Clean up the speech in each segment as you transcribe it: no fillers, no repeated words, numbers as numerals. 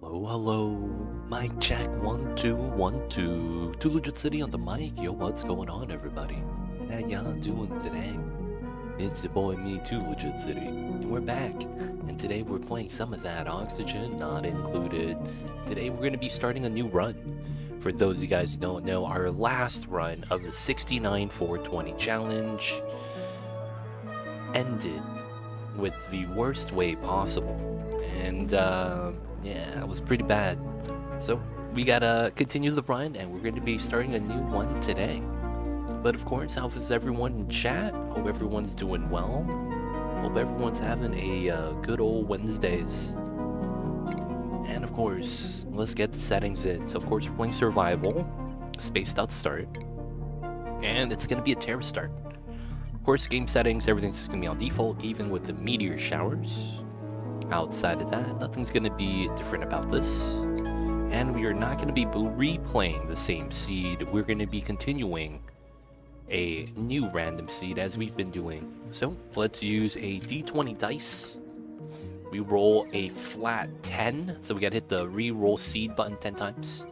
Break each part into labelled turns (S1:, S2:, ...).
S1: Hello, hello. Mic check 1 2 1 2. Too Legit City on the mic. Yo, what's going on, everybody? How y'all doing today? It's your boy, me, Too Legit City, and we're back. And today we're playing some of that Oxygen Not Included. Today we're gonna be starting a new run. For those of you guys who don't know, our last run of the 69 420 challenge ended with the worst way possible. And yeah, it was pretty bad. So we gotta continue the run, and we're going to be starting a new one today. But of course, how is everyone in chat? Hope everyone's doing well. Hope everyone's having a good old Wednesdays. And of course, let's get the settings in. So of course, we're playing survival, spaced out start, and it's going to be a terror start. Of course, game settings, everything's just going to be on default, even with the meteor showers. Outside of that, nothing's going to be different about this. And we are not going to be replaying the same seed. We're going to be continuing a new random seed as we've been doing. So let's use a d20 dice. We roll a flat 10. So we got to hit the re-roll seed button 10 times.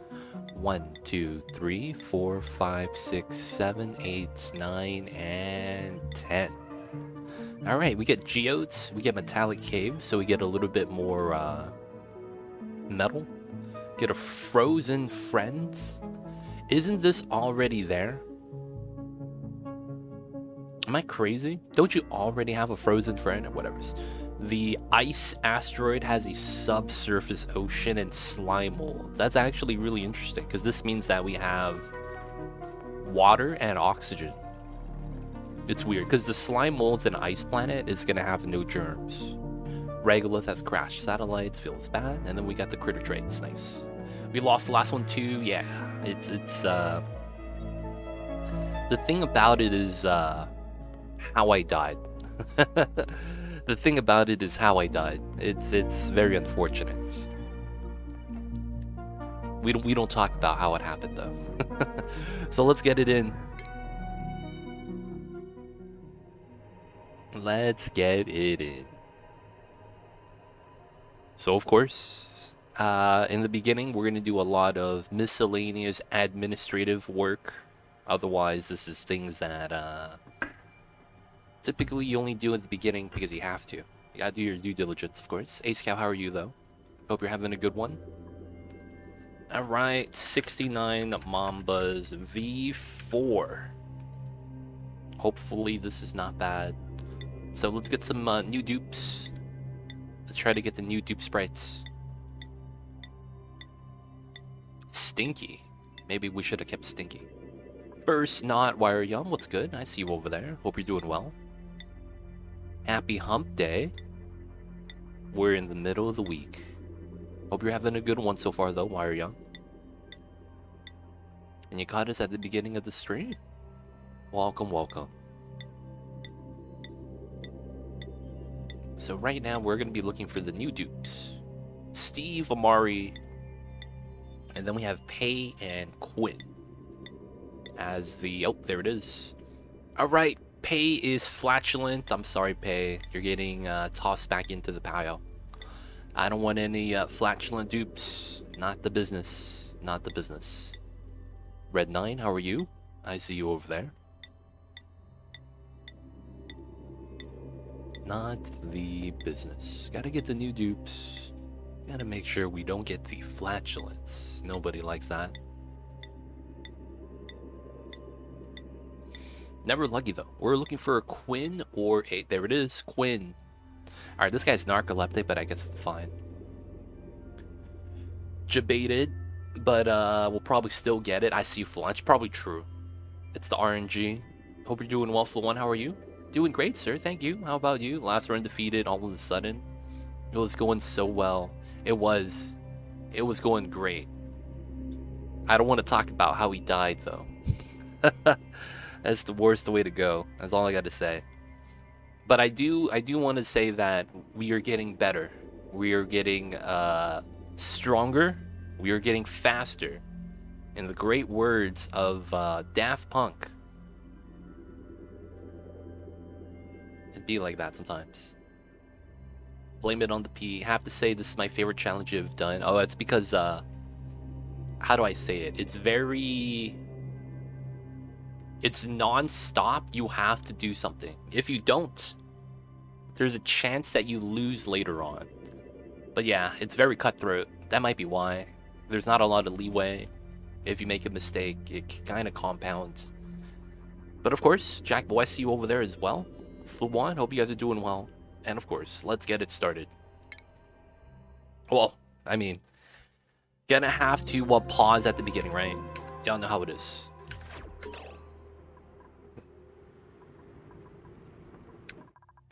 S1: 1, 2, 3, 4, 5, 6, 7, 8, 9, and 10. All right, we get geodes, we get metallic caves, so we get a little bit more metal. Get a frozen friends. Isn't this already there? Am I crazy? Don't you already have a frozen friend or whatever? The ice asteroid has a subsurface ocean and slime mold. That's actually really interesting because this means that we have water and oxygen. It's weird because the slime mold's an ice planet is gonna have no germs. Regolith has crashed satellites, feels bad, and then we got the critter traits. Nice. We lost the last one too. Yeah, it's the thing about it is how I died. The thing about it is how I died. It's very unfortunate. We don't talk about how it happened though. So let's get it in. Let's get it in. So of course, in the beginning, we're going to do a lot of miscellaneous administrative work. Otherwise, this is things that typically you only do at the beginning because you have to. You gotta do your due diligence, of course. Ace Cow, how are you though? Hope you're having a good one. Alright, 69 Mambas V4. Hopefully this is not bad. So let's get some new dupes. Let's try to get the new dupe sprites. Stinky. Maybe we should have kept Stinky. First, not Wire Yum. What's good? I see you over there. Hope you're doing well. Happy hump day. We're in the middle of the week. Hope you're having a good one so far though, Wire Young. And you caught us at the beginning of the stream. Welcome, welcome. So right now we're going to be looking for the new dupes. Steve, Amari, and then we have Pei and Quinn as the... Oh, there it is. All right, Pei is flatulent. I'm sorry, Pei. You're getting tossed back into the pile. I don't want any flatulent dupes. Not the business. Not the business. Red 9, how are you? I see you over there. Not the business. Gotta get the new dupes. Gotta make sure we don't get the flatulence. Nobody likes that. Never lucky though. We're looking for a Quinn or a... There it is, Quinn. Alright, this guy's narcoleptic, but I guess it's fine. Debated, but we'll probably still get it. I see Flunch. Probably true. It's the RNG. Hope you're doing well, Flo1. How are you? Doing great, sir. Thank you. How about you? Last run defeated all of a sudden. It was going so well. It was going great. I don't want to talk about how he died, though. That's the worst way to go. That's all I got to say. But I do want to say that we are getting better. We are getting stronger. We are getting faster. In the great words of Daft Punk. Be like that sometimes. Blame it on the P. Have to say this is my favorite challenge you've done. Oh, it's because how do I say it? It's non-stop. You have to do something. If you don't, there's a chance that you lose later on. But yeah, it's very cutthroat. That might be why. There's not a lot of leeway. If you make a mistake, it kind of compounds. But of course, Jack Boy, I see you over there as well. Fluan, hope you guys are doing well. And of course, let's get it started. Well, I mean, gonna have to pause at the beginning, right? Y'all know how it is.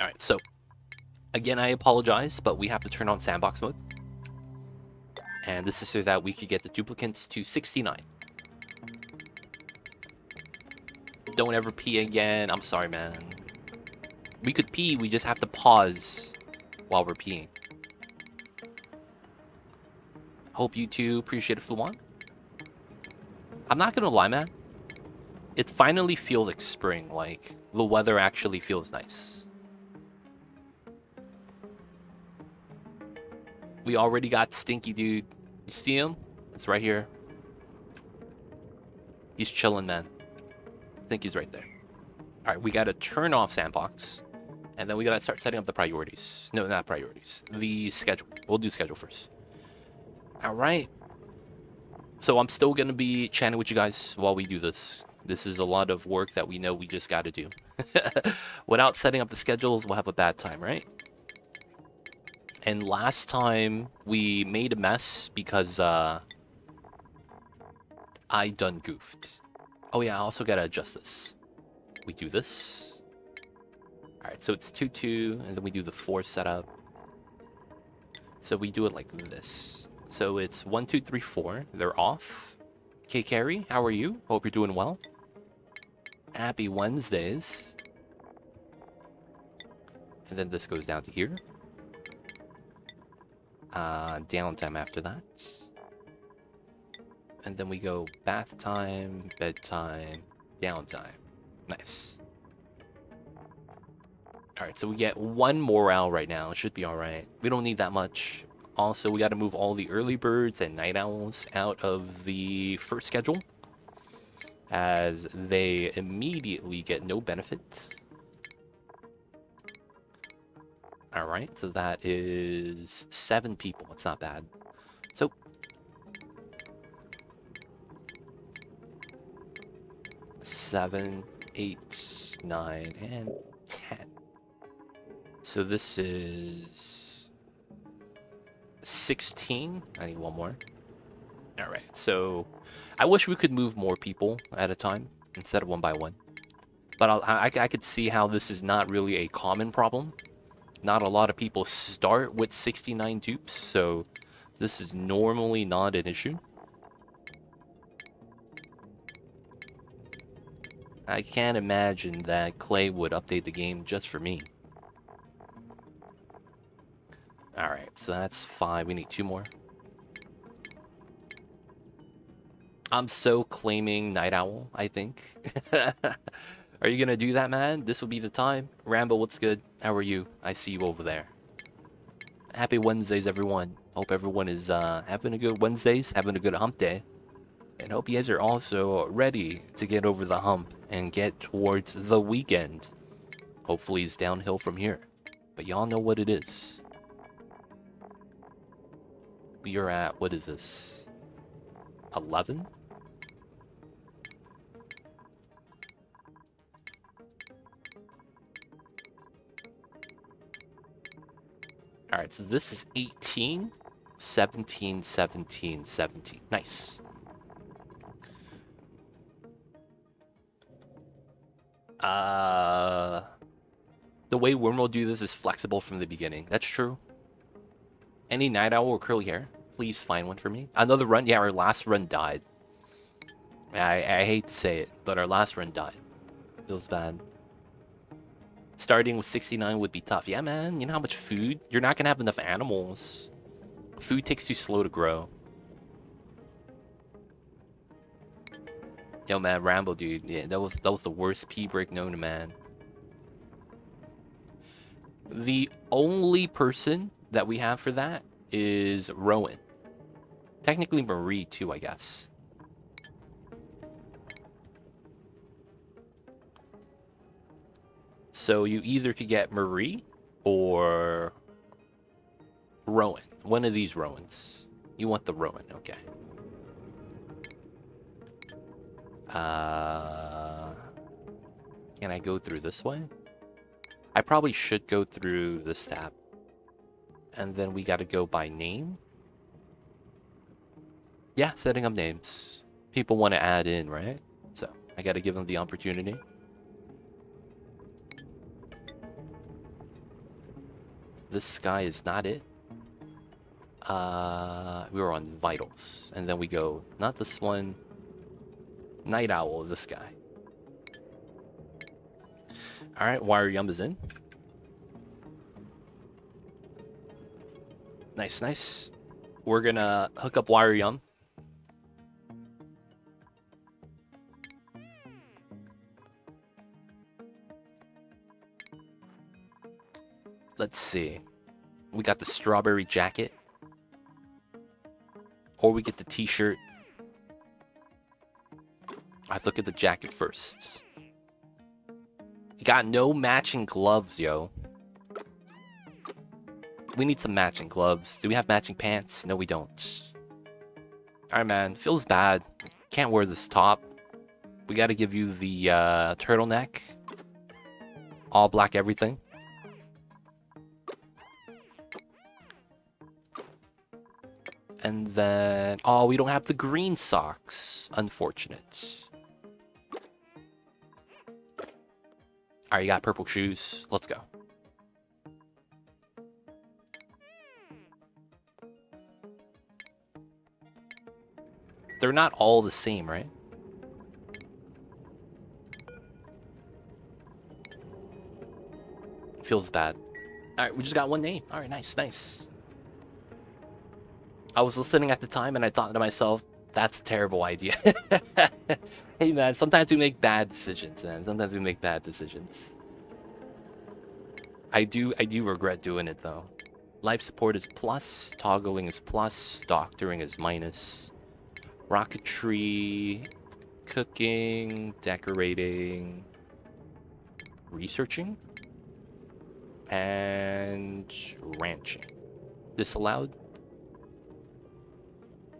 S1: Alright, so again, I apologize, but we have to turn on sandbox mode. And this is so that we could get the duplicants to 69. Don't ever pee again. I'm sorry, man. We could pee, we just have to pause while we're peeing. Hope you two appreciate it, Fluan. I'm not gonna lie, man. It finally feels like spring, like the weather actually feels nice. We already got Stinky, dude. You see him? It's right here. He's chilling, man. I think he's right there. Alright, we gotta turn off sandbox. And then we gotta start setting up the priorities. No, not priorities. The schedule. We'll do schedule first. Alright. So I'm still gonna be chatting with you guys while we do this. This is a lot of work that we know we just gotta do. Without setting up the schedules, we'll have a bad time, right? And last time we made a mess because I done goofed. Oh yeah, I also gotta adjust this. We do this. Alright, so it's 2-2, and then we do the 4 setup. So we do it like this. So it's 1, 2, 3, 4. They're off. K Carry, how are you? Hope you're doing well. Happy Wednesdays. And then this goes down to here. Downtime after that. And then we go bath time, bedtime, downtime. Nice. Alright, so we get 1 morale right now. It should be alright. We don't need that much. Also, we got to move all the early birds and night owls out of the first schedule, as they immediately get no benefit. Alright, so that is 7 people. It's not bad. So, seven, 8, 9, and 10. So this is 16. I need 1 more. Alright, so I wish we could move more people at a time instead of 1 by 1. But I could see how this is not really a common problem. Not a lot of people start with 69 dupes, so this is normally not an issue. I can't imagine that Clay would update the game just for me. Alright, so that's 5. We need 2 more. I'm so claiming Night Owl, I think. Are you gonna do that, man? This will be the time. Rambo, what's good? How are you? I see you over there. Happy Wednesdays, everyone. Hope everyone is having a good Wednesdays, having a good hump day. And hope you guys are also ready to get over the hump and get towards the weekend. Hopefully it's downhill from here. But y'all know what it is. We are at, what is this? 11? Alright, so this is 18, 17, 17, 17. Nice. The way Worm will do this is flexible from the beginning. That's true. Any Night Owl or curly hair? Please find one for me. Another run? Yeah, our last run died. I hate to say it, but our last run died. Feels bad. Starting with 69 would be tough. Yeah, man. You know how much food? You're not going to have enough animals. Food takes too slow to grow. Yo, man, Rambo, dude. Yeah, that was the worst pee break known to man. The only person that we have for that is Rowan. Technically Marie too, I guess. So you either could get Marie or Rowan. One of these Rowans. You want the Rowan, okay. Can I go through this way? I probably should go through this tab. And then we gotta go by name. Yeah, setting up names. People want to add in, right? So I gotta give them the opportunity. This guy is not it. We were on vitals. And then we go, not this one. Night Owl, this guy. Alright, Wire Yum is in. Nice, nice. We're gonna hook up Wire Yum. Let's see. We got the strawberry jacket. Or we get the t-shirt. I have to look at the jacket first. You got no matching gloves, yo. We need some matching gloves. Do we have matching pants? No, we don't. Alright, man. Feels bad. Can't wear this top. We gotta give you the turtleneck. All black everything. And then... Oh, we don't have the green socks. Unfortunate. Alright, you got purple shoes. Let's go. They're not all the same, right? Feels bad. Alright, we just got one name. Alright, nice, nice. I was listening at the time and I thought to myself, that's a terrible idea. Hey man, sometimes we make bad decisions, man. Sometimes we make bad decisions. I do regret doing it though. Life support is plus, toggling is plus, doctoring is minus. Rocketry, cooking, decorating, researching, and ranching. Disallowed.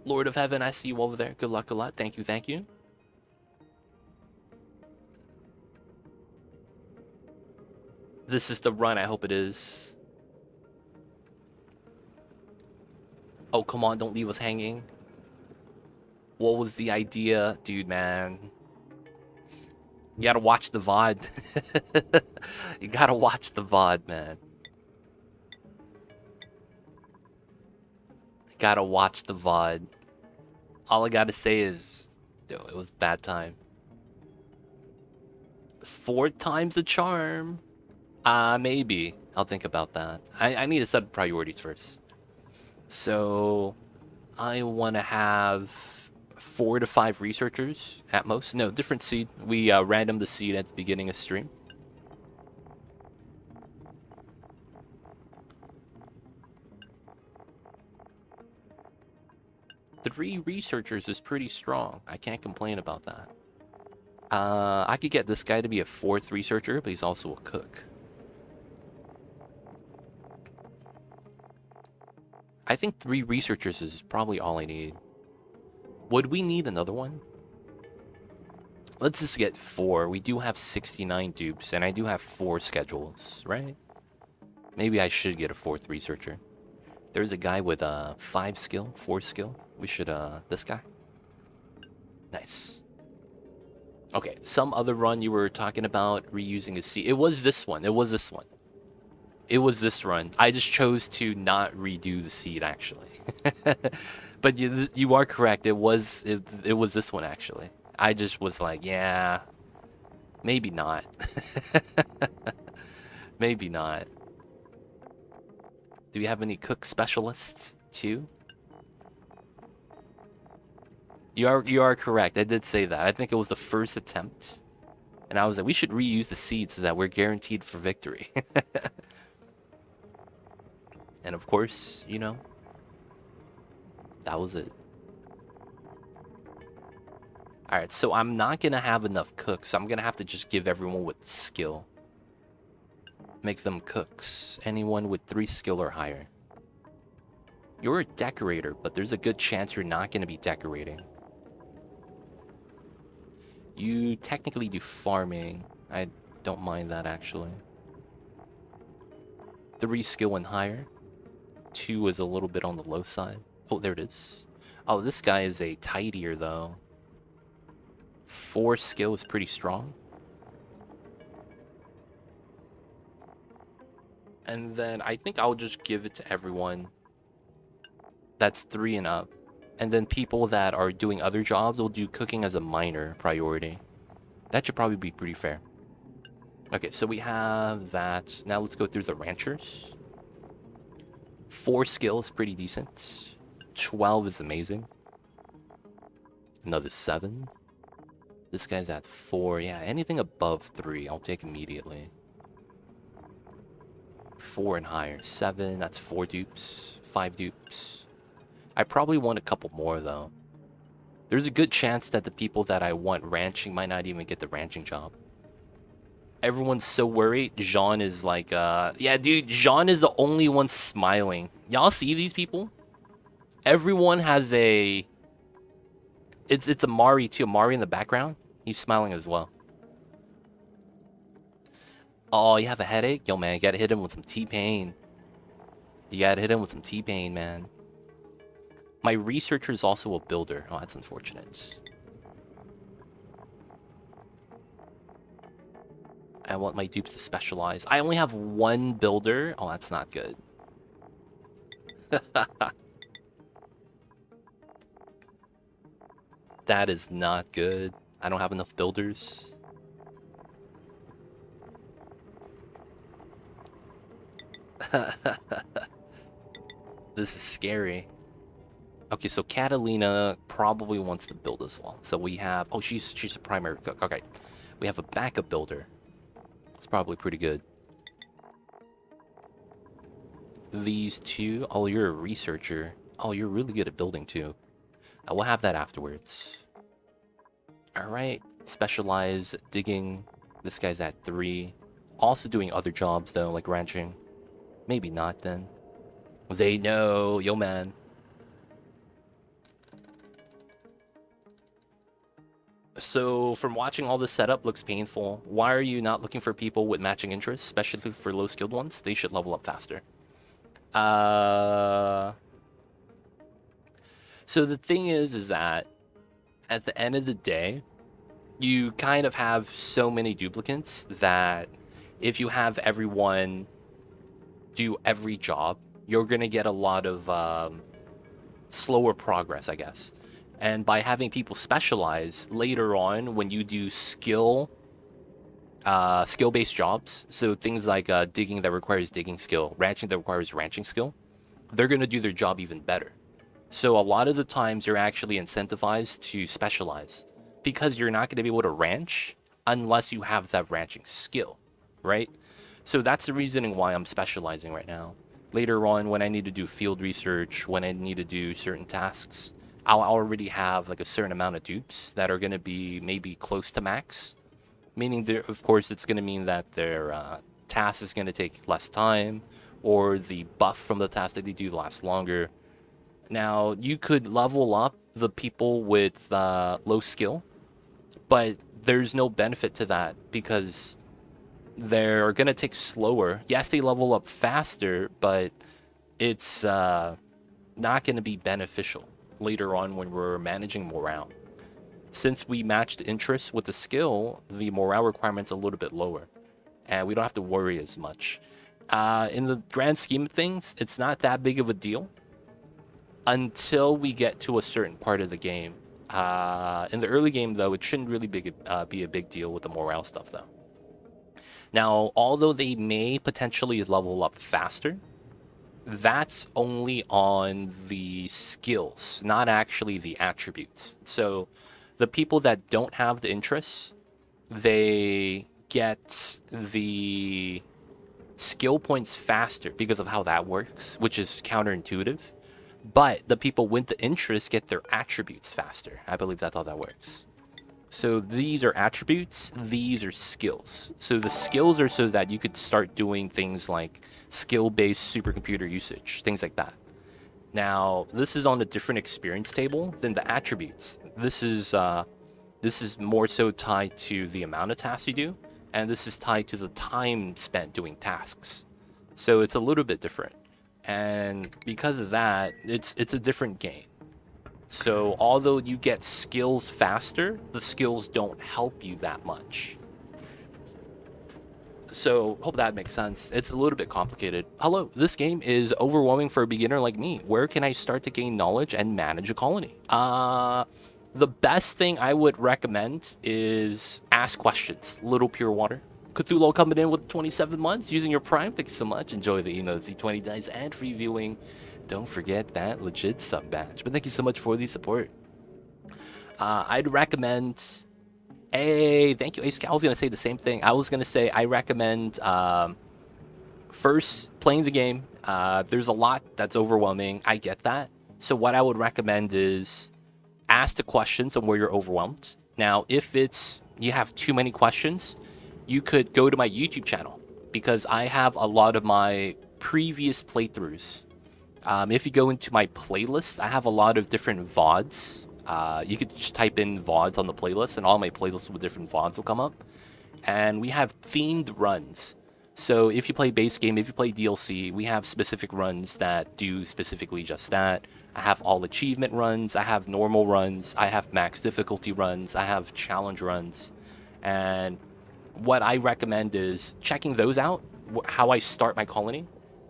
S1: Lord of Heaven, I see you over there. Good luck a lot. Thank you, thank you. This is the run, I hope it is. Oh, come on, don't leave us hanging. What was the idea? Dude, man. You gotta watch the VOD. You gotta watch the VOD, man. Gotta watch the VOD. All I gotta say is, yo, it was a bad time. 4 times the charm. Maybe. I'll think about that. I need to set priorities first. So, I want to have 4 to 5 researchers at most. No, different seed. We random the seed at the beginning of stream. Three researchers is pretty strong. I can't complain about that. I could get this guy to be a 4th researcher, but he's also a cook. I think 3 researchers is probably all I need. Would we need another one? Let's just get 4. We do have 69 dupes, and I do have 4 schedules, right? Maybe I should get a 4th researcher. There's a guy with 5 skill, 4 skill. We should, this guy. Nice. Okay, some other run you were talking about reusing a seed. It was this one. It was this one. It was this run. I just chose to not redo the seed, actually. But you are correct. It was this one, actually. I just was like, yeah, maybe not. Maybe not. Do we have any cook specialists too? You are correct. I did say that. I think it was the first attempt, and I was like, we should reuse the seed so that we're guaranteed for victory. And of course, you know, that was it. Alright, so I'm not gonna have enough cooks. I'm gonna have to just give everyone with skill. Make them cooks. Anyone with 3 skill or higher. You're a decorator, but there's a good chance you're not gonna be decorating. You technically do farming. I don't mind that, actually. 3 skill and higher. 2 is a little bit on the low side. Oh, there it is. Oh, this guy is a tidier, though. 4 skill is pretty strong. And then I think I'll just give it to everyone that's 3 and up. And then people that are doing other jobs will do cooking as a minor priority. That should probably be pretty fair. Okay, so we have that. Now let's go through the ranchers. 4 skill is pretty decent. 12 is amazing. Another 7. This guy's at 4. Yeah, anything above 3, I'll take immediately. 4 and higher. 7, that's 4 dupes. 5 dupes. I probably want a couple more, though. There's a good chance that the people that I want ranching might not even get the ranching job. Everyone's so worried. Jean is like, yeah, dude, Jean is the only one smiling. Y'all see these people? Everyone has a... It's Amari, too. Amari in the background. He's smiling as well. Oh, you have a headache? Yo, man, you gotta hit him with some T-Pain. You gotta hit him with some T-Pain, man. My researcher is also a builder. Oh, that's unfortunate. I want my dupes to specialize. I only have 1 builder. Oh, that's not good. That is not good. I don't have enough builders. This is scary. Okay, so Catalina probably wants to build as well. So we have... Oh, she's a primary cook. Okay. We have a backup builder. It's probably pretty good. These 2... Oh, you're a researcher. Oh, you're really good at building, too. We'll have that afterwards. Alright. Specialize digging. This guy's at 3. Also doing other jobs, though, like ranching. Maybe not, then. They know. Yo, man. So, from watching all this setup, looks painful. Why are you not looking for people with matching interests, especially for low-skilled ones? They should level up faster. So the thing is that at the end of the day, you kind of have so many duplicants that if you have everyone do every job, you're going to get a lot of slower progress, I guess. And by having people specialize later on when you do skill-based jobs, so things like digging that requires digging skill, ranching that requires ranching skill, they're going to do their job even better. So a lot of the times you're actually incentivized to specialize because you're not going to be able to ranch unless you have that ranching skill, right? So that's the reasoning why I'm specializing right now. Later on, when I need to do field research, when I need to do certain tasks, I'll already have like a certain amount of dupes that are going to be maybe close to max. Meaning, of course, it's going to mean that their task is going to take less time, or the buff from the task that they do lasts longer. Now, you could level up the people with low skill, but there's no benefit to that because they're going to take slower. Yes, they level up faster, but it's not going to be beneficial later on when we're managing morale. Since we matched interests with the skill, the morale requirement's a little bit lower, and we don't have to worry as much. In the grand scheme of things, it's not that big of a deal until we get to a certain part of the game. In the early game, though, it shouldn't really be a big deal with the morale stuff, though. Now, although they may potentially level up faster, that's only on the skills, not actually the attributes. So the people that don't have the interests, they get the skill points faster because of how that works, which is counterintuitive. But the people with the interest get their attributes faster. I believe that's how that works. So these are attributes, these are skills. So the skills are so that you could start doing things like skill-based supercomputer usage, things like that. Now, this is on a different experience table than the attributes. This is more so tied to the amount of tasks you do, and this is tied to the time spent doing tasks. So it's a little bit different. And because of that, it's a different game. So although you get skills faster, the skills don't help you that much. So hope that makes sense. It's a little bit complicated. Hello, this game is overwhelming for a beginner like me. Where can I start to gain knowledge and manage a colony? The best thing I would recommend is ask questions. Little Pure Water. Cthulhu coming in with 27 months using your Prime. Thank you so much. Enjoy the emotes, the 20 dice, and free viewing. Don't forget that legit sub badge. But thank you so much for the support. I'd recommend. Hey, thank you, Ace. I was gonna say the same thing. I was gonna say I recommend first playing the game. There's a lot that's overwhelming. I get that. So what I would recommend is ask the questions on where you're overwhelmed. Now, if you have too many questions, you could go to my YouTube channel because I have a lot of my previous playthroughs. If you go into my playlist, I have a lot of different VODs. You could just type in VODs on the playlist, and all my playlists with different VODs will come up. And we have themed runs. So if you play base game, if you play DLC, we have specific runs that do specifically just that. I have all achievement runs, I have normal runs, I have max difficulty runs, I have challenge runs. And what I recommend is checking those out, how I start my colony,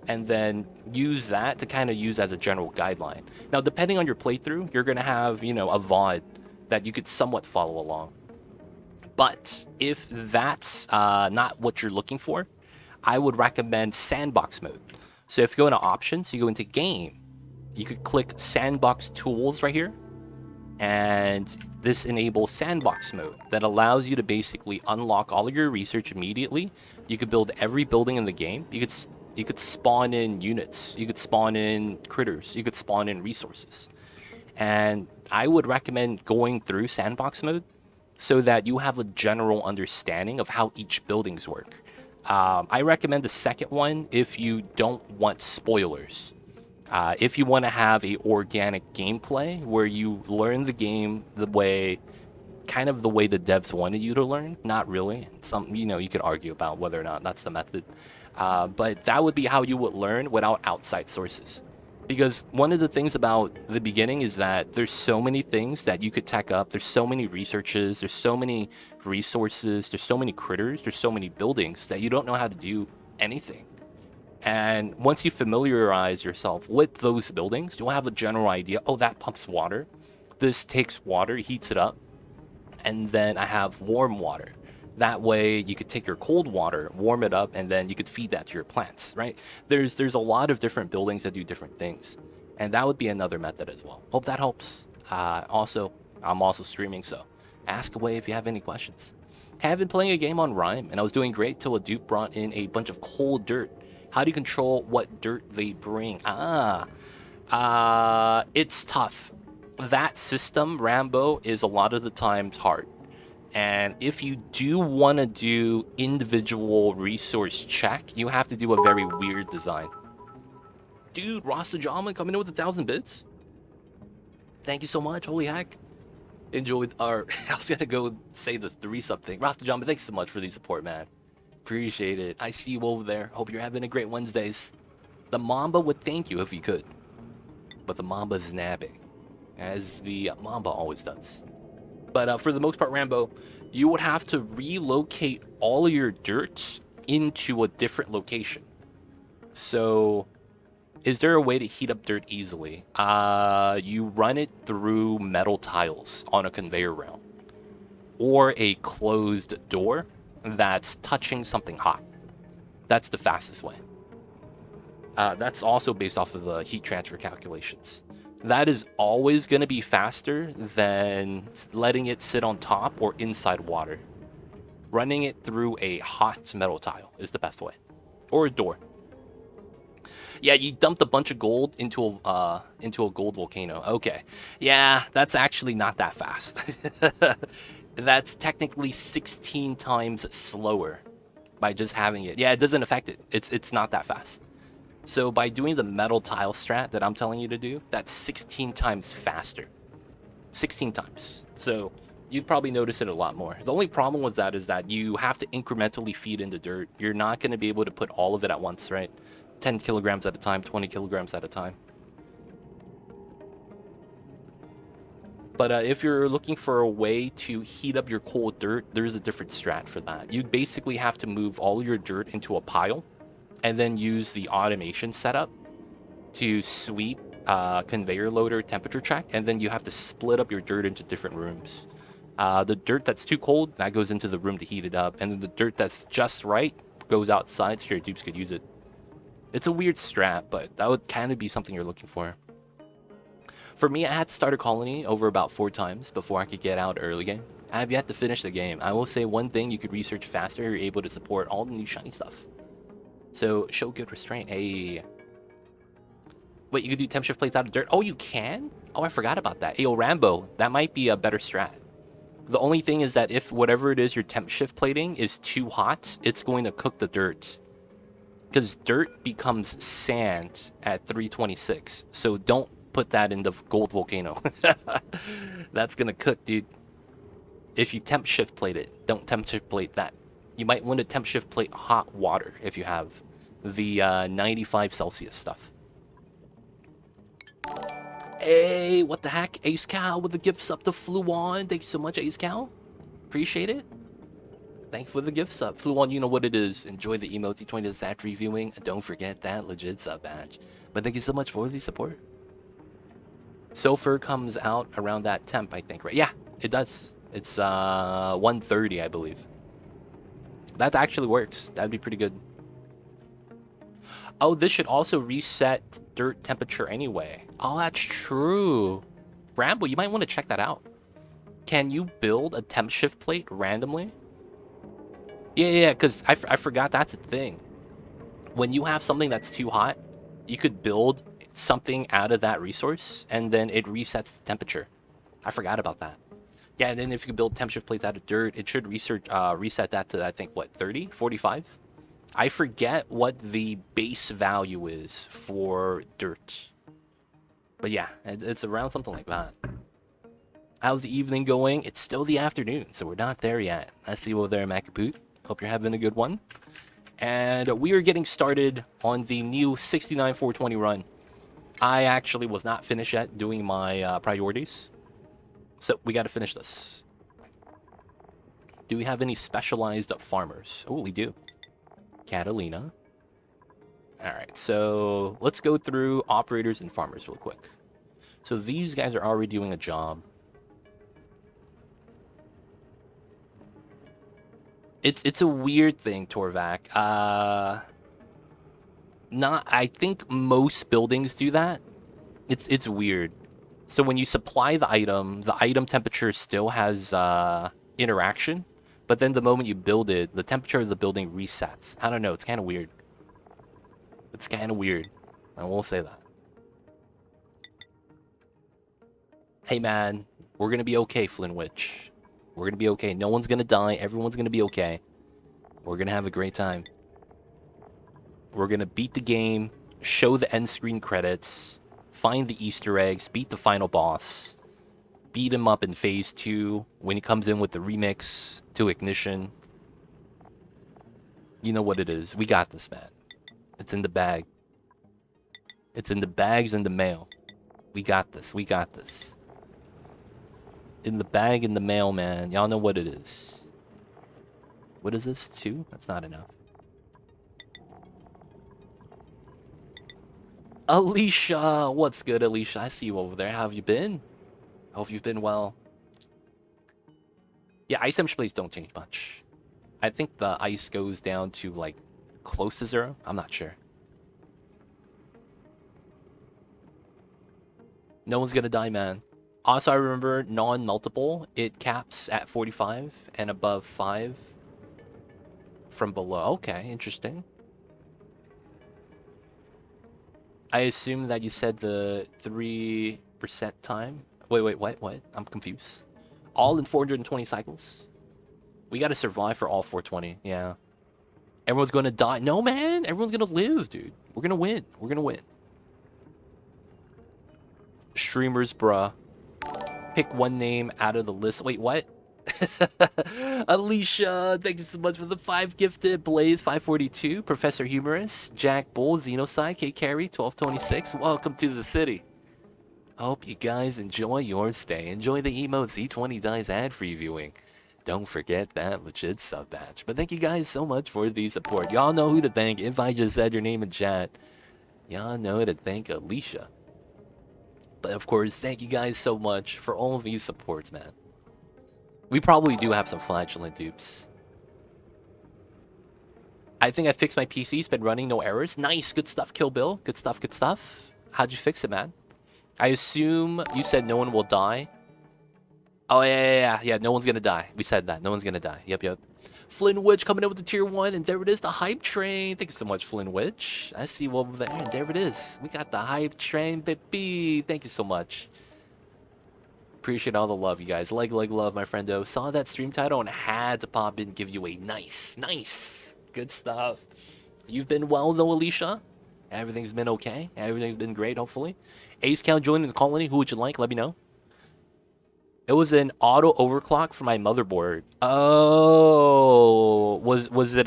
S1: and then use that to kind of use as a general guideline. Now, depending on your playthrough, you're going to have, a VOD that you could somewhat follow along. But if that's not what you're looking for, I would recommend sandbox mode. So if you go into options, you go into game, you could click sandbox tools right here. And this enables sandbox mode that allows you to basically unlock all of your research immediately. You could build every building in the game. You could spawn in units, you could spawn in critters, you could spawn in resources. And I would recommend going through sandbox mode so that you have a general understanding of how each buildings work. I recommend the second one if you don't want spoilers. If you want to have a organic gameplay where you learn the game the way the devs wanted you to learn, not really. You could argue about whether or not that's the method. But that would be how you would learn without outside sources. Because one of the things about the beginning is that there's so many things that you could tech up. There's so many researches. There's so many resources. There's so many critters. There's so many buildings that you don't know how to do anything. And once you familiarize yourself with those buildings, you'll have a general idea. Oh, that pumps water. This takes water, heats it up. And then I have warm water. That way you could take your cold water, warm it up, and then you could feed that to your plants, right? There's a lot of different buildings that do different things. And that would be another method as well. Hope that helps. Also, I'm also streaming, so ask away if you have any questions. I have been playing a game on Rime, and I was doing great till a dupe brought in a bunch of cold dirt. How do you control what dirt they bring? It's tough. That system, Rambo, is a lot of the times hard. And if you do want to do individual resource check, you have to do a very weird design. Dude, Rasta Jama coming in with 1,000 bits. Thank you so much. Holy heck. Enjoyed our... I was going to go say the resub thing. Rasta Jama, thanks so much for the support, man. Appreciate it. I see you over there. Hope you're having a great Wednesdays. The Mamba would thank you if he could. But the Mamba's napping. As the Mamba always does. But for the most part, Rambo, you would have to relocate all of your dirt into a different location. So, is there a way to heat up dirt easily? You run it through metal tiles on a conveyor rail. Or a closed door that's touching something hot. That's the fastest way. That's also based off of the heat transfer calculations. That is always going to be faster than letting it sit on top or inside water. Running it through a hot metal tile is the best way. or a door. Yeah, you dumped a bunch of gold into a gold volcano. Okay. Yeah, that's actually not that fast. That's technically 16 times slower by just having it. Yeah, it doesn't affect it. It's not that fast. So by doing the metal tile strat that I'm telling you to do, that's 16 times faster. 16 times. So you'd probably notice it a lot more. The only problem with that is that you have to incrementally feed into dirt. You're not going to be able to put all of it at once, right? 10 kilograms at a time, 20 kilograms at a time. But if you're looking for a way to heat up your cold dirt, there's a different strat for that. You basically have to move all your dirt into a pile and then use the automation setup to sweep conveyor loader temperature check, and then you have to split up your dirt into different rooms. The dirt that's too cold, that goes into the room to heat it up, and then the dirt that's just right goes outside so your dupes could use it. It's a weird strat, but that would kind of be something you're looking for. For me, I had to start a colony over about 4 times before I could get out early game. I have yet to finish the game. I will say one thing, you could research faster, you're able to support all the new shiny stuff. So, show good restraint. Hey. Wait, you could do temp shift plates out of dirt? Oh, you can? Oh, I forgot about that. Hey, yo, Rambo, that might be a better strat. The only thing is that if whatever it is you're temp shift plating is too hot, it's going to cook the dirt. Because dirt becomes sand at 326. So don't put that in the gold volcano. That's going to cook, dude. If you temp shift plate it, don't temp shift plate that. You might want to temp shift plate hot water if you have the 95 Celsius stuff. Hey, what the heck? Ace Cow with the gifts up to Fluon. Thank you so much, Ace Cow. Appreciate it. Thank you for the gift sub. Fluon, you know what it is. Enjoy the emote 20 that's after reviewing. Don't forget that legit sub badge. But thank you so much for the support. Sulfur comes out around that temp, I think, right? Yeah, it does. It's 130, I believe. That actually works. That'd be pretty good. Oh, this should also reset dirt temperature anyway. Oh, that's true. Rambo, you might want to check that out. Can you build a temp shift plate randomly? Yeah, because I forgot that's a thing. When you have something that's too hot, you could build something out of that resource, and then it resets the temperature. I forgot about that. Yeah, and then if you build temp shift plates out of dirt, it should reset that to, I think, what, 30? 45? I forget what the base value is for dirt. But yeah, it's around something like that. How's the evening going? It's still the afternoon, so we're not there yet. I see you over there, Macapoot. Hope you're having a good one. And we are getting started on the new 69-420 run. I actually was not finished yet doing my priorities. So we got to finish this. Do we have any specialized farmers? Oh, we do. Catalina. All right, so let's go through operators and farmers real quick. So these guys are already doing a job. It's a weird thing, Torvac. I think most buildings do that. It's weird. So when you supply the item temperature still has interaction, but then the moment you build it, the temperature of the building resets. I don't know, it's kind of weird. It's kind of weird. I will say that. Hey man, we're gonna be okay, Flintwitch. We're gonna be okay. No one's gonna die. Everyone's gonna be okay. We're gonna have a great time. We're gonna beat the game, show the end screen credits, find the Easter eggs, beat the final boss, beat him up in phase 2 when he comes in with the remix to Ignition. You know what it is. We got this, man. It's in the bag. It's in the bags in the mail. We got this. We got this. In the bag in the mail, man. Y'all know what it is. What is this? 2? That's not enough. Alicia! What's good, Alicia? I see you over there. How have you been? Hope you've been well. Yeah, ice temperature plates don't change much. I think the ice goes down to, like, close to 0. I'm not sure. No one's gonna die, man. Also, I remember non-multiple, it caps at 45 and above 5 from below. Okay, interesting. I assume that you said the 3% time. Wait, what? I'm confused. All in 420 cycles? We gotta survive for all 420, yeah. Everyone's gonna die. No, man! Everyone's gonna live, dude. We're gonna win. We're gonna win. Streamers, bruh. Pick one name out of the list. Wait, what? Alicia, thank you so much for the 5 gifted. Blaze 542, Professor Humorous, Jack Bull, Xenosci, K Carry 1226. Welcome to the city. I hope you guys enjoy your stay. Enjoy the emotes Z20 Dice ad-free viewing. Don't forget that legit sub badge. But thank you guys so much for the support. Y'all know who to thank. If I just said your name in chat, y'all know to thank Alicia. But of course, thank you guys so much for all of these supports, man. We probably do have some flatulent dupes. I think I fixed my PC. It's been running, no errors. Nice, good stuff, Kill Bill. Good stuff, good stuff. How'd you fix it, man? I assume you said no one will die. Oh, yeah, no one's gonna die. We said that. No one's gonna die. Yep. Flynn Witch coming in with the tier 1, and there it is, the hype train. Thank you so much, Flynn Witch. I see you over there, and there it is. We got the hype train, baby. Thank you so much. Appreciate all the love, you guys. Leg love, my friendo. Saw that stream title and had to pop in and give you a nice. Good stuff. You've been well, though, Alicia? Everything's been okay? Everything's been great, hopefully? Ace Count joining the colony. Who would you like? Let me know. It was an auto overclock for my motherboard. Oh, was it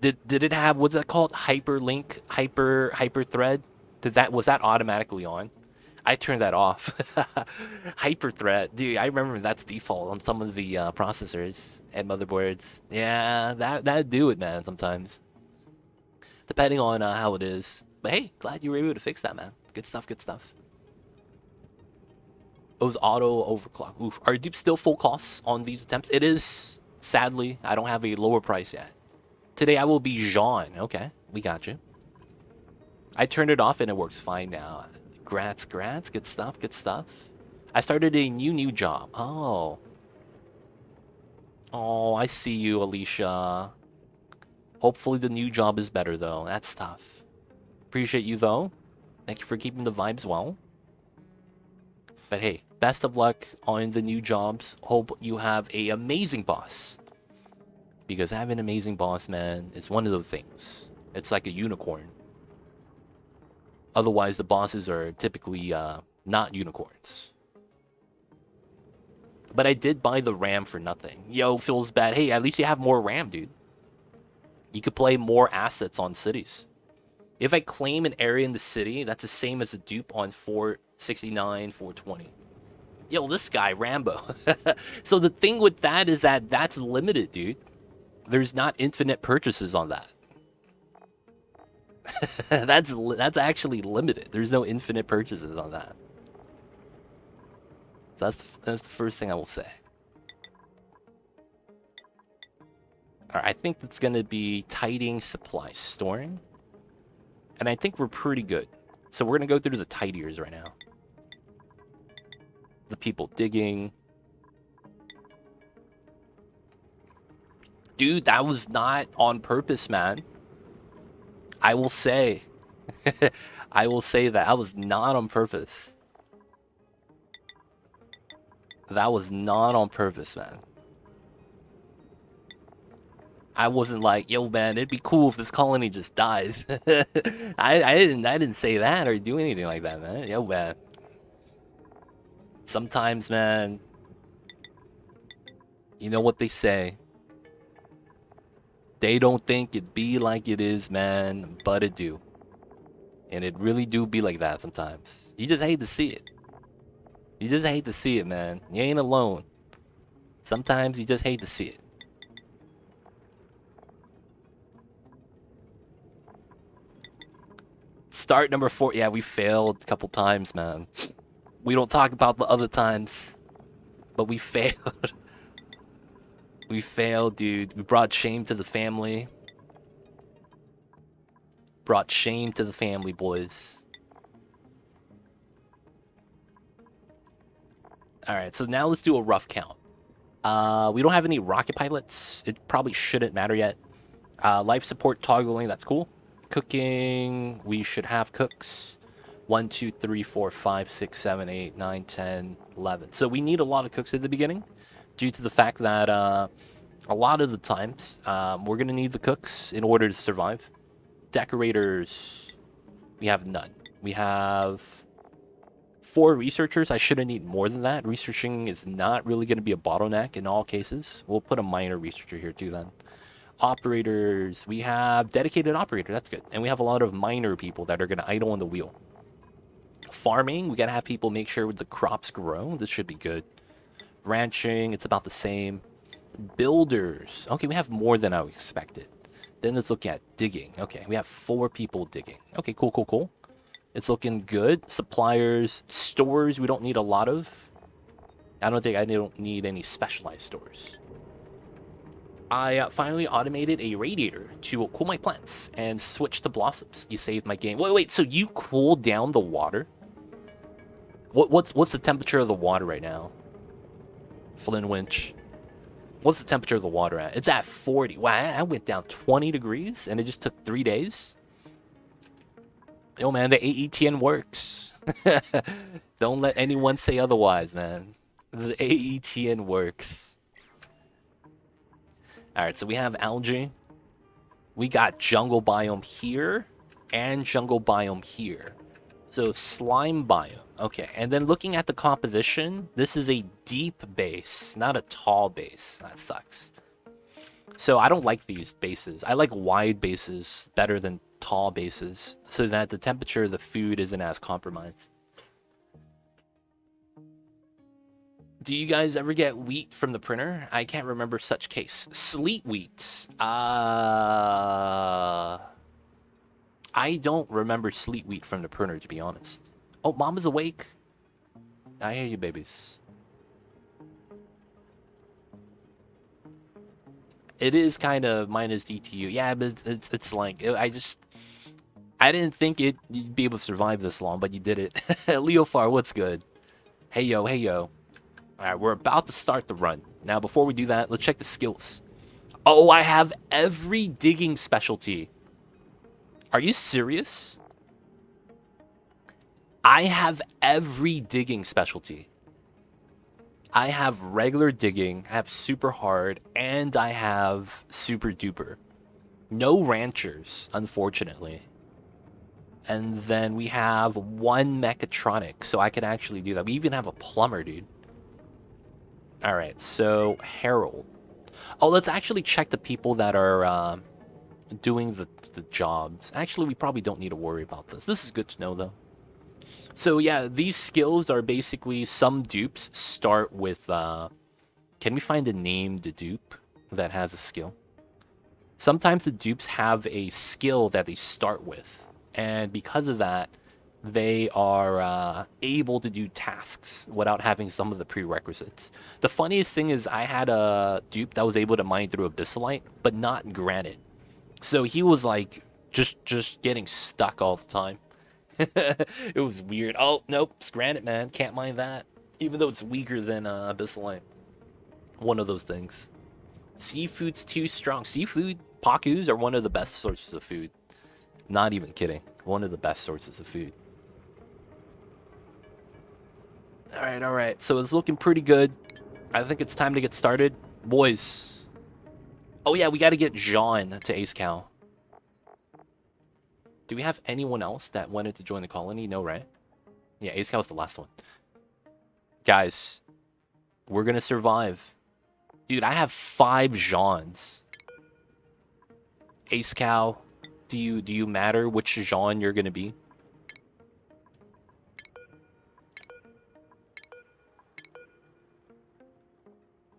S1: did it have, what's that called? Hyperlink, hyper thread? Was that automatically on? I turned that off. Hyper thread, dude. I remember that's default on some of the processors and motherboards. Yeah, that'd do it, man. Sometimes, depending on how it is. But hey, glad you were able to fix that, man. Good stuff. It was auto overclock. Oof. Are dupes still full costs on these attempts? It is. Sadly, I don't have a lower price yet. Today I will be Jean. Okay, we got you. I turned it off and it works fine now. Grats. Good stuff. I started a new job. Oh, I see you, Alicia. Hopefully the new job is better, though. That's tough. Appreciate you, though. Thank you for keeping the vibes well. But hey, best of luck on the new jobs. Hope you have an amazing boss. Because having an amazing boss, man, is one of those things. It's like a unicorn. Otherwise, the bosses are typically not unicorns. But I did buy the RAM for nothing. Yo, feels bad. Hey, at least you have more RAM, dude. You could play more assets on cities. If I claim an area in the city, that's the same as a dupe on 469, 420. Yo, this guy, Rambo. So the thing with that is that that's limited, dude. There's not infinite purchases on that. That's actually limited. There's no infinite purchases on that. So that's the first thing I will say. All right, I think it's gonna be tiding, supply, storing, and I think we're pretty good. So we're gonna go through the tidiers right now. The people digging. Dude, that was not on purpose, man. I will say. I will say that was not on purpose. That was not on purpose, man. I wasn't like, yo, man, it'd be cool if this colony just dies. I didn't say that or do anything like that, man. Yo, man. Sometimes, man, you know what they say. They don't think it be like it is, man, but it do. And it really do be like that sometimes. You just hate to see it. You just hate to see it, man. You ain't alone. Sometimes you just hate to see it. Start number 4. Yeah, we failed a couple times, man. We don't talk about the other times. But we failed. We failed, dude. We brought shame to the family. Brought shame to the family, boys. Alright, so now let's do a rough count. We don't have any rocket pilots. It probably shouldn't matter yet. Life support toggling, that's cool. Cooking, we should have cooks. 1, 2, 3, 4, 5, 6, 7, 8, 9, 10, 11. So we need a lot of cooks at the beginning due to the fact that a lot of the times we're going to need the cooks in order to survive. Decorators, we have none. We have 4 researchers. I shouldn't need more than that. Researching is not really going to be a bottleneck in all cases. We'll put a minor researcher here too then. Operators, we have dedicated operator. That's good. And we have a lot of minor people that are going to idle on the wheel. Farming, we got to have people make sure the crops grow. This should be good. Ranching, it's about the same. Builders, okay, we have more than I expected. Then let's look at digging. Okay, we have 4 people digging. Okay, cool, cool, cool. It's looking good. Suppliers, stores, we don't need a lot of. I don't need any specialized stores. I finally automated a radiator to cool my plants and switch to blossoms. You saved my game. Wait, so you cool down the water? What's the temperature of the water right now? Flynn Winch. What's the temperature of the water at? It's at 40. Wow, I went down 20 degrees and it just took 3 days. Yo, man, the AETN works. Don't let anyone say otherwise, man. The AETN works. Alright, so we have algae. We got jungle biome here and jungle biome here. So slime biome. Okay, and then looking at the composition, this is a deep base, not a tall base. That sucks. So I don't like these bases. I like wide bases better than tall bases so that the temperature of the food isn't as compromised. Do you guys ever get wheat from the printer? I can't remember such case. Sleet wheats. I don't remember sleet wheat from the printer, to be honest. Oh, Mama's awake. I hear you, babies. It is kind of minus DTU. Yeah, but it's like, I didn't think you'd be able to survive this long, but you did it. Leofar, what's good? Hey, yo, hey, yo. Alright, we're about to start the run. Now, before we do that, let's check the skills. Oh, I have every digging specialty. Are you serious? I have every digging specialty. I have regular digging, I have super hard, and I have super duper. No ranchers, unfortunately. And then we have 1 mechatronic, so I can actually do that. We even have a plumber, dude. Alright, so Harold. Oh, let's actually check the people that are doing the jobs. Actually, we probably don't need to worry about this. This is good to know, though. So, yeah, these skills are basically some dupes start with... can we find a named dupe that has a skill? Sometimes the dupes have a skill that they start with. And because of that, they are able to do tasks without having some of the prerequisites. The funniest thing is I had a dupe that was able to mine through abyssalite, but not granite. So he was like just getting stuck all the time. It was weird. Oh, nope, it's granite, man. Can't mine that. Even though it's weaker than abyssalite. One of those things. Seafood's too strong. Seafood, pakus are one of the best sources of food. Not even kidding. One of the best sources of food. Alright. So it's looking pretty good. I think it's time to get started. Boys. Oh yeah, we gotta get Jean to Ace Cow. Do we have anyone else that wanted to join the colony? No, right? Yeah, Ace Cow was the last one. Guys, we're gonna survive. Dude, I have 5 Jeans. Ace Cow, do you matter which Jean you're gonna be?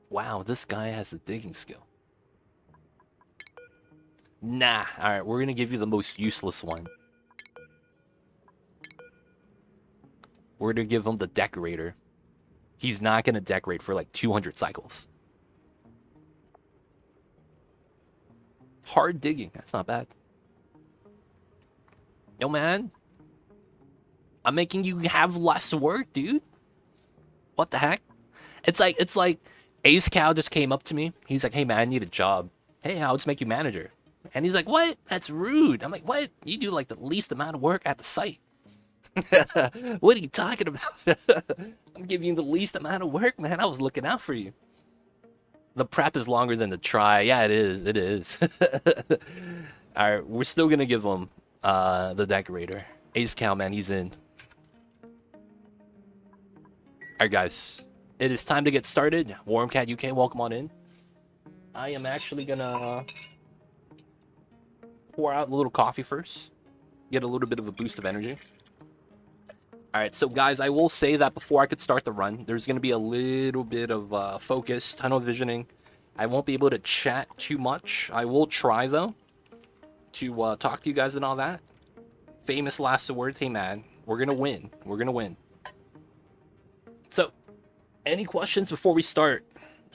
S1: Wow, this guy has the digging skill. Nah, alright, we're gonna give you the most useless one. We're gonna give him the decorator. He's not gonna decorate for like 200 cycles. Hard digging, that's not bad. Yo, man. I'm making you have less work, dude. What the heck? It's like Ace Cow just came up to me. He's like, hey, man, I need a job. Hey, I'll just make you manager. And he's like, what? That's rude. I'm like, what? You do like the least amount of work at the site. What are you talking about? I'm giving you the least amount of work, man. I was looking out for you. The prep is longer than the try. Yeah, it is. It is. All right, we're still gonna give him the decorator. Ace Cow, man, he's in. All right, guys, it is time to get started. Warmcat UK, welcome on in. I am actually gonna pour out a little coffee first, get a little bit of a boost of energy. All right, so guys, I will say that before I could start the run, there's going to be a little bit of focus, tunnel visioning. I won't be able to chat too much. I will try, though, to talk to you guys and all that. Famous last words, hey, man, we're going to win. We're going to win. So, any questions before we start?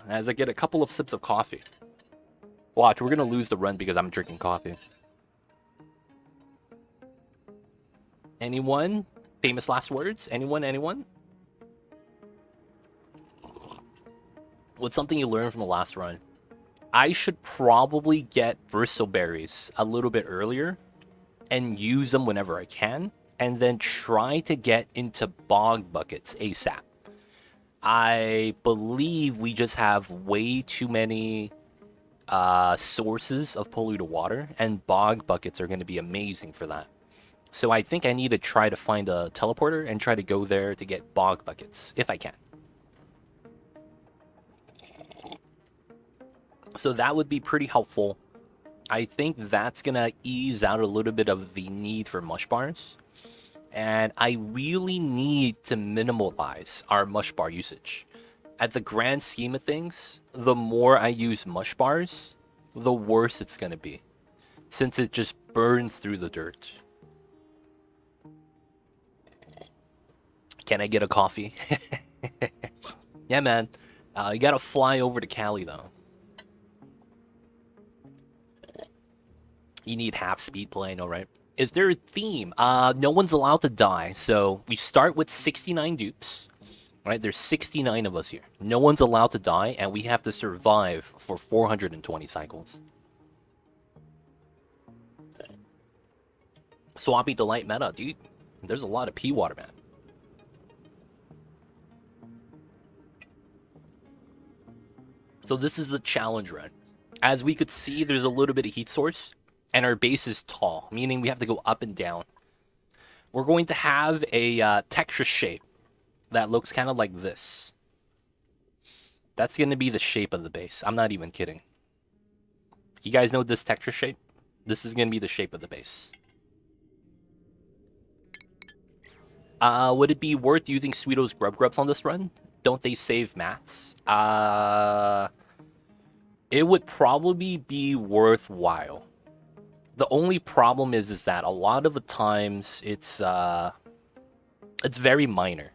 S1: As I get a couple of sips of coffee. Watch, we're going to lose the run because I'm drinking coffee. Anyone? Famous last words? Anyone? Anyone? What's something you learned from the last run? I should probably get bristleberries a little bit earlier and use them whenever I can, and then try to get into bog buckets ASAP. I believe we just have way too many sources of polluted water, and bog buckets are going to be amazing for that. So I think I need to try to find a teleporter and try to go there to get bog buckets, if I can. So that would be pretty helpful. I think that's going to ease out a little bit of the need for mush bars. And I really need to minimalize our mush bar usage. At the grand scheme of things, the more I use mush bars, the worse it's going to be, since it just burns through the dirt. Can I get a coffee? Yeah, man. You gotta fly over to Cali, though. You need half speed play, I know, right? Is there a theme? No one's allowed to die, so we start with 69 dupes. Right, there's 69 of us here. No one's allowed to die, and we have to survive for 420 cycles. Swampy Delight meta, dude. There's a lot of pea water, man. So this is the challenge run. As we could see, there's a little bit of heat source, and our base is tall, meaning we have to go up and down. We're going to have a texture shape that looks kind of like this. That's going to be the shape of the base. I'm not even kidding. You guys know this texture shape? This is going to be the shape of the base. Would it be worth using Sweeto's Grub Grubs on this run? Don't they save mats? It would probably be worthwhile. The only problem is that a lot of the times it's very minor.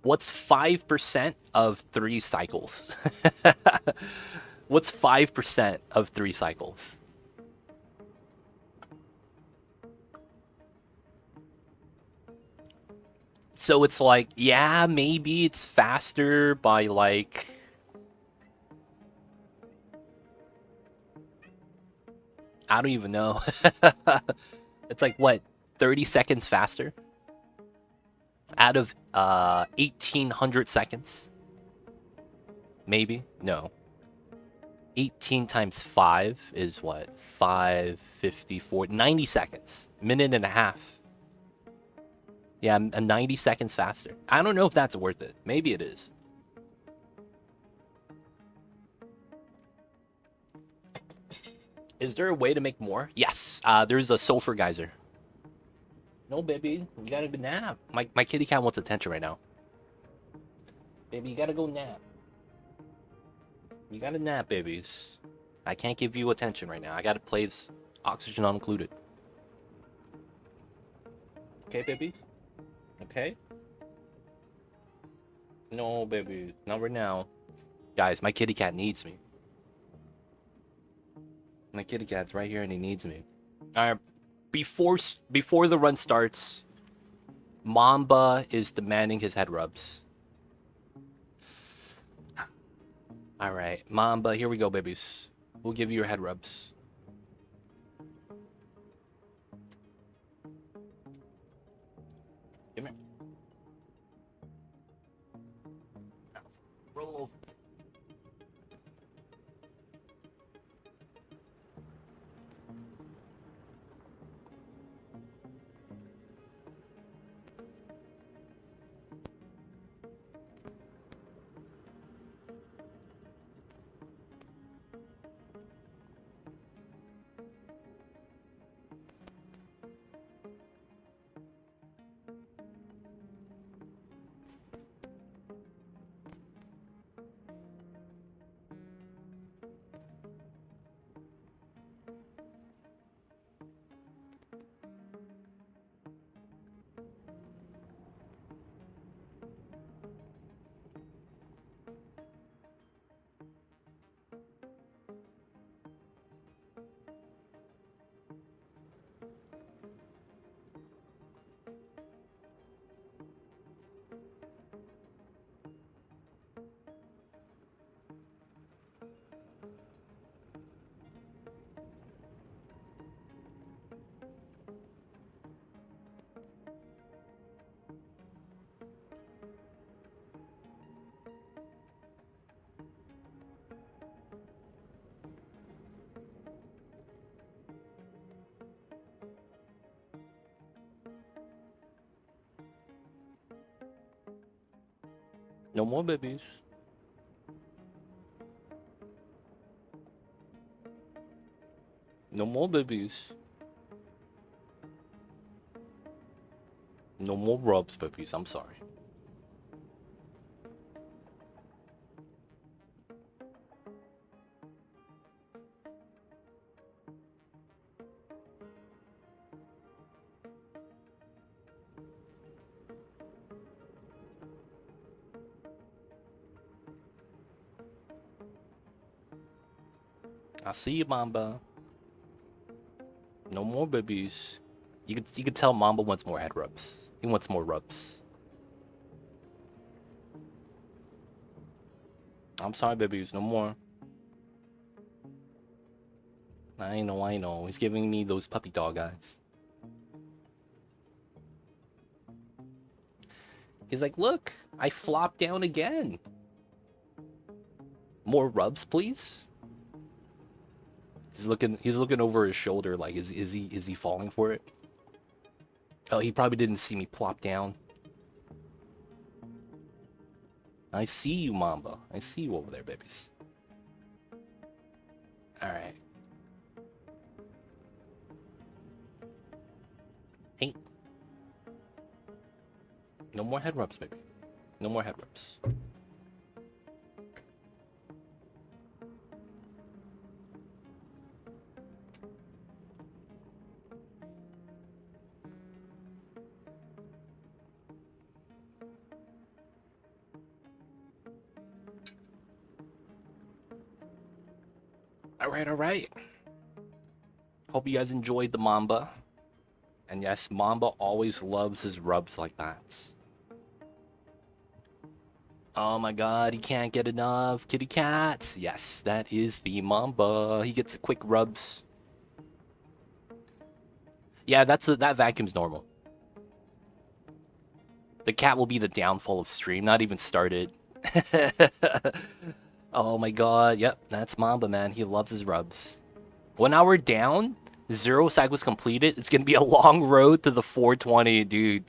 S1: What's 5% of 3 cycles? What's 5% of 3 cycles? So it's like, yeah, maybe it's faster by like... I don't even know. It's like, what, 30 seconds faster? Out of 1,800 seconds? Maybe? No. 18 times 5 is what? 554, 90 seconds. Minute and a half. Yeah, 90 seconds faster. I don't know if that's worth it. Maybe it is. Is there a way to make more? Yes. There's a sulfur geyser. No, baby. You gotta go nap. My kitty cat wants attention right now. Baby, you gotta go nap. You gotta nap, babies. I can't give you attention right now. I gotta play this oxygen not included. Okay, baby? Okay? No, baby. Not right now. Guys, my kitty cat needs me. My kitty cat's right here and he needs me. Alright, before the run starts, Mamba is demanding his head rubs. Alright, Mamba, here we go, babies. We'll give you your head rubs. Come here. Now, roll over. No more babies. No more babies. No more rubs, babies. I'm sorry. I see you, Mamba. No more babies. You could tell Mamba wants more head rubs. He wants more rubs. I'm sorry, babies. No more. I know. He's giving me those puppy dog eyes. He's like, look, I flopped down again. More rubs, please. He's looking over his shoulder like, is he falling for it? Oh, he probably didn't see me plop down. I see you, Mamba. I see you over there, babies. Alright. Hey. No more head rubs, baby. No more head rubs. Alright. Hope you guys enjoyed the Mamba. And yes, Mamba always loves his rubs like that. Oh my god, he can't get enough. Kitty cat. Yes, that is the Mamba. He gets quick rubs. Yeah, that vacuum's normal. The cat will be the downfall of stream, not even started. Oh my god, yep, that's Mamba, man. He loves his rubs. 1 hour down, 0 cycles completed. It's gonna be a long road to the 420, dude.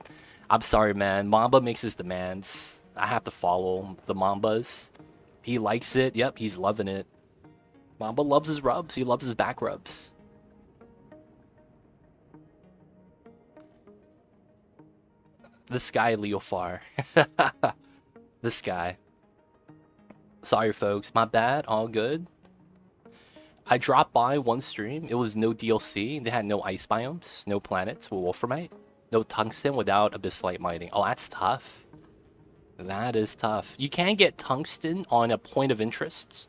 S1: I'm sorry, man. Mamba makes his demands. I have to follow the Mambas. He likes it. Yep, he's loving it. Mamba loves his rubs. He loves his back rubs. The sky, Leofar. The sky. Sorry, folks. My bad. All good. I dropped by one stream. It was no DLC. They had no ice biomes, no planets with wolframite, no tungsten without abyssite mining. Oh, that's tough. That is tough. You can get tungsten on a point of interest.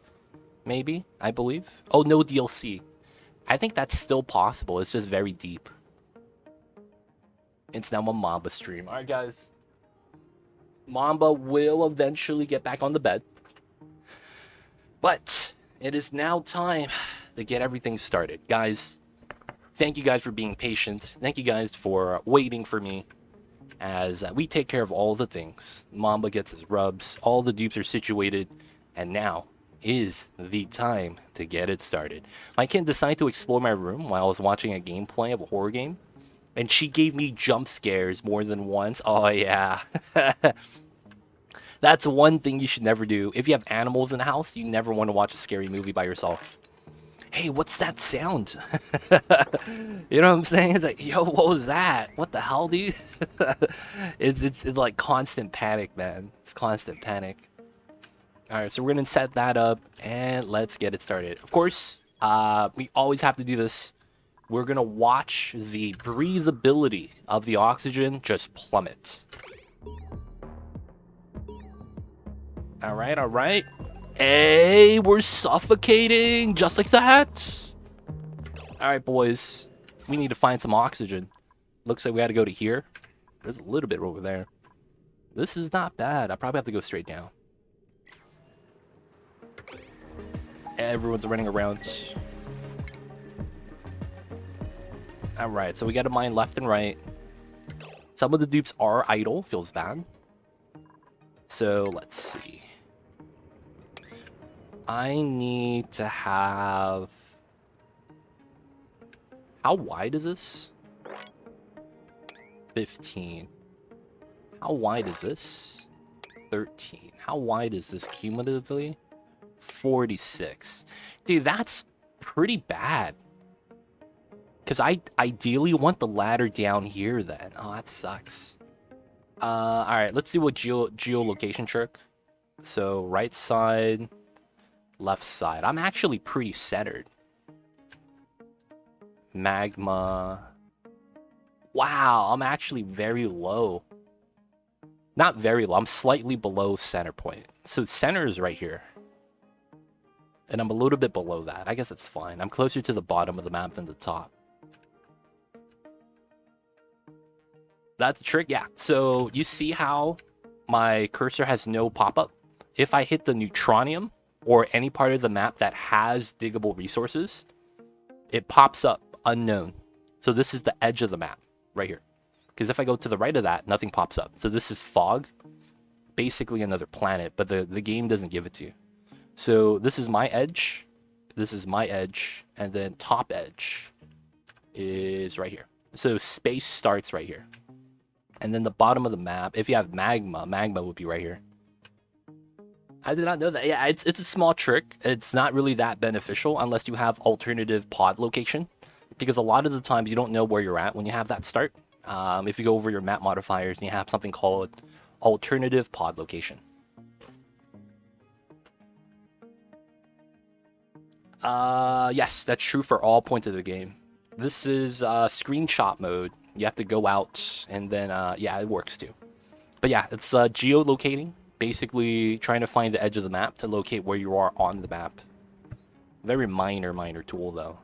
S1: Maybe, I believe. Oh, no DLC. I think that's still possible. It's just very deep. It's now a Mamba stream. Alright, guys. Mamba will eventually get back on the bed. But it is now time to get everything started. Guys, thank you guys for being patient. Thank you guys for waiting for me. as we take care of all the things. Mamba gets his rubs, all the dupes are situated, and now is the time to get it started. My kid decided to explore my room while I was watching a gameplay of a horror game, and she gave me jump scares more than once. Oh yeah. That's one thing you should never do. If you have animals in the house, you never want to watch a scary movie by yourself. Hey, what's that sound? You know what I'm saying? It's like, yo, what was that? What the hell, dude? It's like constant panic, man. It's constant panic. All right, so we're gonna set that up and let's get it started. Of course, we always have to do this. We're gonna watch the breathability of the oxygen just plummet. All right, all right. Hey, we're suffocating just like that. All right, boys. We need to find some oxygen. Looks like we had to go to here. There's a little bit over there. This is not bad. I probably have to go straight down. Everyone's running around. All right, so we got to mine left and right. Some of the dupes are idle. Feels bad. So let's see. I need to have... How wide is this? 15. How wide is this? 13. How wide is this cumulatively? 46. Dude, that's pretty bad. Because I ideally want the ladder down here then. Oh, that sucks. Alright, let's do a geolocation trick. So, right side, left side. I'm actually pretty centered. Magma. Wow, I'm actually very low. Not very low, I'm slightly below center point. So center is right here. And I'm a little bit below that. I guess it's fine. I'm closer to the bottom of the map than the top. That's a trick, yeah. So you see how my cursor has no pop-up? If I hit the neutronium or any part of the map that has diggable resources, it pops up unknown. So this is the edge of the map right here. Because if I go to the right of that, nothing pops up. So this is fog, basically another planet, but the game doesn't give it to you. So this is my edge, this is my edge, and then top edge is right here. So space starts right here. And then the bottom of the map, if you have magma, magma would be right here. I did not know that. Yeah, it's a small trick. It's not really that beneficial unless you have alternative pod location. Because a lot of the times you don't know where you're at when you have that start. If you go over your map modifiers and you have something called alternative pod location. Yes, that's true for all points of the game. This is screenshot mode. You have to go out and then, yeah, it works too. But yeah, it's geolocating. Basically trying to find the edge of the map to locate where you are on the map. Very minor tool though.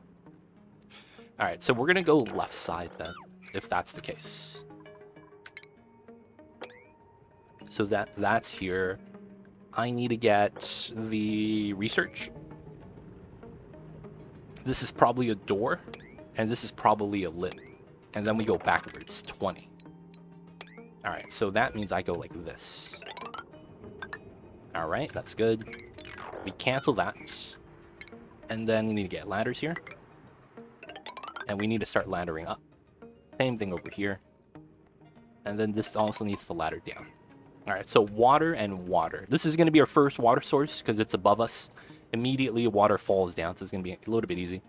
S1: Alright, so we're gonna go left side then, if that's the case. So that's here. I need to get the research. This is probably a door, and this is probably a lid. And then we go backwards, 20. Alright, so that means I go like this. Alright, that's good. We cancel that. And then we need to get ladders here. And we need to start laddering up. Same thing over here. And then this also needs to ladder down. Alright, so water and water. This is going to be our first water source because it's above us. Immediately water falls down, so it's going to be a little bit easy.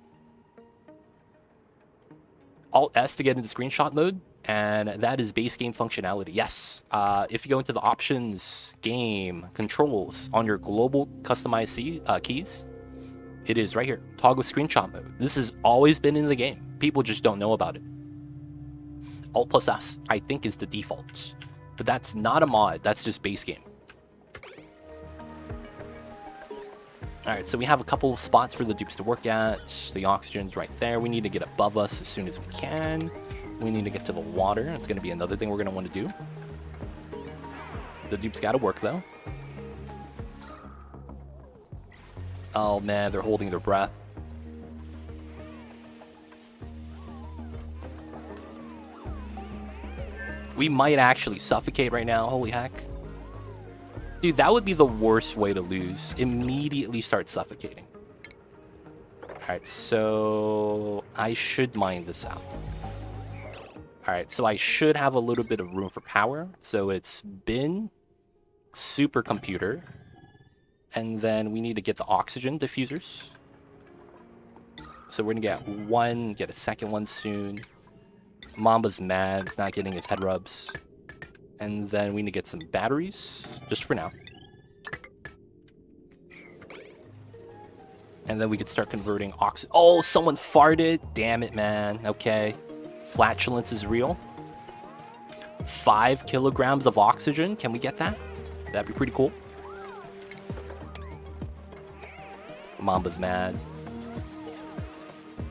S1: Alt S to get into screenshot mode, and that is base game functionality. Yes, if you go into the options, game, controls, on your global customized keys, it is right here, toggle screenshot mode. This has always been in the game. People just don't know about it. Alt plus S, I think, is the default. But that's not a mod, that's just base game. Alright, so we have a couple of spots for the dupes to work at. The oxygen's right there. We need to get above us as soon as we can. We need to get to the water. It's going to be another thing we're going to want to do. The dupes got to work, though. Oh, man, they're holding their breath. We might actually suffocate right now. Holy heck. Dude, that would be the worst way to lose. Immediately start suffocating. Alright, so I should mine this out. Alright, so I should have a little bit of room for power. So it's bin, supercomputer, and then we need to get the oxygen diffusers. So we're gonna get one, get a second one soon. Mamba's mad, he's not getting his head rubs. And then we need to get some batteries, just for now. And then we could start converting oxygen. Oh, someone farted. Damn it, man. Okay. Flatulence is real. 5 kilograms of oxygen. Can we get that? That'd be pretty cool. Mamba's mad.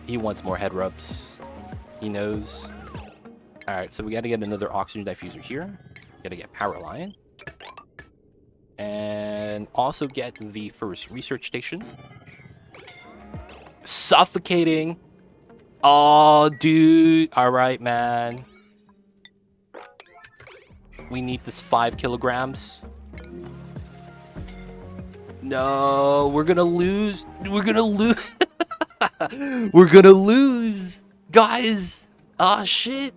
S1: He wants more head rubs. He knows. Alright, so we gotta get another oxygen diffuser here. Gotta get power line. And also get the first research station. Suffocating. Oh, dude. Alright, man. We need this 5 kilograms. No, we're gonna lose. We're gonna lose. We're gonna lose. Guys. Ah, shit.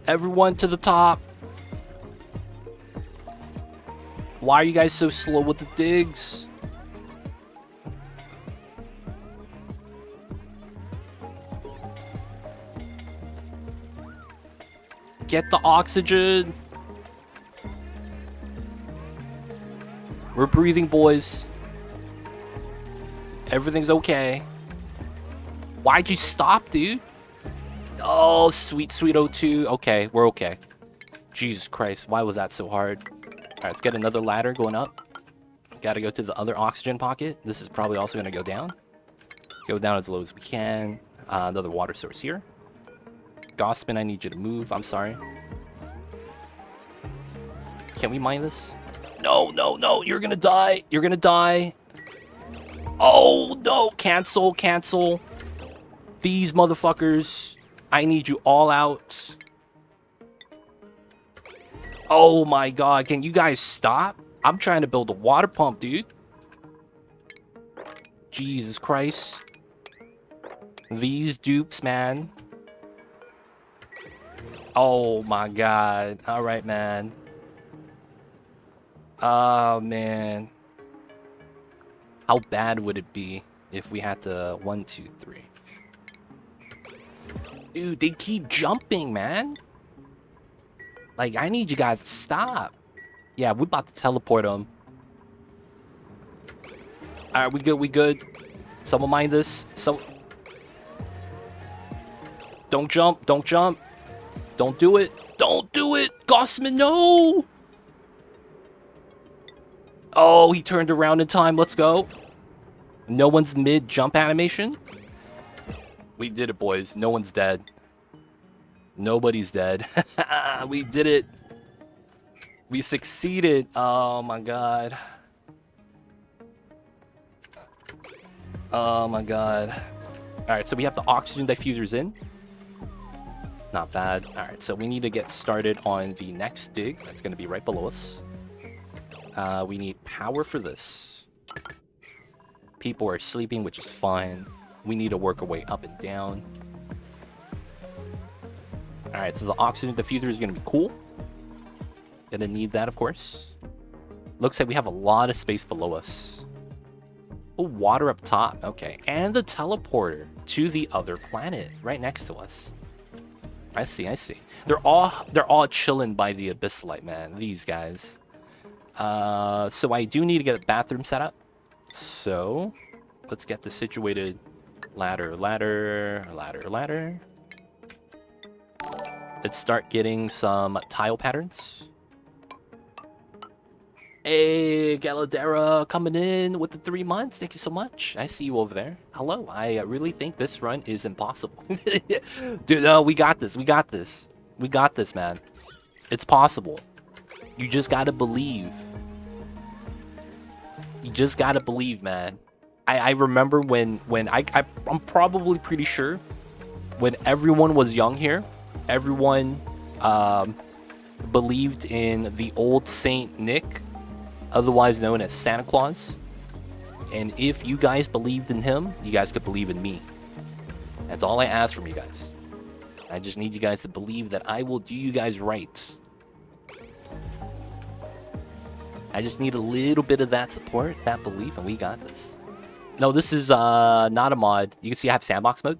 S1: Everyone to the top. Why are you guys so slow with the digs? Get the oxygen. We're breathing, boys. Everything's okay. Why'd you stop, dude? Oh, sweet, sweet O2. Okay, we're okay. Jesus Christ, why was that so hard? Alright, let's get another ladder going up. Gotta go to the other oxygen pocket. This is probably also gonna go down. Go down as low as we can. Another water source here. Gossman, I need you to move. I'm sorry. Can we mine this? No, no, no. You're gonna die. You're gonna die. Oh, no. Cancel, cancel. These motherfuckers. I need you all out. Oh my god, can you guys stop? I'm trying to build a water pump, dude. Jesus Christ. These dupes, man. Oh my god. Alright, man. Oh, man. How bad would it be if we had to 1, 2, 3? Dude, they keep jumping, man. Like, I need you guys to stop. Yeah, we're about to teleport them. Alright, we good, we good. Someone mind this. Don't jump, don't jump. Don't do it. Don't do it. Gossman, no. Oh, he turned around in time. Let's go. No one's mid-jump animation. We did it, boys. No one's dead. Nobody's dead. We did it. We succeeded. Oh my god. Oh my god. Alright, so we have the oxygen diffusers in. Not bad. Alright, so we need to get started on the next dig. That's going to be right below us. We need power for this. People are sleeping, which is fine. We need to work our way up and down. Alright, so the oxygen diffuser is going to be cool. Gonna need that, of course. Looks like we have a lot of space below us. Oh, water up top. Okay, and the teleporter to the other planet right next to us. I see, I see. They're all chilling by the abyss light, man. These guys. So I do need to get a bathroom set up. So let's get this situated. Ladder, ladder, ladder, ladder. Let's start getting some tile patterns. Hey, Galadera coming in with the 3 months. Thank you so much. I see you over there. Hello. I really think this run is impossible. Dude, no, we got this. We got this. We got this, man. It's possible. You just gotta believe. You just gotta believe, man. I remember I'm probably pretty sure when everyone was young here, everyone believed in the old Saint Nick, otherwise known as Santa Claus. And if you guys believed in him, you guys could believe in me. That's all I ask from you guys. I just need you guys to believe that I will do you guys right. I just need a little bit of that support, that belief, and we got this. No, this is not a mod. You can see I have sandbox mode.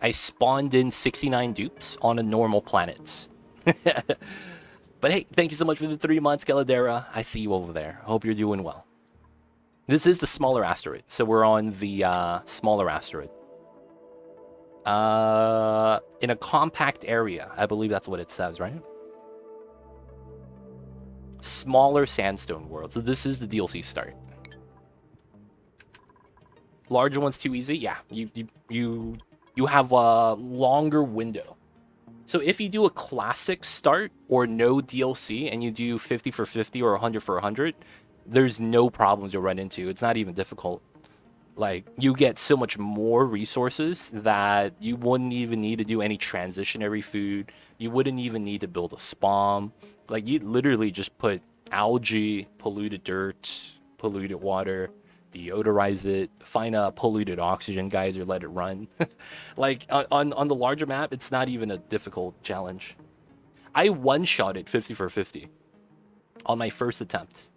S1: I spawned in 69 dupes on a normal planet. But hey, thank you so much for the 3 months, Caladera. I see you over there. Hope you're doing well. This is the smaller asteroid, so we're on the smaller asteroid. In a compact area, I believe that's what it says, right? Smaller sandstone world. So this is the DLC start. Larger one's too easy. Yeah, you have a longer window. So if you do a classic start or no DLC and you do 50 for 50 or 100 for 100, there's no problems you'll run into. It's not even difficult. Like, you get so much more resources that you wouldn't even need to do any transitionary food. You wouldn't even need to build a spawn. Like, you literally just put algae, polluted dirt, polluted water, deodorize it, find a polluted oxygen geyser, let it run. Like, on the larger map, it's not even a difficult challenge. I one-shotted 50 for 50 on my first attempt.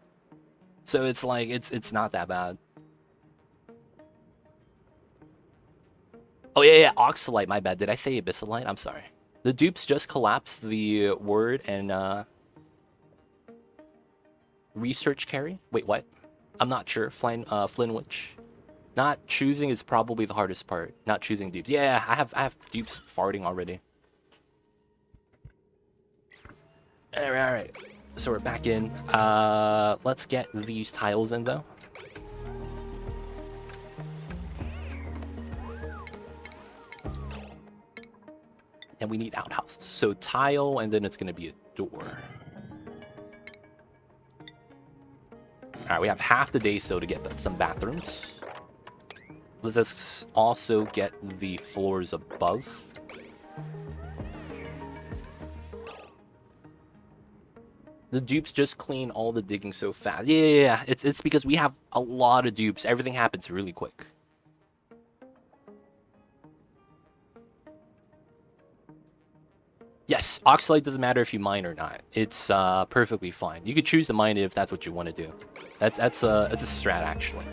S1: So it's like, it's not that bad. Oh, yeah, Oxalite, my bad. Did I say Abyssalite? I'm sorry. The dupes just collapsed the word and, research carry? Wait, what? I'm not sure. Flynwich. Not choosing is probably the hardest part. Not choosing dupes. Yeah, I have dupes farting already. Alright. So we're back in. Let's get these tiles in, though. And we need outhouses. So tile, and then it's going to be a door. Alright, we have half the day still to get some bathrooms. Let's also get the floors above. The dupes just clean all the digging so fast. Yeah. It's because we have a lot of dupes. Everything happens really quick. Yes, Oxalite doesn't matter if you mine or not. It's perfectly fine. You could choose to mine it if that's what you want to do. That's a strat, actually.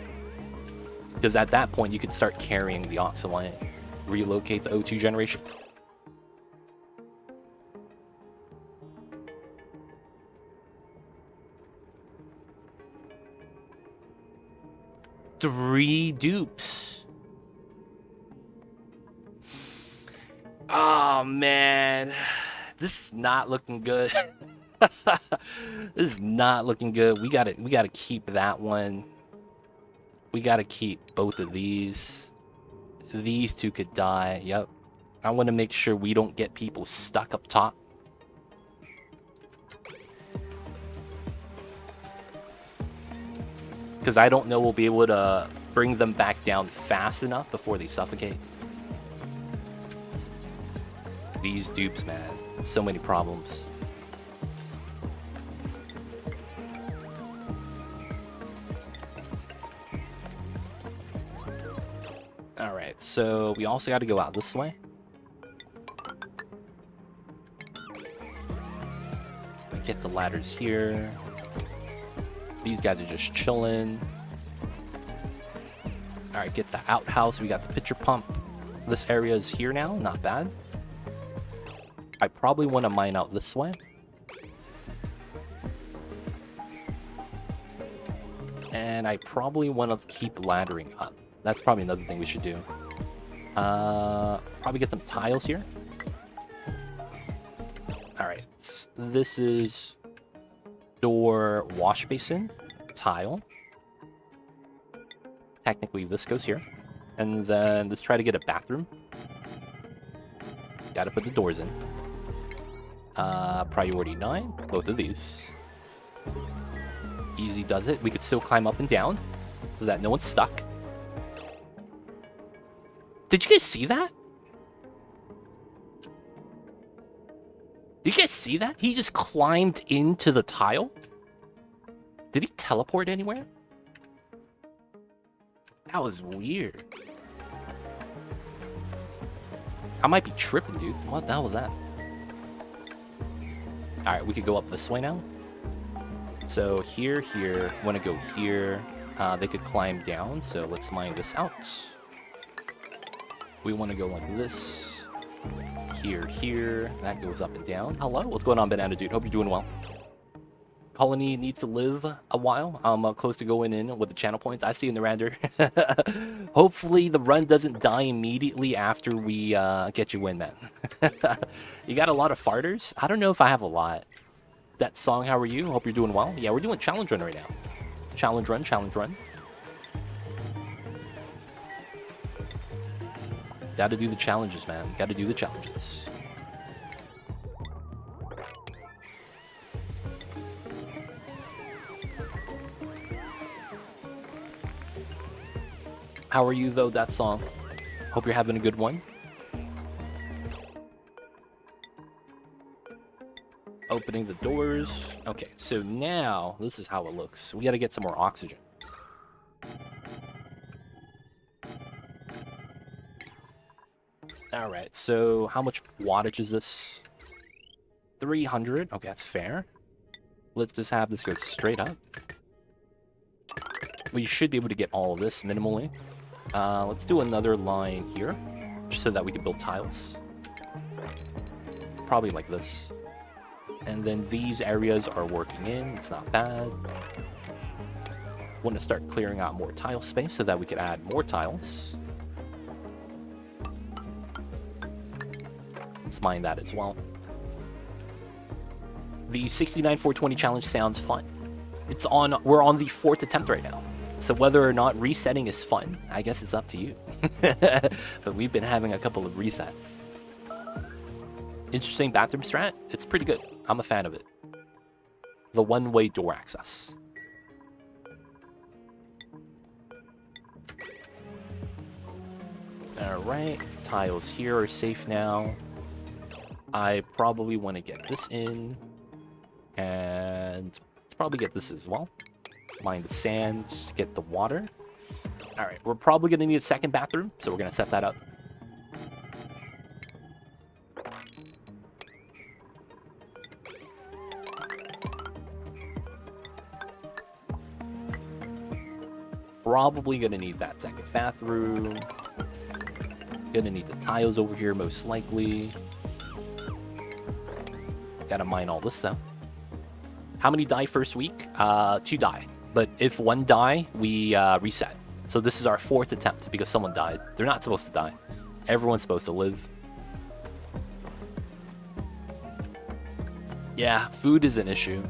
S1: Because at that point, you could start carrying the Oxalite. Relocate the O2 generation. Three dupes. Oh, man. This is not looking good. This is not looking good. We gotta keep that one. We gotta keep both of these. These two could die. Yep. I want to make sure we don't get people stuck up top. Because I don't know we'll be able to bring them back down fast enough before they suffocate. These dupes, man. So many problems. Alright, so we also got to go out this way. Get the ladders here. These guys are just chilling. Alright, get the outhouse. We got the pitcher pump. This area is here now. Not bad. I probably want to mine out this way. And I probably want to keep laddering up. That's probably another thing we should do. Probably get some tiles here. Alright, this is door wash basin, tile. Technically, this goes here. And then let's try to get a bathroom. Gotta put the doors in. Priority 9, both of these. Easy does it. We could still climb up and down. so that no one's stuck. Did you guys see that? Did you guys see that? He just climbed into the tile? Did he teleport anywhere? That was weird. I might be tripping, dude. What the hell was that? Alright, we could go up this way now. So here, want to go here. They could climb down, so let's mine this out. We want to go like this. Here. That goes up and down. Hello, what's going on, Banana Dude? Hope you're doing well. Colony needs to live a while. I'm close to going in with the channel points. I see in the render. Hopefully the run doesn't die immediately after we get you in, man. You got a lot of farters? I don't know if I have a lot. That song, how are you? Hope you're doing well. Yeah, we're doing challenge run right now. Challenge run. Gotta do the challenges, man. Gotta do the challenges. How are you, though, that song? Hope you're having a good one. Opening the doors. Okay, so now, this is how it looks. We gotta get some more oxygen. Alright, so how much wattage is this? 300. Okay, that's fair. Let's just have this go straight up. We should be able to get all of this minimally. Let's do another line here, just so that we can build tiles. Probably like this. And then these areas are working in. It's not bad. Want to start clearing out more tile space so that we can add more tiles. Let's mine that as well. The 69-420 challenge sounds fun. We're on the 4th attempt right now. So whether or not resetting is fun, I guess it's up to you. But we've been having a couple of resets. Interesting bathroom strat. It's pretty good. I'm a fan of it. The one-way door access. Alright, tiles here are safe now. I probably want to get this in. And let's probably get this as well. Mine the sand, get the water. Alright, we're probably going to need a second bathroom, so we're going to set that up. Probably going to need that second bathroom. Gonna need the tiles over here, most likely. Gotta mine all this stuff. How many die first week? 2 die. But if 1 die, we reset. So this is our 4th attempt because someone died. They're not supposed to die. Everyone's supposed to live. Yeah, food is an issue.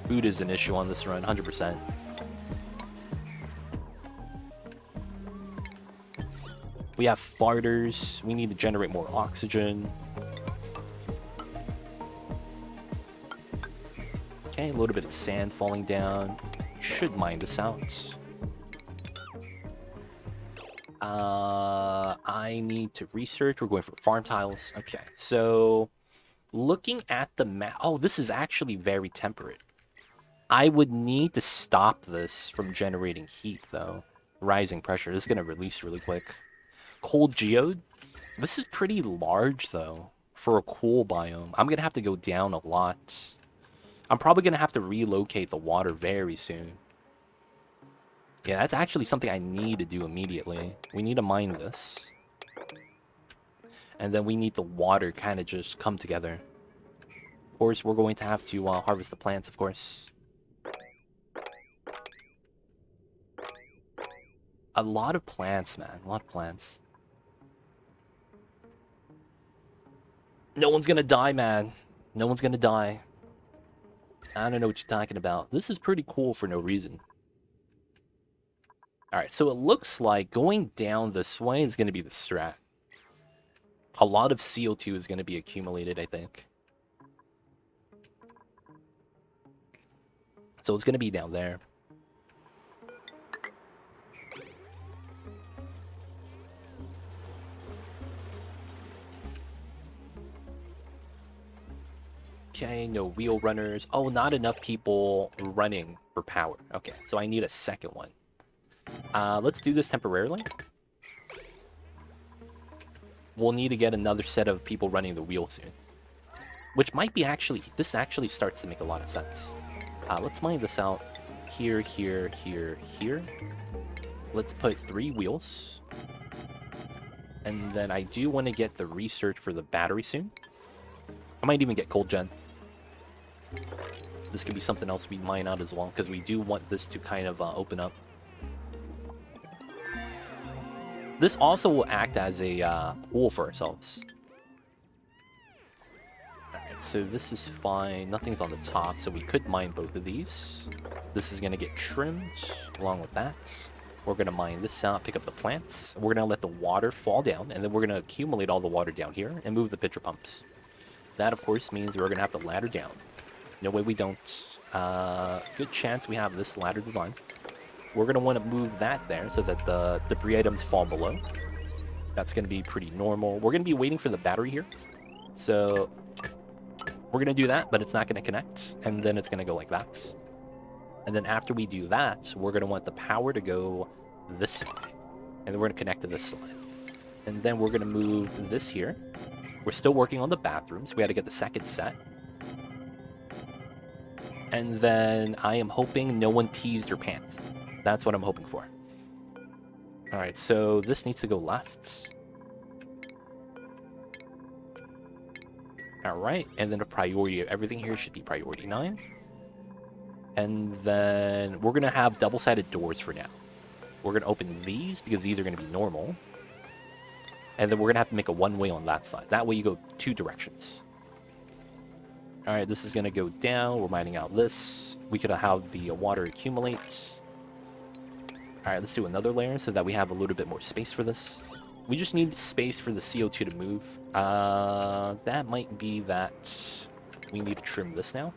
S1: Food is an issue on this run, 100%. We have farters. We need to generate more oxygen. Okay, a little bit of sand falling down. Should mine this out. I need to research. We're going for farm tiles. Okay, so looking at the map. Oh, this is actually very temperate. I would need to stop this from generating heat, though. Rising pressure. This is going to release really quick. Cold geode. This is pretty large, though, for a cool biome. I'm going to have to go down a lot. I'm probably going to have to relocate the water very soon. Yeah, that's actually something I need to do immediately. We need to mine this. And then we need the water kind of just come together. Of course, we're going to have to harvest the plants, of course. A lot of plants, man. A lot of plants. No one's gonna die, man. No one's gonna die. I don't know what you're talking about. This is pretty cool for no reason. Alright, so it looks like going down this way is going to be the strat. A lot of CO2 is going to be accumulated, I think. So it's going to be down there. Okay, no wheel runners. Oh, not enough people running for power. Okay, so I need a second one. Let's do this temporarily. We'll need to get another set of people running the wheel soon. Which might be actually... This actually starts to make a lot of sense. Let's mine this out. Here, here, here, here. Let's put 3 wheels. And then I do want to get the research for the battery soon. I might even get cold gen. This could be something else we mine out as well, because we do want this to kind of open up. This also will act as a pool for ourselves. Alright, so this is fine. Nothing's on the top, so we could mine both of these. This is going to get trimmed along with that. We're going to mine this out, pick up the plants. We're going to let the water fall down, and then we're going to accumulate all the water down here and move the pitcher pumps. That, of course, means we're going to have to ladder down. No way we don't. Good chance we have this ladder design. We're going to want to move that there so that the debris items fall below. That's going to be pretty normal. We're going to be waiting for the battery here. So we're going to do that, but it's not going to connect. And then it's going to go like that. And then after we do that, we're going to want the power to go this way. And then we're going to connect to this side. And then we're going to move this here. We're still working on the bathrooms. We got to get the second set. And then I am hoping no one pees their pants. That's what I'm hoping for. Alright, so this needs to go left. Alright, and then the priority of everything here should be priority 9. And then we're going to have double-sided doors for now. We're going to open these because these are going to be normal. And then we're going to have to make a one-way on that side. That way you go 2 directions. Alright, this is going to go down. We're mining out this. We could have the water accumulate. Alright, let's do another layer so that we have a little bit more space for this. We just need space for the CO2 to move. That might be that we need to trim this now.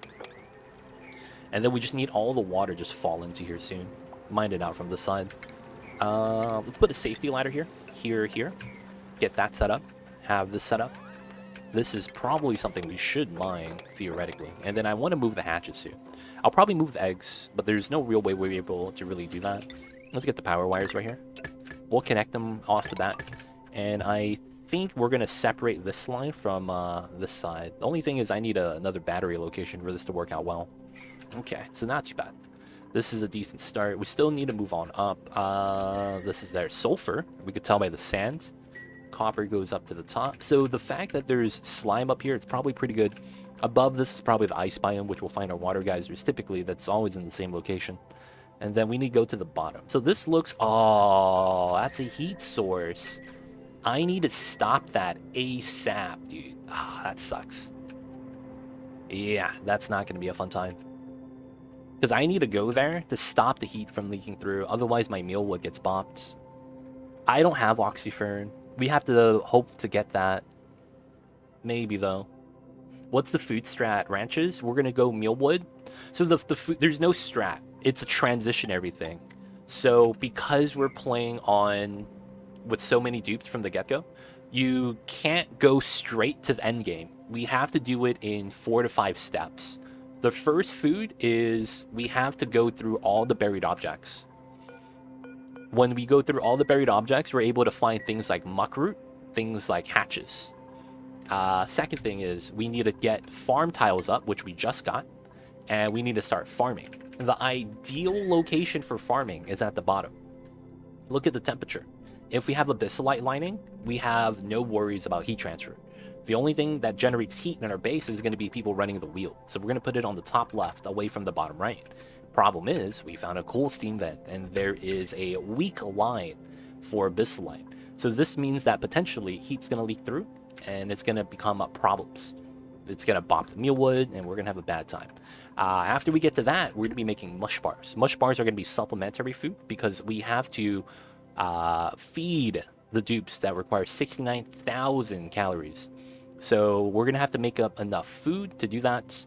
S1: And then we just need all the water just fall into here soon. Mine it out from this side. Let's put a safety ladder here. Here. Get that set up. Have this set up. This is probably something we should mine, theoretically. And then I want to move the hatches soon. I'll probably move the eggs, but there's no real way we're able to really do that. Let's get the power wires right here. We'll connect them off to that. And I think we're going to separate this line from this side. The only thing is I need another battery location for this to work out well. Okay, so not too bad. This is a decent start. We still need to move on up. This is their sulfur. We could tell by the sand. Copper goes up to the top. So the fact that there's slime up here, it's probably pretty good. Above this is probably the ice biome, which we'll find our water geysers. Typically, that's always in the same location. And then we need to go to the bottom. So this looks... Oh, that's a heat source. I need to stop that ASAP, dude. Ah, that sucks. Yeah, that's not going to be a fun time. Because I need to go there to stop the heat from leaking through. Otherwise, my mealwood gets bopped. I don't have oxyfern. We have to hope to get that. Maybe, though. What's the food strat? Ranches? We're going to go mealwood. So the food, there's no strat. It's a transitionary thing. So because we're playing on with so many dupes from the get-go, you can't go straight to the end game. We have to do it in 4 to 5 steps. The first food is we have to go through all the buried objects. When we go through all the buried objects, we're able to find things like muckroot, things like hatches. Second thing is we need to get farm tiles up, which we just got, and we need to start farming. The ideal location for farming is at the bottom. Look at the temperature. If we have abyssalite lining, we have no worries about heat transfer. The only thing that generates heat in our base is going to be people running the wheel. So we're going to put it on the top left, away from the bottom right. Problem is, we found a cool steam vent, and there is a weak line for abyssalite. So this means that potentially heat's going to leak through, and it's going to become problems. It's going to bop the mealwood, and we're going to have a bad time. After we get to that, we're going to be making mush bars. Mush bars are going to be supplementary food because we have to feed the dupes that require 69,000 calories. So we're going to have to make up enough food to do that.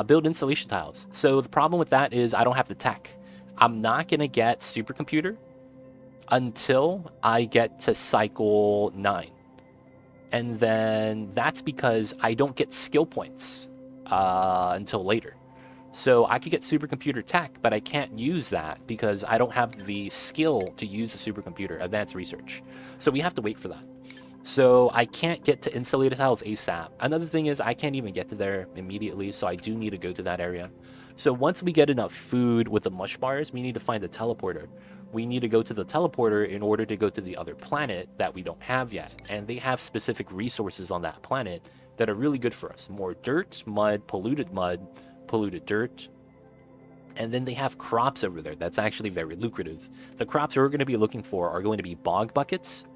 S1: Build installation tiles. So the problem with that is I don't have the tech. I'm not going to get supercomputer until I get to cycle 9. And then that's because I don't get skill points until later. So I could get supercomputer tech, but I can't use that because I don't have the skill to use the supercomputer, advanced research. So we have to wait for that. So I can't get to insulated tiles ASAP. Another thing is I can't even get to there immediately, so I do need to go to that area. So once we get enough food with the mush bars, we need to find the teleporter. We need to go to the teleporter in order to go to the other planet that we don't have yet. And they have specific resources on that planet that are really good for us. More dirt, mud, polluted dirt. And then they have crops over there. That's actually very lucrative. The crops we're going to be looking for are going to be bog buckets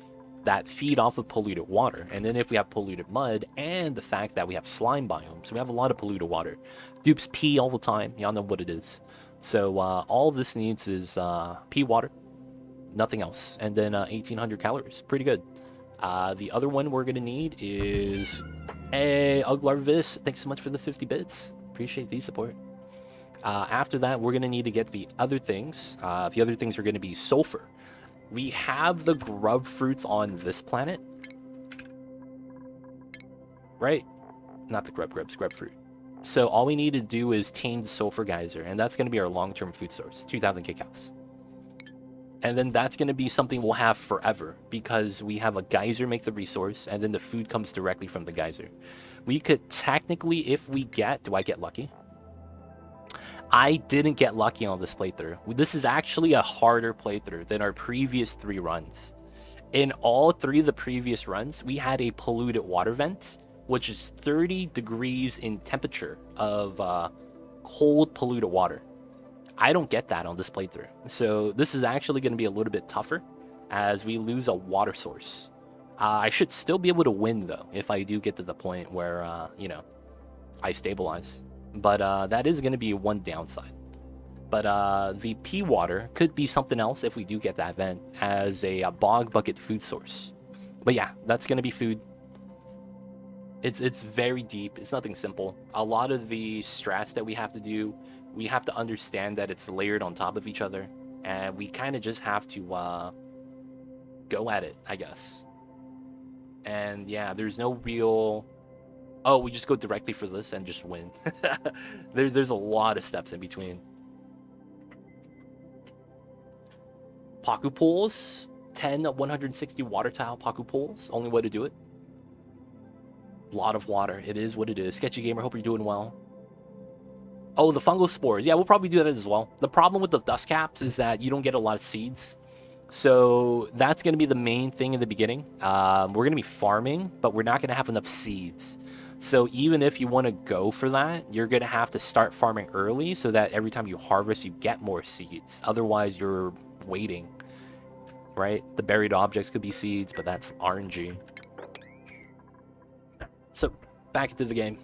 S1: that feed off of polluted water. And then if we have polluted mud and the fact that we have slime biomes, we have a lot of polluted water. Dupes pee all the time. Y'all know what it is. So all this needs is pee water, nothing else. And then 1,800 calories. Pretty good. The other one we're going to need is... Hey, Uglarvis, thanks so much for the 50 bits. Appreciate the support. After that, we're going to need to get the other things. The other things are going to be sulfur. We have the grub fruits on this planet. Right? Not the grub fruit. So all we need to do is tame the sulfur geyser, and that's going to be our long-term food source, 2,000 kcows. And then that's going to be something we'll have forever, because we have a geyser make the resource, and then the food comes directly from the geyser. We could technically, if we get... Do I get lucky? I didn't get lucky on this playthrough. This is actually a harder playthrough than our previous 3 runs. In all 3 of the previous runs, we had a polluted water vent, which is 30 degrees in temperature of cold polluted water. I don't get that on this playthrough. So this is actually going to be a little bit tougher as we lose a water source. I should still be able to win, though, if I do get to the point where, I stabilize. But that is going to be one downside. But the pea water could be something else if we do get that vent as a bog bucket food source. But yeah, that's going to be food. It's very deep. It's nothing simple. A lot of the strats that we have to do, we have to understand that it's layered on top of each other. And we kind of just have to go at it, I guess. And yeah, there's no real... Oh, we just go directly for this and just win. There's a lot of steps in between. Paku pools. 10 160 water tile Paku pools. Only way to do it. A lot of water. It is what it is. Sketchy Gamer, hope you're doing well. Oh, the fungal spores. Yeah, we'll probably do that as well. The problem with the dust caps is that you don't get a lot of seeds. So that's going to be the main thing in the beginning. We're going to be farming, but we're not going to have enough seeds. So even if you want to go for that, you're going to have to start farming early so that every time you harvest, you get more seeds. Otherwise, you're waiting, right? The buried objects could be seeds, but that's RNG. So back into the game.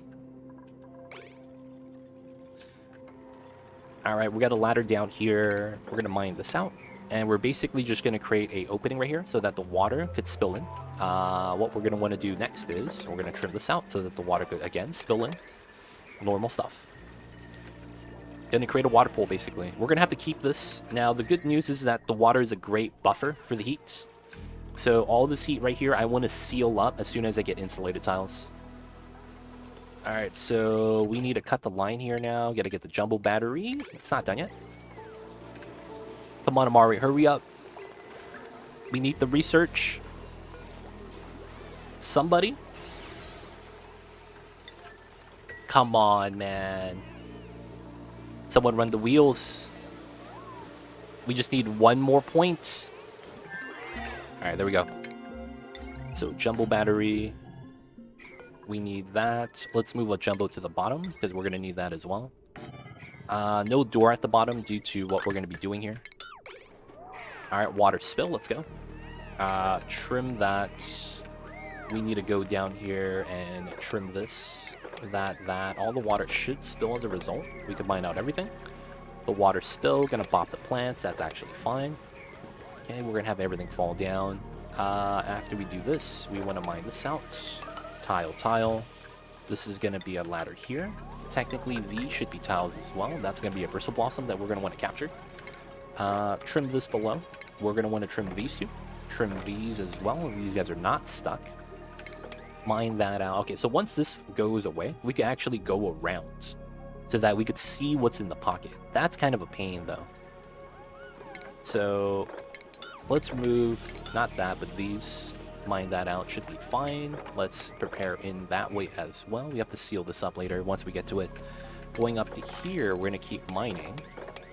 S1: All right, we got a ladder down here. We're going to mine this out. And we're basically just going to create a opening right here so that the water could spill in. What we're going to want to do next is we're going to trim this out so that the water could, again, spill in. Normal stuff. Going to create a water pool, basically. We're going to have to keep this. Now, the good news is that the water is a great buffer for the heat. So all this heat right here, I want to seal up as soon as I get insulated tiles. All right, so we need to cut the line here now. Got to get the jumbo battery. It's not done yet. Come on, Amari, hurry up. We need the research. Somebody? Come on, man. Someone run the wheels. We just need one more point. All right, there we go. So, jumbo battery. We need that. Let's move a jumbo to the bottom because we're going to need that as well. No door at the bottom due to what we're going to be doing here. All right, water spill. Let's go. Trim that. We need to go down here and trim this, that. All the water should spill as a result. We can mine out everything. The water spill, gonna bop the plants. That's actually fine. Okay, we're gonna have everything fall down. After we do this, we want to mine this out. Tile. This is gonna be a ladder here. Technically, these should be tiles as well. That's gonna be a bristle blossom that we're gonna want to capture. Trim this below. We're going to want to trim these two. Trim these as well. These guys are not stuck. Mine that out. Okay, so once this goes away, we can actually go around so that we could see what's in the pocket. That's kind of a pain, though. So let's remove, not that, but these. Mine that out, should be fine. Let's prepare in that way as well. We have to seal this up later once we get to it. Going up to here, we're going to keep mining.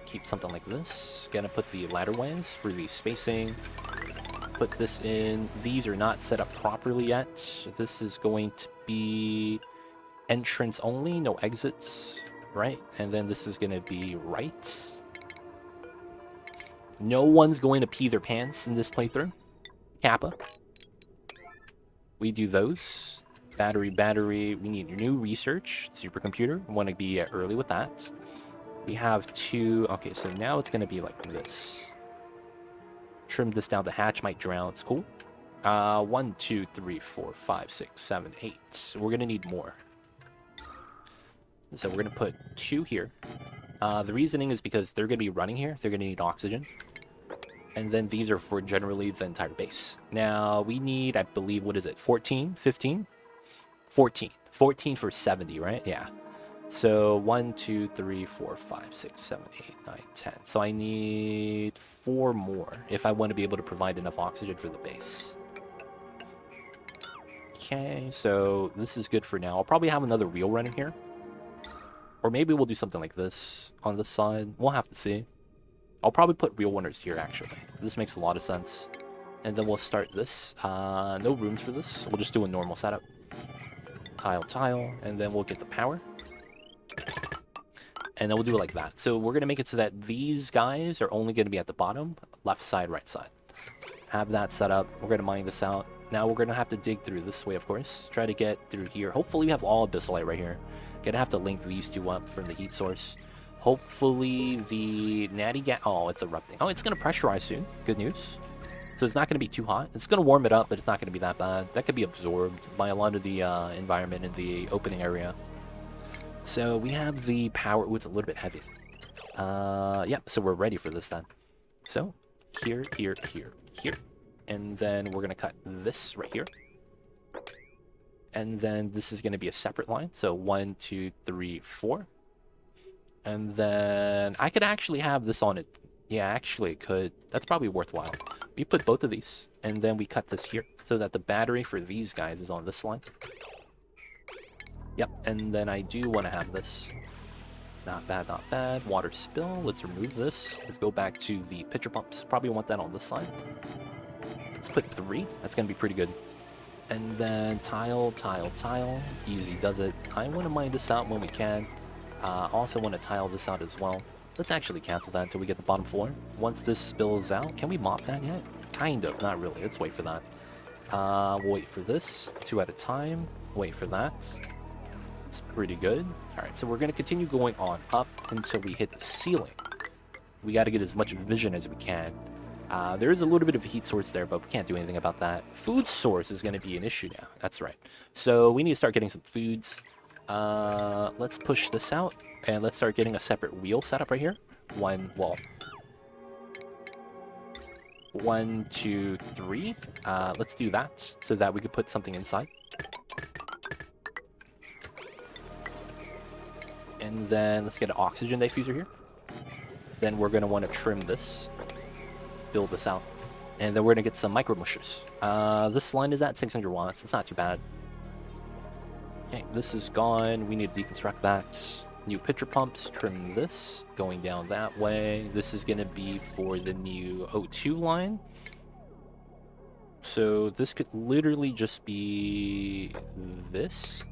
S1: Keep something like this. Gonna put the ladder ways for the spacing. Put this in. These are not set up properly yet. This is going to be entrance only, no exits, right? And then this is going to be right. No one's going to pee their pants in this playthrough. Kappa. We do those. Battery. We need new research. Supercomputer. We want to be early with that. We have two. Okay, so now it's going to be like this. Trim this down. The hatch might drown. It's cool. 1, 2, 3, 4, 5, 6, 7, 8. We're going to need more. So we're going to put 2 here. The reasoning is because they're going to be running here. They're going to need oxygen. And then these are for generally the entire base. Now, we need, I believe, what is it? 14? 15? 14. 14 for 70, right? Yeah. So 1, 2, 3, 4, 5, 6, 7, 8, 9, 10. So I need 4 more if I want to be able to provide enough oxygen for the base. Okay, so this is good for now. I'll probably have another wheel running here. Or maybe we'll do something like this on this side. We'll have to see. I'll probably put wheel runners here, actually. This makes a lot of sense. And then we'll start this. No rooms for this. We'll just do a normal setup. Tile, and then we'll get the power. And then we'll do it like that. So we're going to make it so that these guys are only going to be at the bottom, left side, right side. Have that set up. We're going to mine this out. Now we're going to have to dig through this way, of course. Try to get through here. Hopefully we have all abyssalite right here. Gonna have to link these two up from the heat source. Hopefully the natty gas... Oh, it's erupting. Oh, it's going to pressurize soon. Good news. So it's not going to be too hot. It's going to warm it up, but it's not going to be that bad. That could be absorbed by a lot of the environment in the opening area. So we have the power... Ooh, it's a little bit heavy. Yep, so we're ready for this then. So, here. And then we're going to cut this right here. And then this is going to be a separate line. So 1, 2, 3, 4. And then I could actually have this on it. Yeah, actually it could. That's probably worthwhile. We put both of these, and then we cut this here so that the battery for these guys is on this line. Yep, and then I do want to have this. Not bad, not bad. Water spill. Let's remove this. Let's go back to the pitcher pumps. Probably want that on this side. Let's put 3. That's going to be pretty good. And then tile. Easy does it. I want to mine this out when we can. Also want to tile this out as well. Let's actually cancel that until we get the bottom floor. Once this spills out, can we mop that yet? Kind of, not really. Let's wait for that. We'll wait for this. 2 at a time. Wait for that. It's pretty good. Alright, so we're going to continue going on up until we hit the ceiling. We got to get as much vision as we can. There is a little bit of a heat source there, but we can't do anything about that. Food source is going to be an issue now. That's right. So we need to start getting some foods. Let's push this out, and let's start getting a separate wheel set up right here. 1, 2, 3. Let's do that so that we could put something inside. And then let's get an oxygen diffuser here. Then we're going to want to trim this, build this out, and then we're going to get some micro mushers. This line is at 600 watts. It's not too bad. Okay, this is gone. We need to deconstruct that. New pitcher pumps, trim this, going down that way. This is going to be for the new O2 line. So this could literally just be this.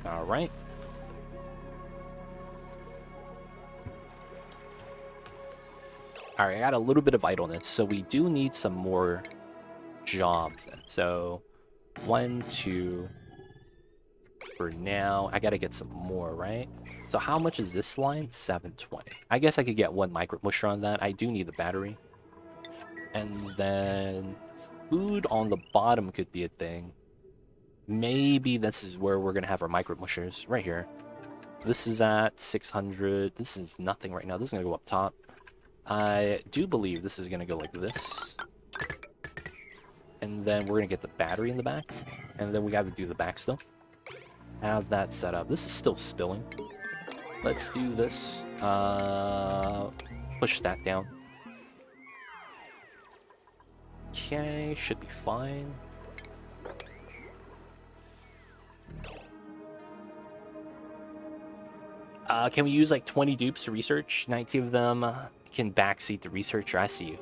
S1: All right. All right, I got a little bit of idleness, so we do need some more jobs then. So 1, 2 for now. I gotta get some more, right? So how much is this line? 720. I guess I could get 1 micro musher on that. I do need the battery. And then food on the bottom could be a thing. Maybe this is where we're gonna have our micro mushers right here. This is at 600. This is nothing right now. This is gonna go up top. I do believe this is gonna go like this. And then we're gonna get the battery in the back. And then we gotta do the back still. Have that set up. This is still spilling. Let's do this. Push that down. Okay, should be fine. Can we use like 20 dupes to research? 19 of them can backseat the researcher. I see you.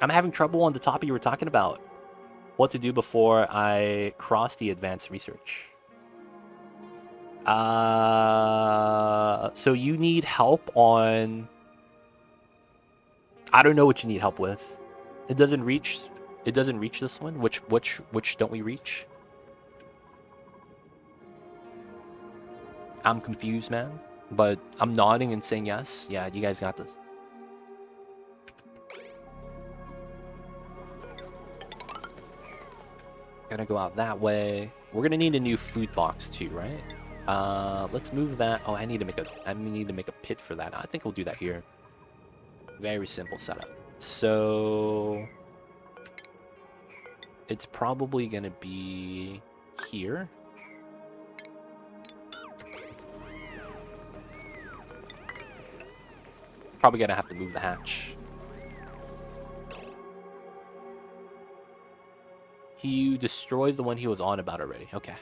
S1: I'm having trouble on the topic you were talking about. What to do before I cross the advanced research. So you need help on... I don't know what you need help with. It doesn't reach this one. Which don't we reach? I'm confused, man. But I'm nodding and saying yes. Yeah, you guys got this. Gonna go out that way. We're gonna need a new food box too, right? Let's move that. Oh, I need to make a pit for that. I think we'll do that here. Very simple setup. So it's probably gonna be here. Probably gonna have to move the hatch. You destroyed the one he was on about already. Okay.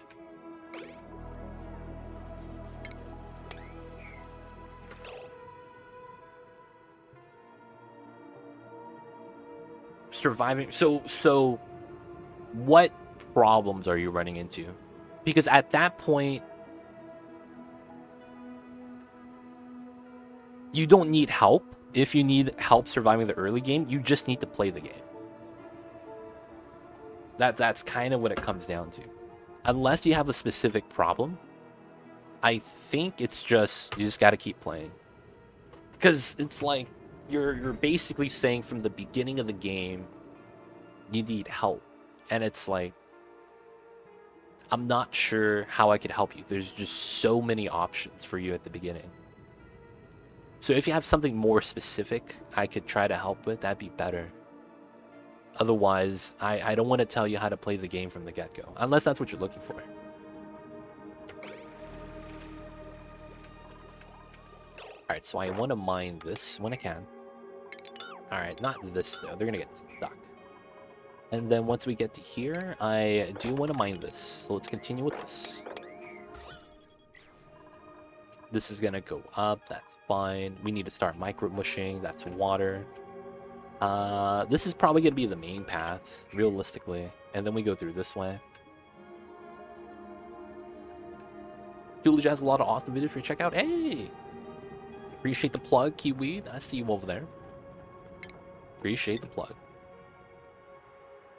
S1: Surviving. So what problems are you running into? Because at that point, you don't need help. If you need help surviving the early game, you just need to play the game. That's kind of what it comes down to. Unless you have a specific problem, I think it's just you just got to keep playing. Because it's like you're basically saying from the beginning of the game you need help, and it's like I'm not sure how I could help you. There's just so many options for you at the beginning. So if you have something more specific I could try to help with, that'd be better. Otherwise, I don't want to tell you how to play the game from the get-go, unless that's what you're looking for. Alright, so I want to mine this when I can. Alright, not this though. They're going to get stuck. And then once we get to here, I do want to mine this. So let's continue with this. This is going to go up. That's fine. We need to start micro-mushing. That's water. This is probably going to be the main path, realistically. And then we go through this way. Coolidge has a lot of awesome videos for you to check out. Hey! Appreciate the plug, Kiwi. I see you over there. Appreciate the plug.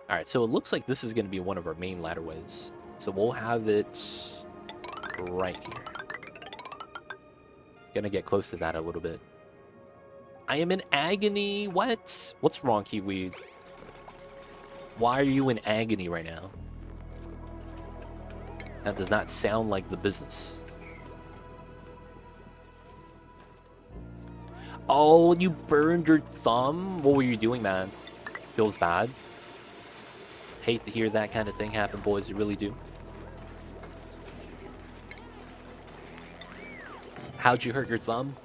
S1: Alright, so it looks like this is going to be one of our main ladderways. So we'll have it right here. Gonna get close to that a little bit. I am in agony. What? What's wrong, Kiwi? Why are you in agony right now? That does not sound like the business. Oh, you burned your thumb? What were you doing, man? Feels bad. Hate to hear that kind of thing happen, boys. You really do. How'd you hurt your thumb?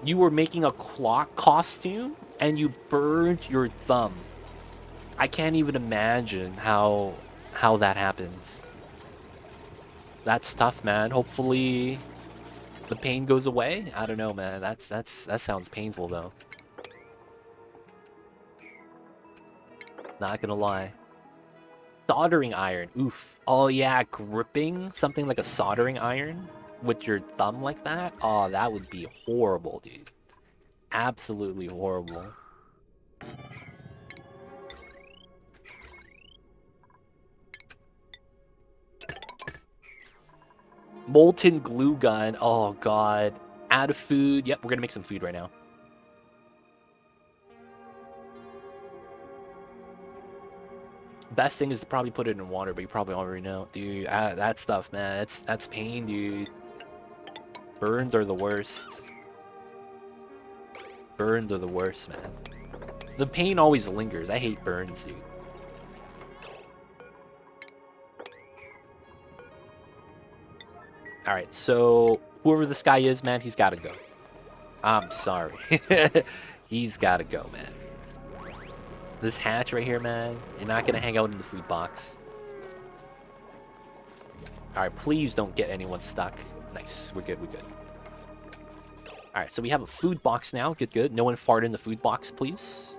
S1: You were making a clock costume and you burned your thumb. I can't even imagine how that happens. That's tough, man. Hopefully the pain goes away. I don't know, man. That sounds painful though. Not gonna lie. Soldering iron. Oof. Oh yeah, gripping something like a soldering iron with your thumb like that. Oh, that would be horrible, dude. Absolutely horrible. Molten glue gun. Oh god. Out of food. Yep, we're gonna make some food right now. Best thing is to probably put it in water, but you probably already know. Dude, that stuff, man. That's pain, dude. Burns are the worst. Burns are the worst, man. The pain always lingers. I hate burns, dude. Alright, so whoever this guy is, man, he's gotta go. I'm sorry. He's gotta go, man. This hatch right here, man, you're not gonna hang out in the food box. Alright, please don't get anyone stuck. Nice, we're good, we're good. Alright, so we have a food box now. Good, good. No one fart in the food box, please.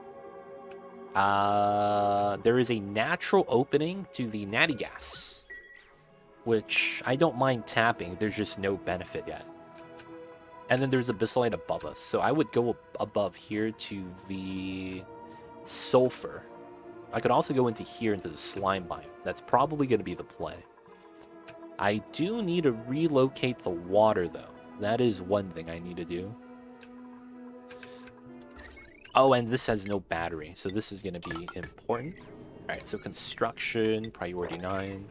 S1: There is a natural opening to the natty gas, which I don't mind tapping. There's just no benefit yet. And then there's a Abyssal above us. So I would go above here to the sulfur. I could also go into here into the slime biome. That's probably going to be the play. I do need to relocate the water, though. That is one thing I need to do. Oh, and this has no battery, so this is going to be important. Alright, so construction, priority 9.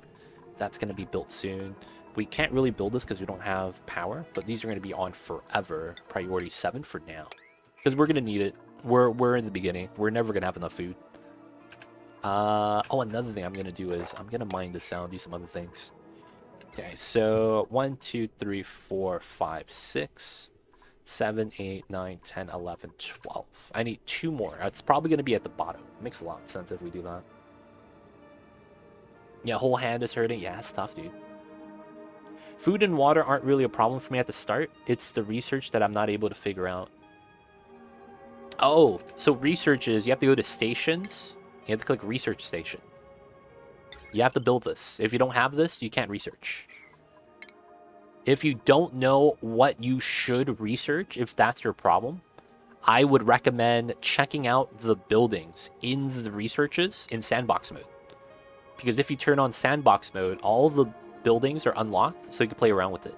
S1: That's going to be built soon. We can't really build this because we don't have power, but these are going to be on forever. Priority 7 for now. Because we're going to need it. We're in the beginning. We're never going to have enough food. Oh, another thing I'm going to do is I'm going to mine this out and do some other things. Okay, so 1, 2, 3, 4, 5, 6, 7, 8, 9, 10, 11, 12. I need 2 more. It's probably going to be at the bottom. Makes a lot of sense if we do that. Yeah, whole hand is hurting. Yeah, it's tough, dude. Food and water aren't really a problem for me at the start. It's the research that I'm not able to figure out. Oh, so research is you have to go to stations. You have to click research station. You have to build this. If you don't have this, you can't research. If you don't know what you should research, if that's your problem, I would recommend checking out the buildings in the researches in sandbox mode. Because if you turn on sandbox mode, all the buildings are unlocked, so you can play around with it.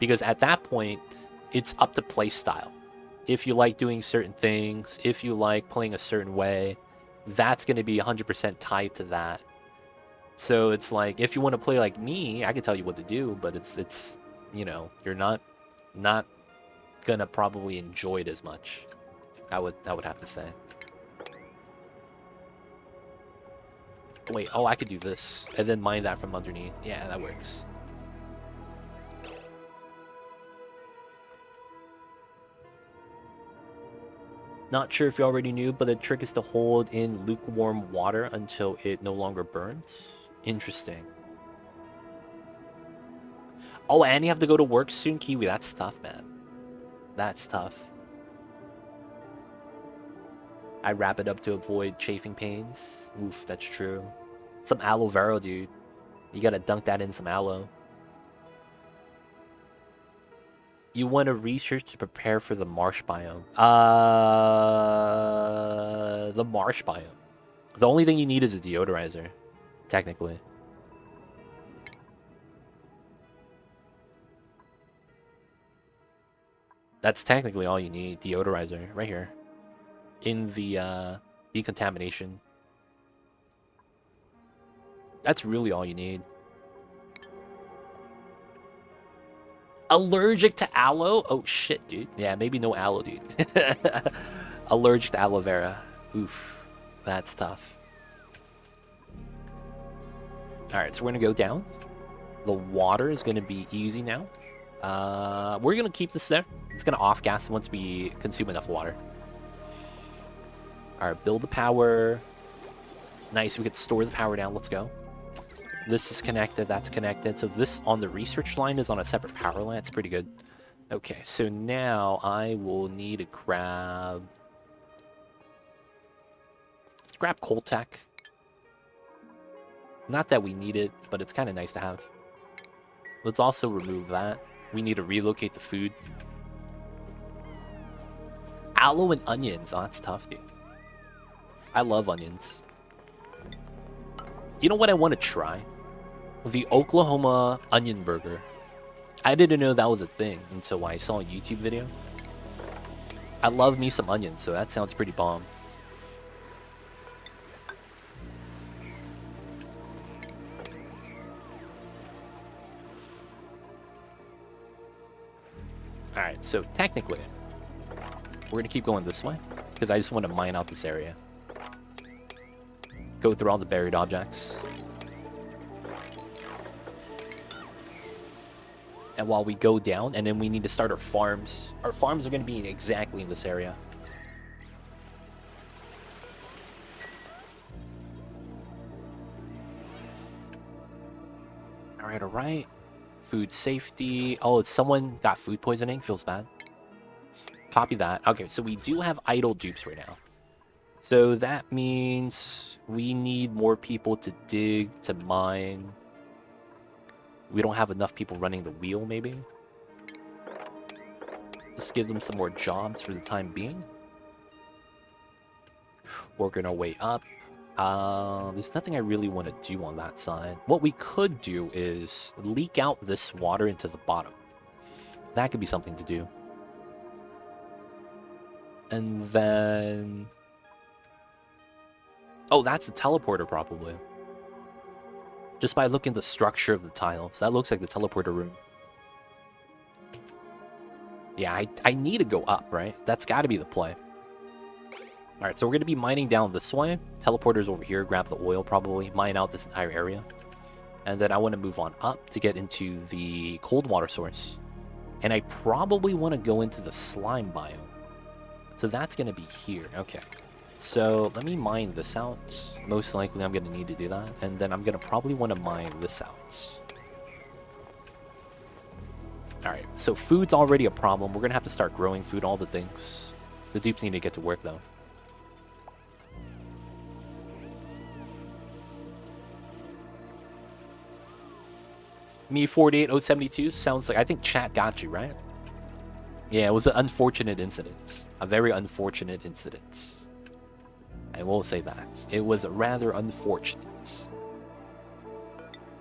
S1: Because at that point, it's up to play style. If you like doing certain things, if you like playing a certain way, that's going to be 100% tied to that. So it's like, if you want to play like me, I can tell you what to do, but it's you know, you're not gonna probably enjoy it as much. I would have to say. Wait, oh, I could do this and then mine that from underneath. Yeah, that works. Not sure if you already knew, but the trick is to hold in lukewarm water until it no longer burns. Interesting. Oh, and you have to go to work soon, Kiwi. That's tough, man. That's tough. I wrap it up to avoid chafing pains. Oof, that's true. Some aloe vera, dude. You gotta dunk that in some aloe. You want to research to prepare for the marsh biome. The marsh biome. The only thing you need is a deodorizer, technically. That's technically all you need. Deodorizer, right here. In the decontamination. That's really all you need. Allergic to aloe? Oh shit, dude. Yeah, maybe no aloe, dude. Allergic to aloe vera. Oof. That's tough. Alright, so we're gonna go down. The water is gonna be easy now. We're gonna keep this there. It's gonna off gas once we consume enough water. Alright, build the power. Nice, we can store the power down. Let's go. This is connected, that's connected. So this on the research line is on a separate power line. It's pretty good. Okay, so now I will need to grab coal tech. Not that we need it, but it's kind of nice to have. Let's also remove that. We need to relocate the food. Aloe and onions. Oh, that's tough, dude. I love onions. You know what I want to try? The Oklahoma onion burger. I didn't know that was a thing until I saw a YouTube video. I love me some onions, so that sounds pretty bomb. Alright, so technically, we're gonna keep going this way, because I just want to mine out this area. Go through all the buried objects. And while we go down, and then we need to start our farms. Our farms are going to be exactly in this area. Alright, alright. Food safety. Oh, someone got food poisoning. Feels bad. Copy that. Okay, so we do have idle dupes right now. So that means we need more people to dig, to mine. We don't have enough people running the wheel, maybe. Let's give them some more jobs for the time being. Working our way up. There's nothing I really want to do on that side. What we could do is leak out this water into the bottom. That could be something to do. And then... oh, that's the teleporter, probably. Just by looking at the structure of the tiles. That looks like the teleporter room. Yeah, I need to go up, right? That's got to be the play. Alright, so we're going to be mining down this way. Teleporter's over here. Grab the oil, probably. Mine out this entire area. And then I want to move on up to get into the cold water source. And I probably want to go into the slime biome. So that's going to be here. Okay. So let me mine this out. Most likely I'm going to need to do that. And then I'm going to probably want to mine this out. Alright, so food's already a problem. We're going to have to start growing food, all the things. The dupes need to get to work, though. Me 48072 sounds like... I think chat got you, right? Yeah, it was an unfortunate incident. A very unfortunate incident. I will say that. It was rather unfortunate.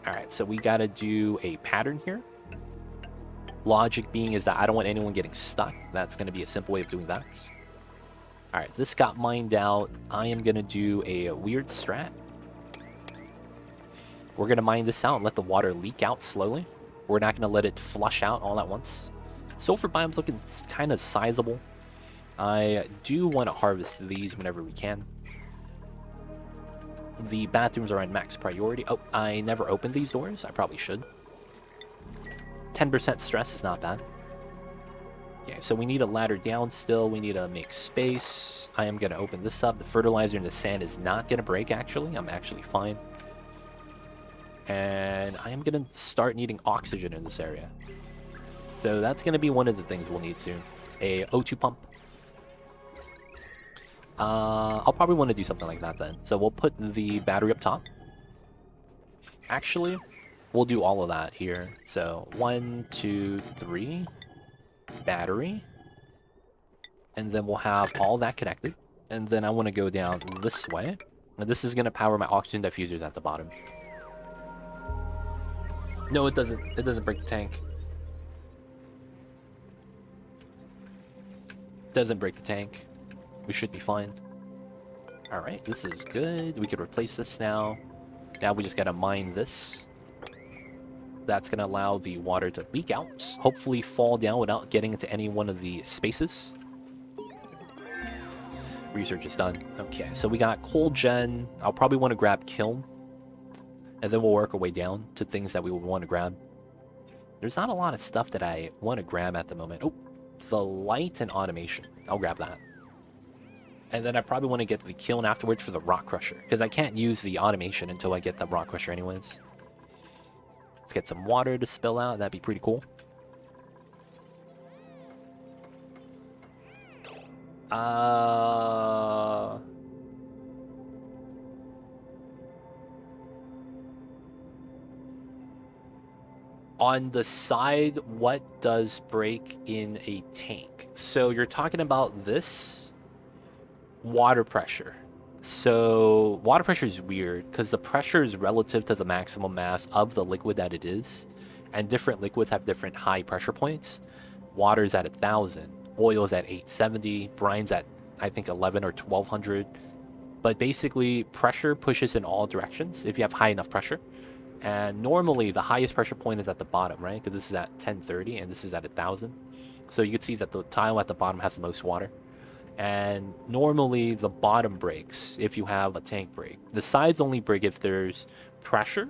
S1: Alright, so we gotta do a pattern here. Logic being is that I don't want anyone getting stuck. That's gonna be a simple way of doing that. Alright, this got mined out. I am gonna do a weird strat. We're gonna mine this out and let the water leak out slowly. We're not gonna let it flush out all at once. Sulfur biome's looking kind of sizable. I do want to harvest these whenever we can. The bathrooms are on max priority. Oh, I never opened these doors. I probably should. 10% stress is not bad. Okay, so we need a ladder down still. We need to make space. I am going to open this up. The fertilizer in the sand is not going to break, actually. I'm actually fine. And I am going to start needing oxygen in this area. So that's going to be one of the things we'll need soon. A O2 pump. I'll probably want to do something like that then. So we'll put the battery up top. Actually, we'll do all of that here. So 1, 2, 3. Battery. And then we'll have all that connected. And then I want to go down this way. And this is going to power my oxygen diffusers at the bottom. No, it doesn't. It doesn't break the tank. Doesn't break the tank. We should be fine. Alright, this is good. We could replace this now. Now we just gotta mine this. That's gonna allow the water to leak out. Hopefully fall down without getting into any one of the spaces. Research is done. Okay, so we got coal gen. I'll probably want to grab kiln. And then we'll work our way down to things that we would want to grab. There's not a lot of stuff that I want to grab at the moment. Oh, the light and automation. I'll grab that. And then I probably want to get the kiln afterwards for the rock crusher, because I can't use the automation until I get the rock crusher anyways. Let's get some water to spill out. That'd be pretty cool. On the side, what does break in a tank? So you're talking about this water pressure. So water pressure is weird because the pressure is relative to the maximum mass of the liquid that it is, and different liquids have different high pressure points. Water is at 1,000, oil is at 870, brine's at I think 11 or 1,200. But basically, pressure pushes in all directions if you have high enough pressure. And normally the highest pressure point is at the bottom, right? Because this is at 1030 and this is at 1000. So you can see that the tile at the bottom has the most water. And normally the bottom breaks if you have a tank break. The sides only break if there's pressure.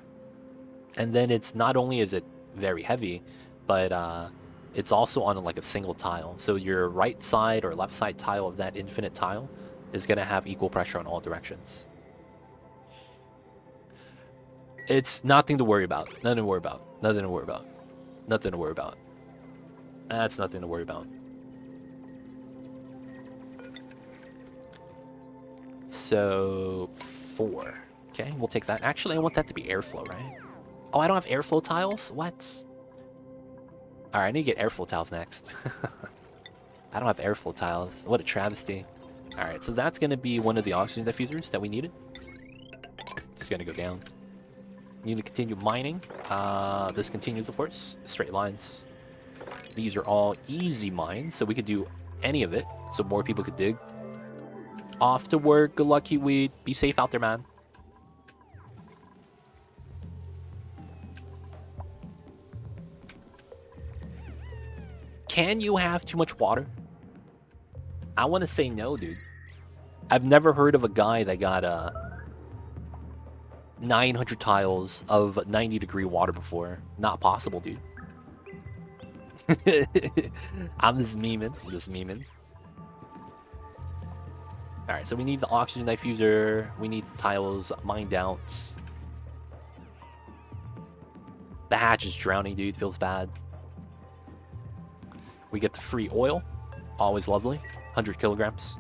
S1: And then it's not only is it very heavy, but it's also on like a single tile. So your right side or left side tile of that infinite tile is going to have equal pressure on all directions. It's nothing to worry about. Nothing to worry about. Nothing to worry about. Nothing to worry about. That's nothing to worry about. So 4. Okay, we'll take that. Actually, I want that to be airflow, right? Oh, I don't have airflow tiles? What? Alright, I need to get airflow tiles next. I don't have airflow tiles. What a travesty. Alright, so that's going to be one of the oxygen diffusers that we needed. It's going to go down. Need to continue mining. This continues, of course. Straight lines. These are all easy mines, so we could do any of it, so more people could dig. Off to work. Good luck, Kiwi. Be safe out there, man. Can you have too much water? I want to say no, dude. I've never heard of a guy that got 900 tiles of 90-degree water before. Not possible, dude. I'm just memeing. Alright, so we need the oxygen diffuser. We need tiles mined out. The hatch is drowning, dude. Feels bad. We get the free oil. Always lovely. 100 kilograms.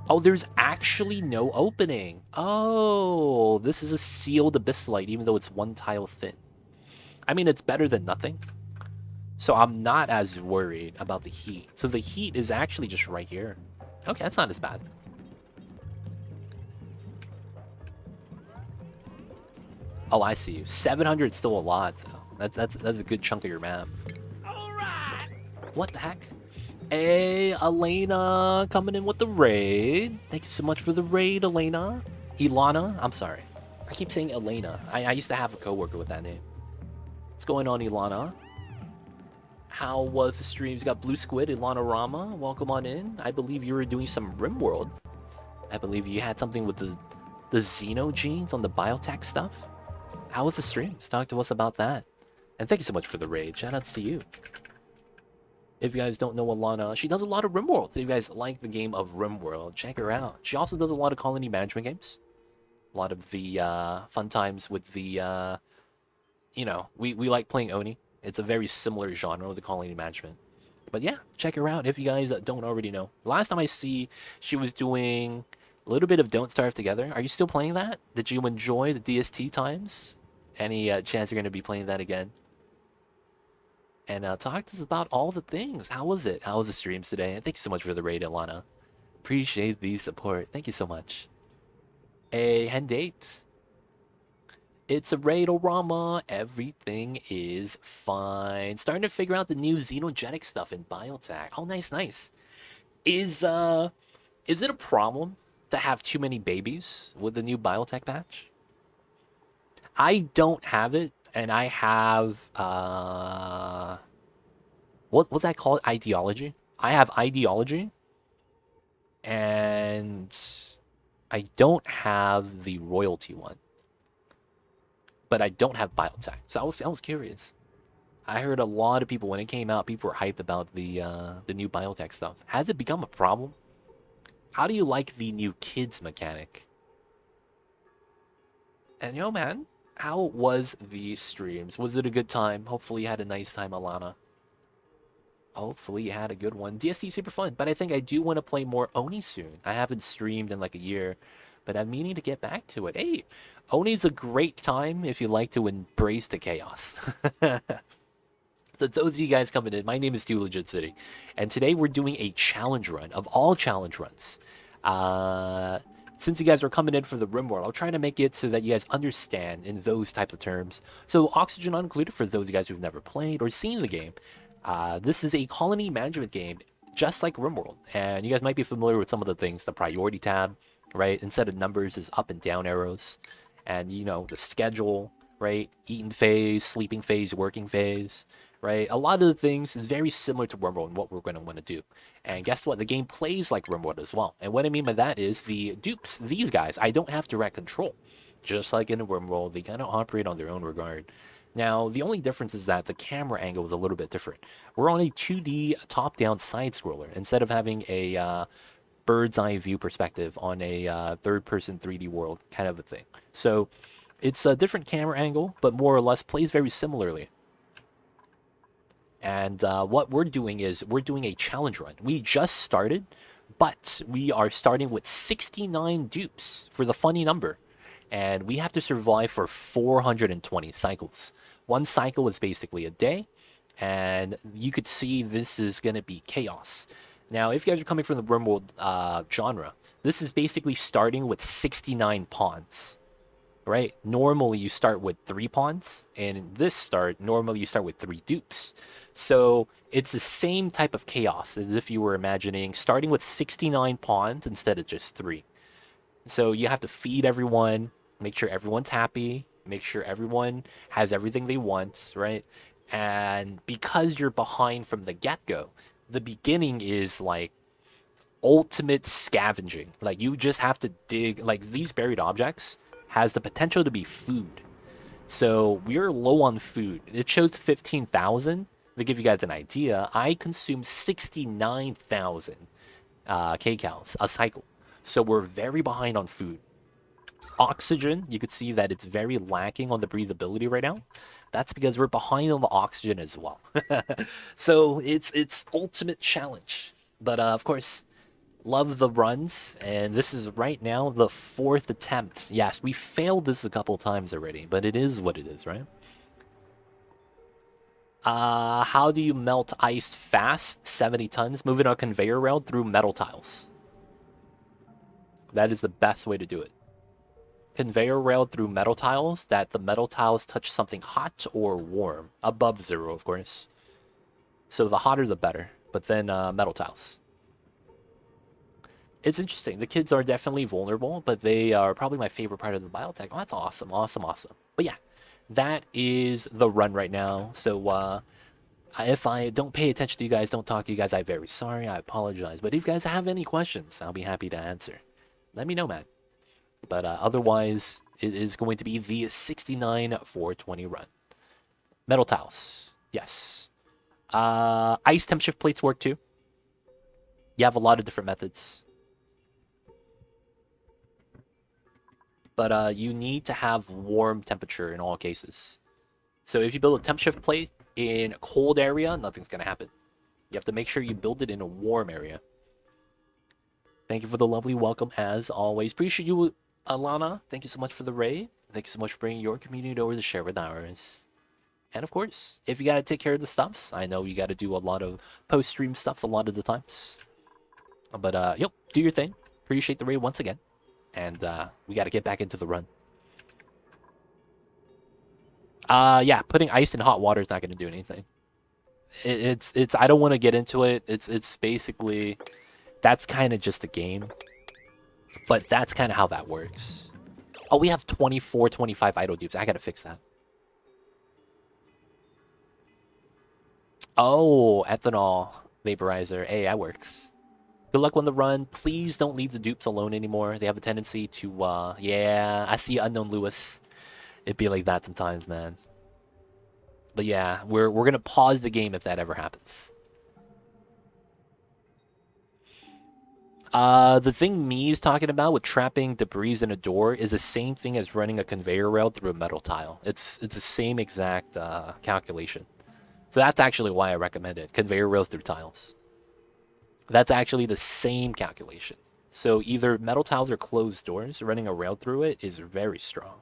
S1: Oh, there's actually no opening. Oh, this is a sealed abyssalite, even though it's one tile thin. I mean, it's better than nothing. So I'm not as worried about the heat. So the heat is actually just right here. Okay, that's not as bad. Oh, I see you. 700 is still a lot, though. That's a good chunk of your map. All right. What the heck? Hey, Elena, coming in with the raid. Thank you so much for the raid, Elena. Ilana, I'm sorry. I keep saying Elena. I used to have a coworker with that name. What's going on, Ilana? How was the streams? You got Blue Squid, Ilana Rama. Welcome on in. I believe you were doing some RimWorld. I believe you had something with the Xeno genes on the biotech stuff. How was the streams? Talk to us about that. And thank you so much for the raid. Shoutouts to you. If you guys don't know Alana, she does a lot of RimWorld. If you guys like the game of RimWorld, check her out. She also does a lot of colony management games. A lot of the fun times with the, you know, we like playing Oni. It's a very similar genre with the colony management. But yeah, check her out if you guys don't already know. Last time I see, she was doing a little bit of Don't Starve Together. Are you still playing that? Did you enjoy the DST times? Any chance you're going to be playing that again? And talk to us about all the things. How was it? How was the streams today? And thank you so much for the raid, Alana. Appreciate the support. Thank you so much. A hen date. It's a raid-orama. Everything is fine. Starting to figure out the new xenogenic stuff in biotech. Oh, nice, nice. Is it a problem to have too many babies with the new biotech patch? I don't have it, and I have what's that called? Ideology. I have ideology, and I don't have the royalty one, but I don't have biotech. So I was curious. I heard a lot of people when it came out, people were hyped about the new biotech stuff. Has it become a problem? How do you like the new kids mechanic? And yo, man, how was the streams? Was it a good time? Hopefully you had a nice time, Alana. Hopefully you had a good one. DST super fun, but I think I do want to play more Oni soon. I haven't streamed in like a year, but I'm meaning to get back to it. Hey, Oni's a great time if you like to embrace the chaos. So those of you guys coming in, my name is Stu Legit City, and today we're doing a challenge run of all challenge runs. Since you guys are coming in for the RimWorld, I'll try to make it so that you guys understand in those types of terms. So oxygen not included for those of you guys who've never played or seen the game. This is a colony management game, just like RimWorld, and you guys might be familiar with some of the things. The priority tab, right? Instead of numbers, is up and down arrows, and you know the schedule. right? Eating phase, sleeping phase, working phase, right? A lot of the things is very similar to RimWorld and what we're going to want to do. And guess what? The game plays like RimWorld as well. And what I mean by that is the dupes, these guys, I don't have direct control. Just like in a RimWorld, they kind of operate on their own regard. Now, the only difference is that the camera angle is a little bit different. We're on a 2D top-down side scroller instead of having a bird's eye view perspective on a third-person 3D world kind of a thing. So it's a different camera angle, but more or less plays very similarly. And what we're doing is we're doing a challenge run. We just started, but we are starting with 69 dupes for the funny number. And we have to survive for 420 cycles. One cycle is basically a day, and you could see this is going to be chaos. Now, if you guys are coming from the RimWorld genre, this is basically starting with 69 pawns, right? Normally, you start with 3 pawns, and in this start, normally you start with 3 dupes. So it's the same type of chaos as if you were imagining starting with 69 pawns instead of just 3. So you have to feed everyone, make sure everyone's happy, make sure everyone has everything they want, right? And because you're behind from the get-go, the beginning is like ultimate scavenging. Like you just have to dig, like these buried objects has the potential to be food. So we're low on food. It shows 15,000. To give you guys an idea, I consume 69,000 kcals a cycle. So we're very behind on food. Oxygen, you could see that it's very lacking on the breathability right now. That's because we're behind on the oxygen as well. So it's ultimate challenge. But of course, love the runs, and this is right now the 4th attempt. Yes, we failed this a couple times already, but it is what it is, right? How do you melt ice fast? 70 tons. Moving on a conveyor rail through metal tiles. That is the best way to do it. Conveyor rail through metal tiles, that the metal tiles touch something hot or warm. Above 0, of course. So the hotter the better. But then metal tiles. It's interesting. The kids are definitely vulnerable, but they are probably my favorite part of the biotech. Oh, that's awesome. Awesome, awesome. But yeah, that is the run right now. So if I don't pay attention to you guys, don't talk to you guys, I'm very sorry. I apologize. But if you guys have any questions, I'll be happy to answer. Let me know, man. But otherwise, it is going to be the 69 420 run. Metal tiles. Yes. Ice temp shift plates work too. You have a lot of different methods. But you need to have warm temperature in all cases. So if you build a temp shift plate in a cold area, nothing's going to happen. You have to make sure you build it in a warm area. Thank you for the lovely welcome, as always. Appreciate you, Alana. Thank you so much for the raid. Thank you so much for bringing your community over to share with ours. And of course, if you got to take care of the stuffs, I know you got to do a lot of post-stream stuff a lot of the times. But, yep, do your thing. Appreciate the raid once again. And we got to get back into the run. Yeah, putting ice in hot water is not going to do anything. It's I don't want to get into it. It's basically, that's kind of just a game. But that's kind of how that works. Oh, we have 24, 25 idle dupes. I got to fix that. Oh, ethanol vaporizer. Hey, that works. Good luck on the run. Please don't leave the dupes alone anymore. They have a tendency to, yeah, I see Unknown Lewis. It'd be like that sometimes, man. But yeah, we're gonna pause the game if that ever happens. The thing me is talking about with trapping debris in a door is the same thing as running a conveyor rail through a metal tile. It's the same exact calculation. So that's actually why I recommend it. Conveyor rails through tiles. That's actually the same calculation. So either metal tiles or closed doors, running a rail through it is very strong.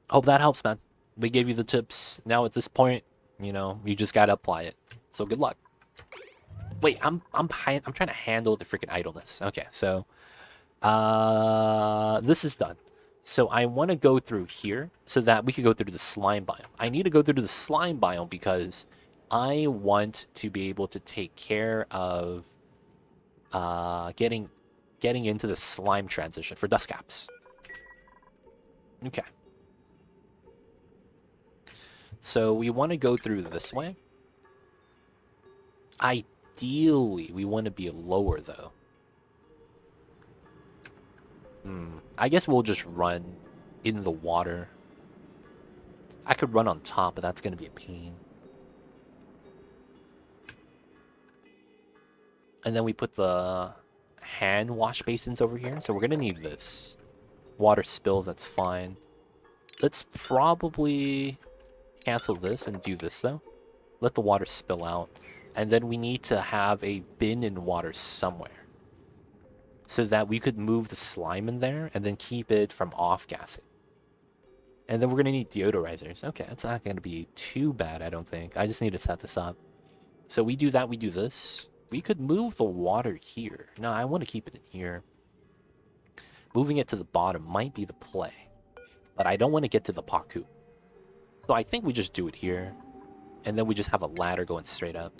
S1: Hope that helps, man. We gave you the tips. Now at this point, you know, you just gotta apply it. So good luck. Wait, I'm trying to handle the freaking idleness. Okay, so this is done. So I want to go through here so that we could go through the slime biome. I need to go through the slime biome because I want to be able to take care of getting into the slime transition for dust caps. Okay. So we want to go through this way. Ideally, we want to be lower, though. I guess we'll just run in the water. I could run on top, but that's going to be a pain. And then we put the hand wash basins over here. So we're going to need this. Water spills, that's fine. Let's probably cancel this and do this, though. Let the water spill out. And then we need to have a bin in water somewhere, so that we could move the slime in there and then keep it from off-gassing. And then we're going to need deodorizers. Okay, that's not going to be too bad, I don't think. I just need to set this up. So we do that, we do this. We could move the water here. No, I want to keep it in here. Moving it to the bottom might be the play. But I don't want to get to the Paku. So I think we just do it here. And then we just have a ladder going straight up.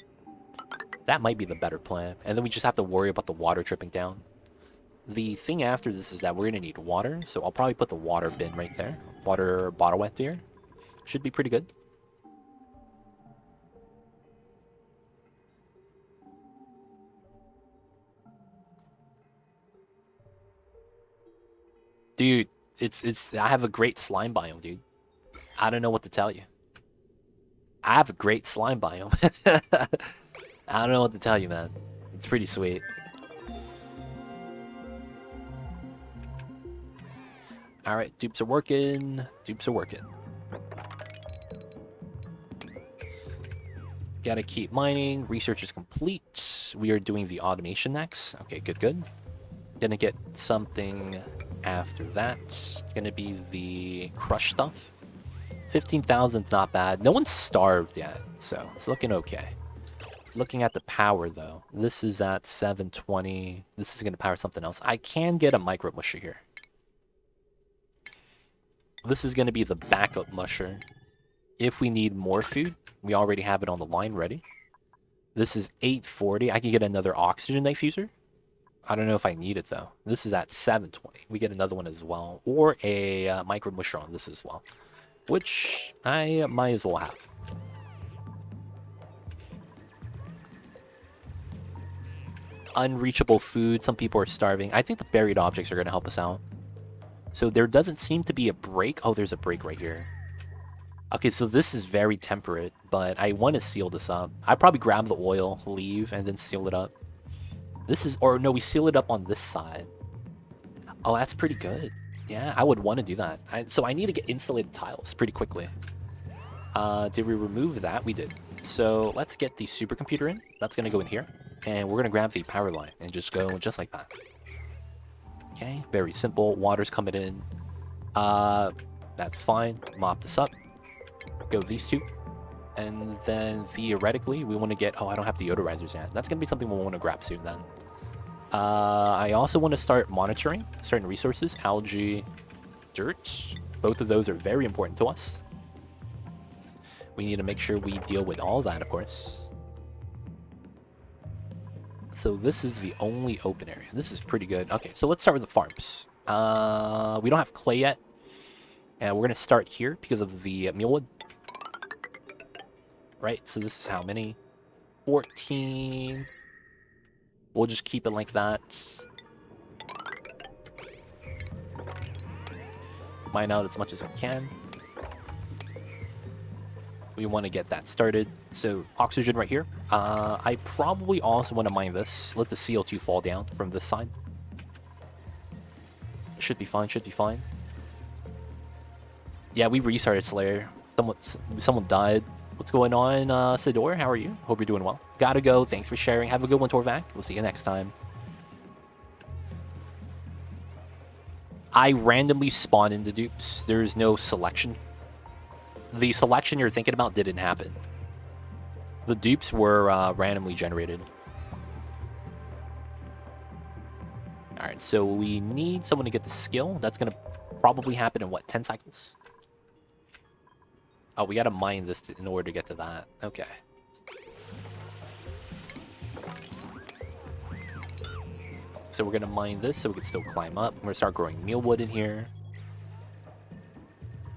S1: That might be the better plan. And then we just have to worry about the water dripping down. The thing after this is that we're going to need water. So I'll probably put the water bin right there. Water bottle wet here. Should be pretty good. Dude, I have a great slime biome, dude. I don't know what to tell you. I have a great slime biome. I don't know what to tell you, man. It's pretty sweet. Alright, dupes are working. Dupes are working. Gotta keep mining. Research is complete. We are doing the automation next. Okay, good, good. Gonna get something after that. Gonna be the crush stuff. 15,000's not bad. No one's starved yet, so it's looking okay. Looking at the power, though. This is at 720. This is gonna power something else. I can get a micro musher here. This is gonna be the backup musher. If we need more food, we already have it on the line ready. This is 840. I can get another oxygen diffuser. I don't know if I need it, though. This is at 720. We get another one as well. Or a micro musher on this as well, which I might as well have. Unreachable food. Some people are starving. I think the buried objects are going to help us out. So there doesn't seem to be a break. Oh, there's a break right here. Okay, so this is very temperate, but I want to seal this up. I probably grab the oil, leave, and then seal it up. This is, or no, we seal it up on this side. Oh, that's pretty good. Yeah, I would want to do that. So I need to get insulated tiles pretty quickly. Did we remove that? We did. So let's get the supercomputer in. That's going to go in here. And we're going to grab the power line and just go just like that. Okay, very simple. Water's coming in. That's fine. Mop this up. Go these two. And then theoretically, we want to get... Oh, I don't have deodorizers yet. That's going to be something we'll want to grab soon then. I also want to start monitoring certain resources. Algae, dirt. Both of those are very important to us. We need to make sure we deal with all that, of course. So this is the only open area. This is pretty good. Okay, so let's start with the farms. We don't have clay yet. And we're going to start here because of the mealwood. Right, so this is how many? 14. We'll just keep it like that. Mine out as much as we can. We want to get that started. So, oxygen right here. I probably also want to mine this. Let the CO2 fall down from this side. Should be fine, should be fine. Yeah, we restarted Slayer. Someone died. What's going on, Sidor? How are you? Hope you're doing well. Gotta go. Thanks for sharing. Have a good one, Torvac. We'll see you next time. I randomly spawned into dupes. There's no selection. The selection you're thinking about didn't happen. The dupes were randomly generated. Alright, so we need someone to get the skill. That's going to probably happen in, what, 10 cycles? Oh, we gotta mine this in order to get to that. Okay. So we're gonna mine this so we can still climb up. We're gonna start growing mealwood in here.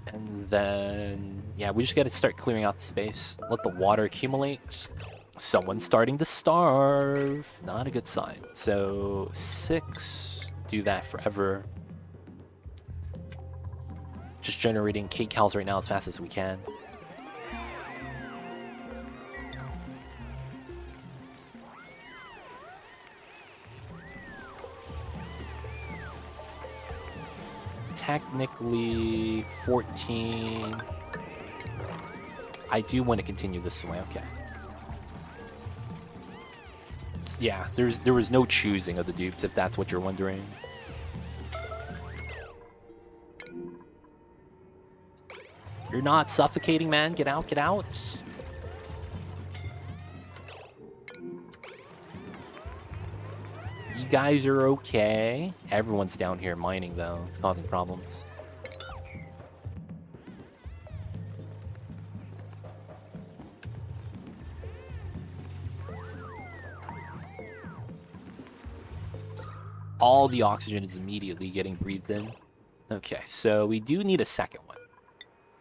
S1: And then, yeah, we just got to start clearing out the space. Let the water accumulate. Someone's starting to starve. Not a good sign. So 6, do that forever. Just generating kcals right now as fast as we can. Technically 14. I do want to continue this way. Okay. Yeah, there was no choosing of the dupes, if that's what you're wondering. You're not suffocating, man. Get out, get out. You guys are okay. Everyone's down here mining, though. It's causing problems. All the oxygen is immediately getting breathed in. Okay, so we do need a second one.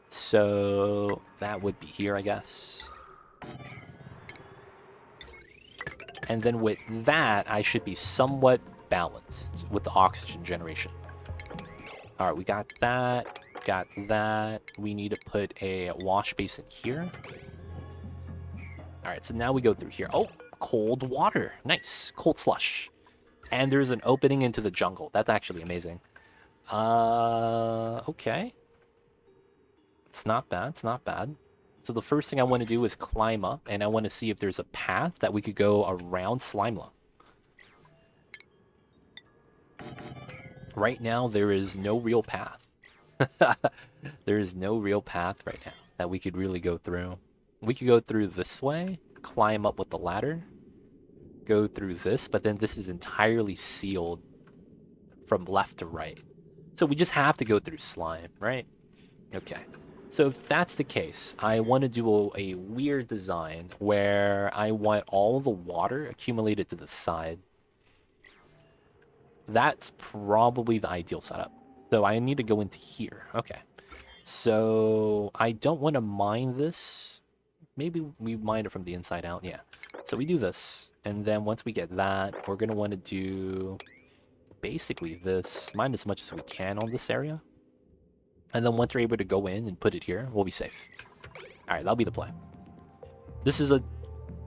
S1: So that would be here, I guess. And then with that, I should be somewhat balanced with the oxygen generation. All right, we got that. Got that. We need to put a wash basin here. All right, so now we go through here. Oh, cold water. Nice. Cold slush. And there's an opening into the jungle. That's actually amazing. Okay. It's not bad. It's not bad. So the first thing I want to do is climb up, and I want to see if there's a path that we could go around Slimela. Right now, there is no real path. There is no real path right now that we could really go through. We could go through this way, climb up with the ladder, go through this, but then this is entirely sealed from left to right. So we just have to go through slime, right? Okay. So if that's the case, I want to do a weird design where I want all the water accumulated to the side. That's probably the ideal setup. So I need to go into here. Okay. So I don't want to mine this. Maybe we mine it from the inside out. Yeah. So we do this. And then once we get that, we're going to want to do basically this. Mine as much as we can on this area. And then once we're able to go in and put it here, we'll be safe. Alright, that'll be the plan. This is a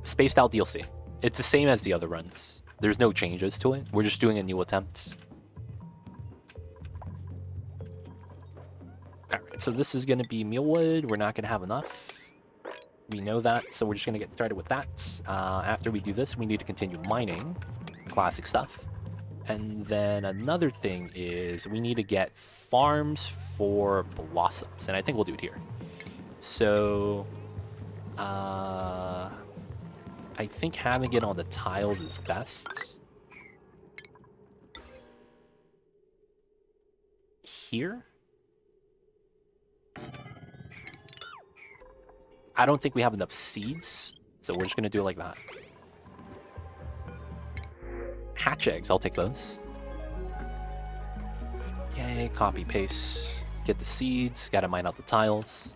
S1: spaced out DLC. It's the same as the other runs. There's no changes to it. We're just doing a new attempt. Alright, so this is going to be mealwood. We're not going to have enough. We know that, so we're just going to get started with that. After we do this, we need to continue mining. Classic stuff. And then another thing is we need to get farms for blossoms. And I think we'll do it here. So, I think having it on the tiles is best. Here? I don't think we have enough seeds, so we're just going to do it like that. Hatch eggs, I'll take those. Okay, copy, paste. Get the seeds, gotta mine out the tiles.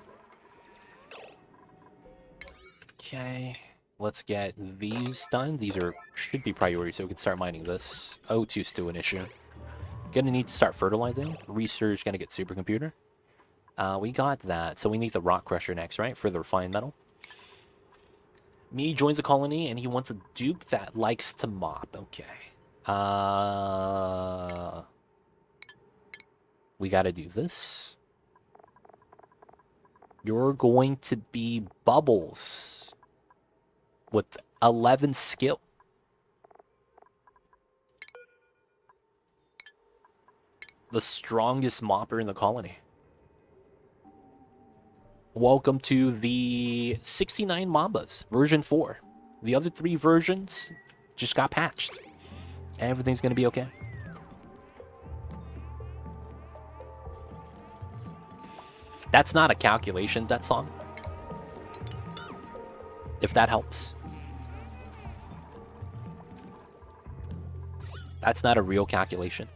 S1: Okay, let's get these done. These should be priority, so we can start mining this. O2 is still an issue. Gonna need to start fertilizing. Research, gonna get supercomputer. We got that, so we need the rock crusher next, right? For the refined metal. Me joins the colony, and he wants a dupe that likes to mop. Okay. We gotta do this. You're going to be Bubbles with 11 skill. The strongest mopper in the colony. Welcome to the 69 Mambas, version 4. The other 3 versions just got patched. Everything's gonna be okay. That's not a calculation, that song. If that helps. That's not a real calculation.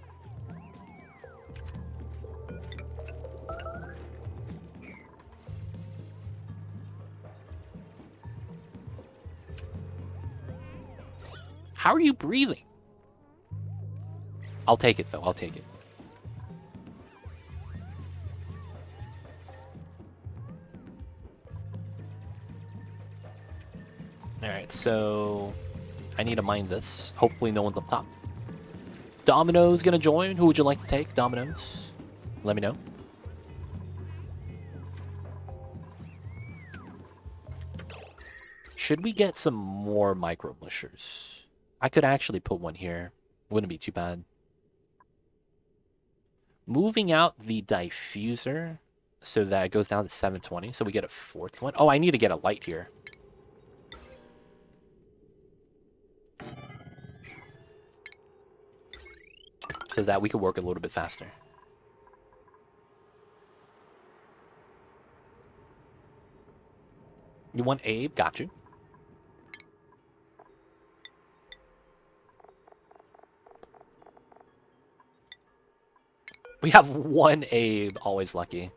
S1: How are you breathing? I'll take it, though. I'll take it. Alright, so... I need to mine this. Hopefully no one's up top. Domino's gonna join. Who would you like to take? Domino's? Let me know. Should we get some more micro mushers? I could actually put one here. Wouldn't be too bad. Moving out the diffuser so that it goes down to 720. So we get a fourth one. Oh, I need to get a light here. So that we can work a little bit faster. You want Abe? Got you. We have one Abe, always lucky.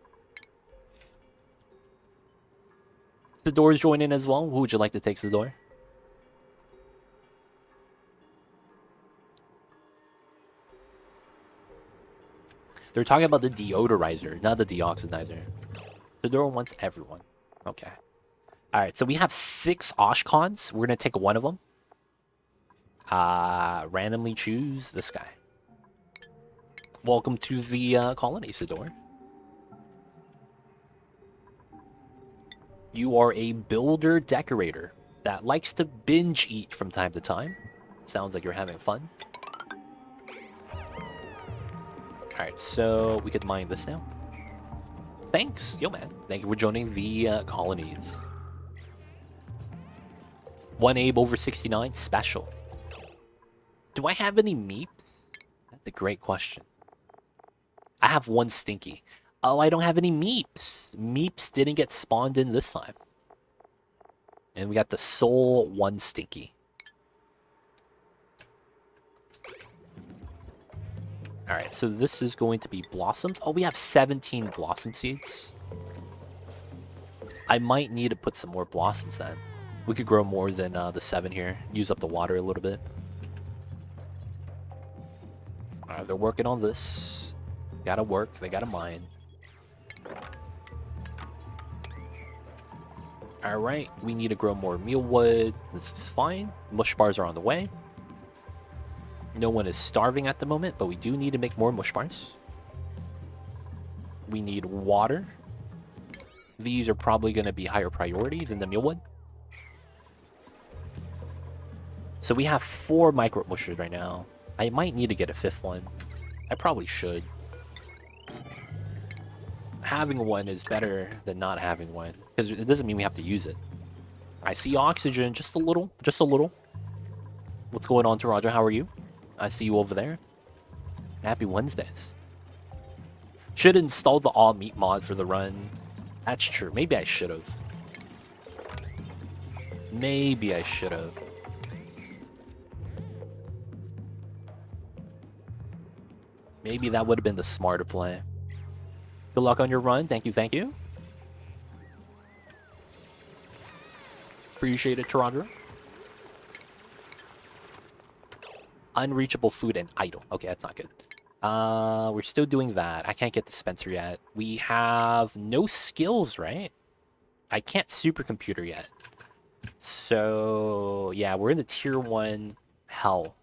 S1: The doors join in as well. Who would you like to take the door? They're talking about the deodorizer, not the deoxidizer. The door wants everyone. Okay. Alright, so we have 6 Oshcons. We're going to take one of them. Randomly choose this guy. Welcome to the colony, Sidor. You are a builder decorator that likes to binge eat from time to time. Sounds like you're having fun. Alright, so we could mine this now. Thanks, yo man. Thank you for joining the colonies. 1 Abe over 69, special. Do I have any meeps? That's a great question. I have 1 Stinky. Oh, I don't have any meeps. Meeps didn't get spawned in this time. And we got the sole 1 Stinky. Alright, so this is going to be blossoms. Oh, we have 17 blossom seeds. I might need to put some more blossoms then. We could grow more than the 7 here. Use up the water a little bit. Alright, they're working on this. Gotta work, they gotta mine. Alright, we need to grow more mealwood. This is fine. Mush bars are on the way. No one is starving at the moment, but we do need to make more mush bars. We need water. These are probably going to be higher priority than the mealwood. So we have 4 micro mushers right now. I might need to get a 5th one. I probably should. Having one is better than not having one, because it doesn't mean we have to use it. I see oxygen, just a little, just a little. What's going on, Taraja? How are you? I see you over there. Happy Wednesdays. Should install the all meat mod for the run. That's true. Maybe I should have. Maybe I should have. Maybe that would have been the smarter play. Good luck on your run. Thank you, thank you. Appreciate it, Taraja. Unreachable food and idle. Okay, that's not good. We're still doing that. I can't get dispenser yet. We have no skills, right? I can't supercomputer yet. So, yeah, we're in the tier 1 hell.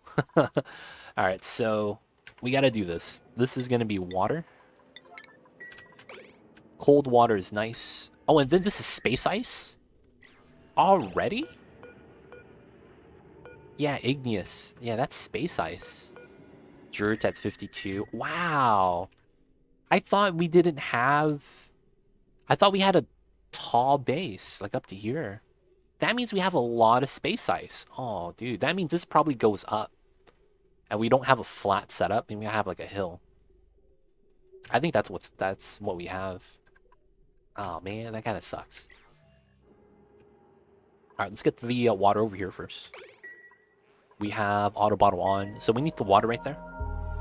S1: Alright, so we gotta do this. This is gonna be water. Cold water is nice. Oh, and then this is space ice? Already? Yeah, igneous. Yeah, that's space ice. Dirt at 52. Wow. I thought we didn't have... I thought we had a tall base, like up to here. That means we have a lot of space ice. Oh, dude, that means this probably goes up. And we don't have a flat setup, and we have like a hill. I think that's what we have. Oh man, that kind of sucks. All right, let's get the water over here first. We have auto bottle on, so we need the water right there.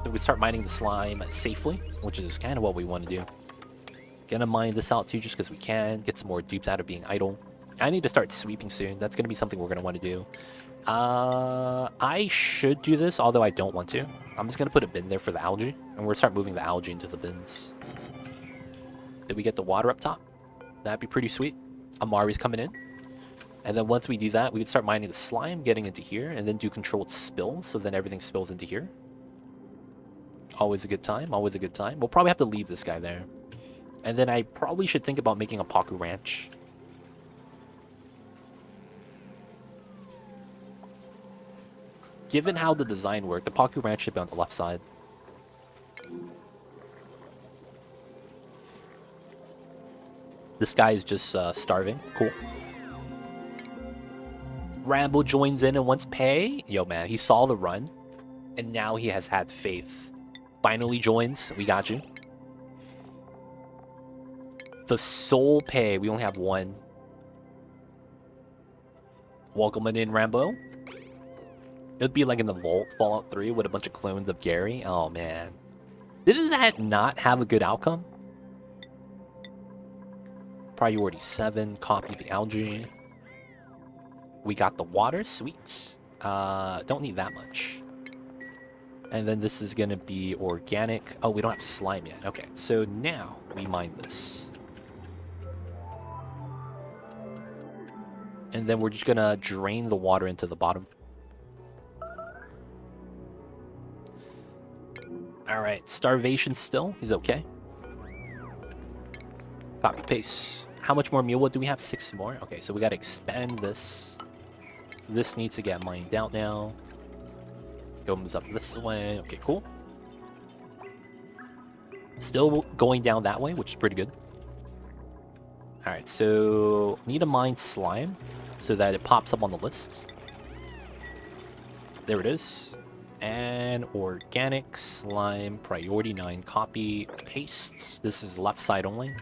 S1: So we start mining the slime safely, which is kind of what we want to do. Gonna mine this out too, just because we can. Get some more dupes out of being idle. I need to start sweeping soon. That's going to be something we're going to want to do. I should do this, although I don't want to. I'm just going to put a bin there for the algae, and we're going to start moving the algae into the bins. Did we get the water up top? That'd be pretty sweet. Amari's coming in. And then once we do that, we can start mining the slime, getting into here, and then do controlled spills, so then everything spills into here. Always a good time, always a good time. We'll probably have to leave this guy there. And then I probably should think about making a Paku Ranch. Given how the design worked, the Paku Ranch should be on the left side. This guy is just starving. Cool. Rambo joins in and wants pay. Yo, man, he saw the run, and now he has had faith. Finally joins. We got you. The soul pay. We only have one. Welcoming in, Rambo. It would be like in the vault, Fallout 3, with a bunch of clones of Gary. Oh, man. Didn't that not have a good outcome? Priority 7. Copy the algae. We got the water. Sweet. Don't need that much. And then this is going to be organic. Oh, we don't have slime yet. Okay, so now we mine this. And then we're just going to drain the water into the bottom. Alright, starvation still. He's okay. Copy, paste. How much more mealwood do we have? 6 more. Okay, so we got to expand this. This needs to get mined out now. Goes up this way. Okay, cool. Still going down that way, which is pretty good. Alright, so need to mine slime so that it pops up on the list. There it is. And organic slime, priority 9, copy, paste. This is left side only.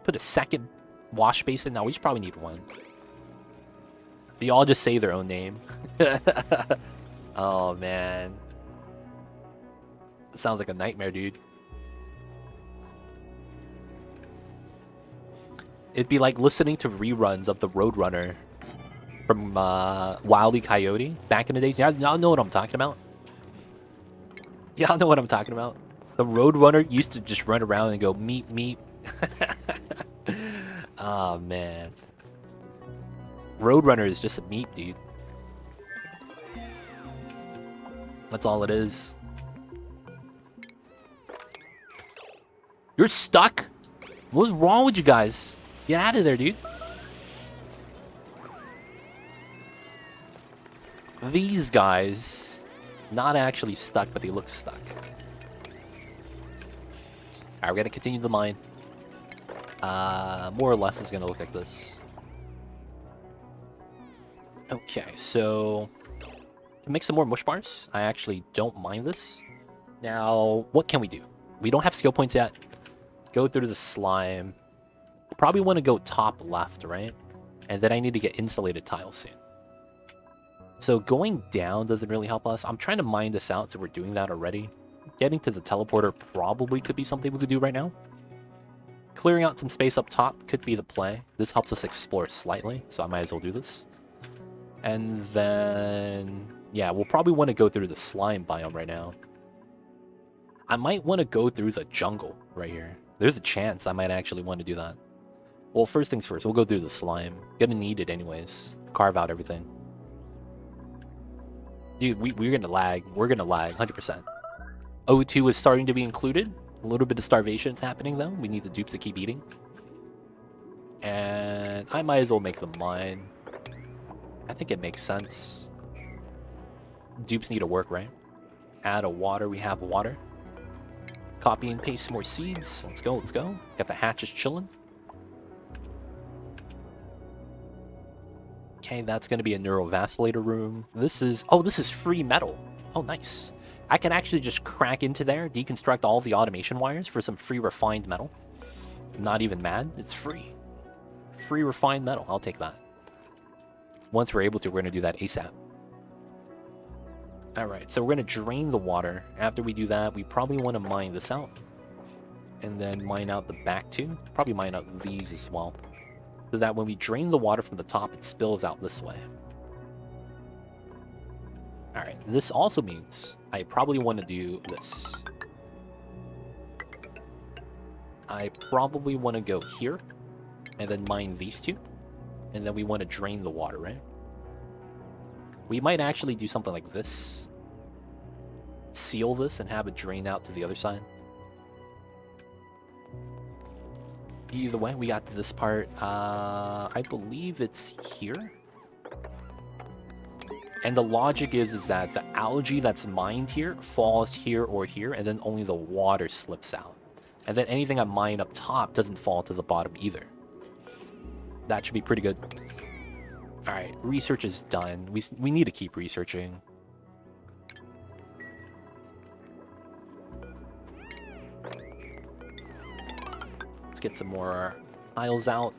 S1: Put a second wash basin. Now we should probably need one. They all just say their own name. Oh, man. That sounds like a nightmare, dude. It'd be like listening to reruns of the Roadrunner from Wile E. Coyote back in the day. Y'all know what I'm talking about? Y'all know what I'm talking about? The Roadrunner used to just run around and go, meep, meep. Oh, man. Roadrunner is just a meat, dude. That's all it is. You're stuck? What's wrong with you guys? Get out of there, dude. These guys, not actually stuck, but they look stuck. Alright, we're gonna continue the mine. More or less it's gonna look like this. Okay, so to make some more mush bars, I actually don't mind this. Now, what can we do? We don't have skill points yet. Go through the slime. Probably want to go top left, right? And then I need to get insulated tiles soon. So going down doesn't really help us. I'm trying to mine this out, so we're doing that already. Getting to the teleporter probably could be something we could do right now. Clearing out some space up top could be the play. This helps us explore slightly, so I might as well do this. And then, yeah, we'll probably want to go through the slime biome right now. I might want to go through the jungle right here. There's a chance I might actually want to do that. Well, first things first, we'll go through the slime. Gonna need it anyways. Carve out everything. Dude, we're gonna lag. We're gonna lag, 100%. O2 is starting to be included. A little bit of starvation is happening, though. We need the dupes to keep eating. And I might as well make them mine. I think it makes sense. Dupes need to work, right? Add a water. We have water. Copy and paste some more seeds. Let's go, let's go. Got the hatches chilling. Okay, that's going to be a neurovacillator room. This is... Oh, this is free metal. Oh, nice. I can actually just crack into there, deconstruct all the automation wires for some free refined metal. I'm not even mad. It's free. Free refined metal. I'll take that. Once we're able to, we're going to do that ASAP. Alright, so we're going to drain the water. After we do that, we probably want to mine this out. And then mine out the back too. Probably mine out these as well. so that when we drain the water from the top, it spills out this way. Alright, this also means I probably want to do this. I probably want to go here, and then mine these two, and then we want to drain the water, right? We might actually do something like this. Seal this and have it drain out to the other side. Either way, we got to this part. I believe it's here. And the logic is that the algae that's mined here falls here or here, and then only the water slips out. And then anything I mine up top doesn't fall to the bottom either. That should be pretty good. Alright, research is done. We need to keep researching. Let's get some more tiles out.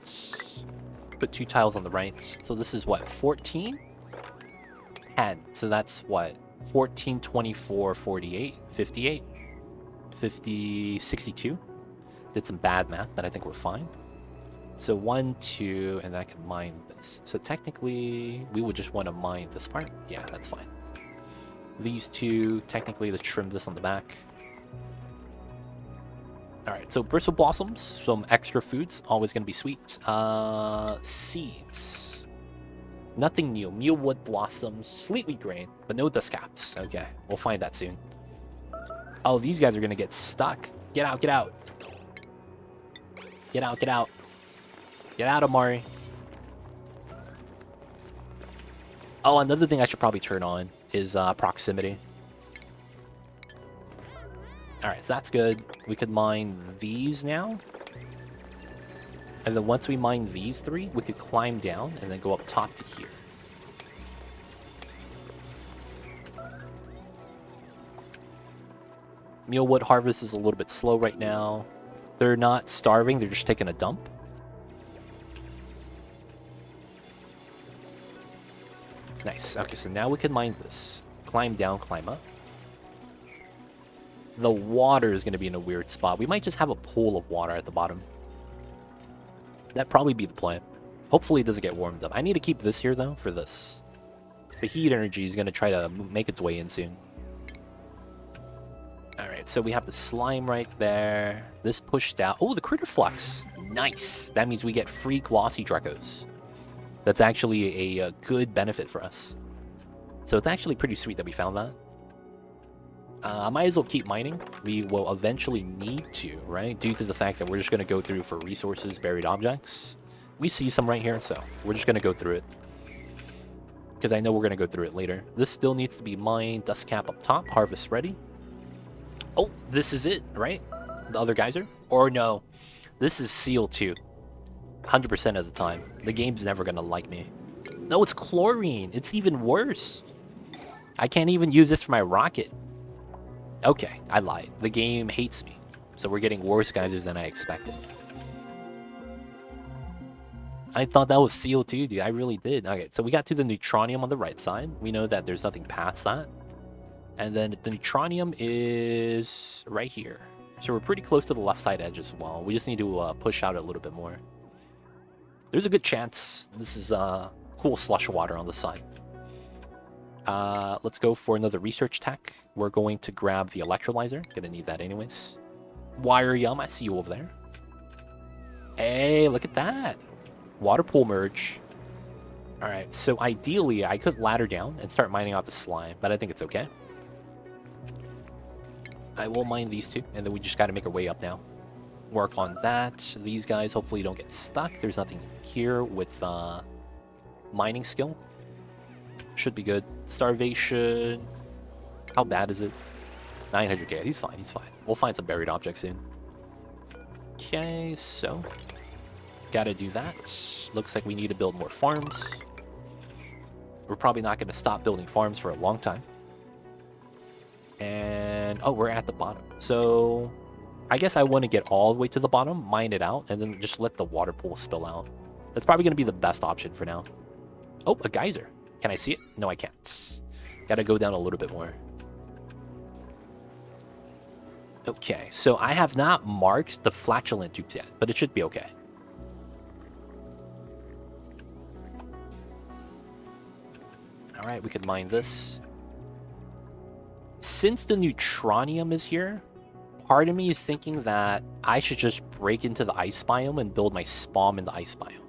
S1: Put 2 tiles on the right. So this is what, 14? 10. So that's what? 14, 24, 48, 58, 50, 62. Did some bad math, but I think we're fine. So 1, 2, and I can mine this. So technically, we would just want to mine this part. Yeah, that's fine. These two, technically, let's trim this on the back. Alright, so bristle blossoms, some extra foods, always going to be sweet. Seeds. Nothing new. Mealwood blossoms, sleetweed grain, but no dust caps. Okay, we'll find that soon. Oh, these guys are going to get stuck. Get out, get out. Get out, get out. Get out, Amari. Oh, another thing I should probably turn on is proximity. Alright, so that's good. We could mine these now. And then once we mine these 3, we could climb down and then go up top to here. Mealwood harvest is a little bit slow right now. They're not starving, they're just taking a dump. Nice. Okay, so now we can mine this. Climb down, climb up. The water is going to be in a weird spot. We might just have a pool of water at the bottom. That'd probably be the plan. Hopefully it doesn't get warmed up. I need to keep this here, though, for this. The heat energy is going to try to make its way in soon. Alright, so we have the slime right there. This pushed out. Oh, the critter flux. Nice. That means we get free glossy Drecos. That's actually a good benefit for us. So it's actually pretty sweet that we found that. I might as well keep mining. We will eventually need to, right? Due to the fact that we're just going to go through for resources, buried objects. We see some right here, so we're just going to go through it. Because I know we're going to go through it later. This still needs to be mined. Dust cap up top. Harvest ready. Oh, this is it, right? The other geyser? Or no. This is seal 2. 100% of the time. The game's never going to like me. No, it's chlorine. It's even worse. I can't even use this for my rocket. Okay, I lied. The game hates me. So we're getting worse geysers than I expected. I thought that was seal 2, dude. I really did. Okay, so we got to the neutronium on the right side. We know that there's nothing past that. And then the neutronium is right here. So we're pretty close to the left side edge as well. We just need to push out a little bit more. There's a good chance this is cool slush water on the side. Let's go for another research tech. We're going to grab the electrolyzer. Gonna need that anyways. Wire Yum, I see you over there. Hey, look at that. Water pool merge. Alright, so ideally I could ladder down and start mining out the slime, but I think it's okay. I will mine these two, and then we just gotta make our way up now. Work on that. These guys hopefully don't get stuck. There's nothing here with mining skill. Should be good. Starvation. How bad is it? 900k. He's fine. He's fine. We'll find some buried objects soon. Okay, so gotta do that. Looks like we need to build more farms. We're probably not going to stop building farms for a long time. And oh, we're at the bottom. So I guess I want to get all the way to the bottom, mine it out, and then just let the water pool spill out. That's probably going to be the best option for now. Oh, a geyser. Can I see it? No, I can't. Gotta go down a little bit more. Okay, so I have not marked the flatulent dupes yet, but it should be okay. Alright, we could mine this. Since the neutronium is here, part of me is thinking that I should just break into the ice biome and build my spawn in the ice biome.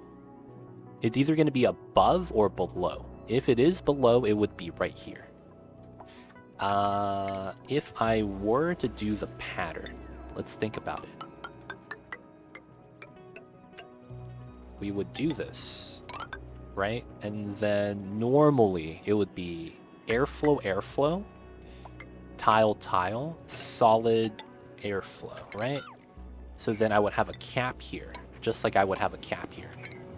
S1: It's either going to be above or below. If it is below, it would be right here. If I were to do the pattern, let's think about it. We would do this, right? And then normally it would be airflow, airflow, tile, tile, solid, airflow, right? So then I would have a cap here, just like I would have a cap here.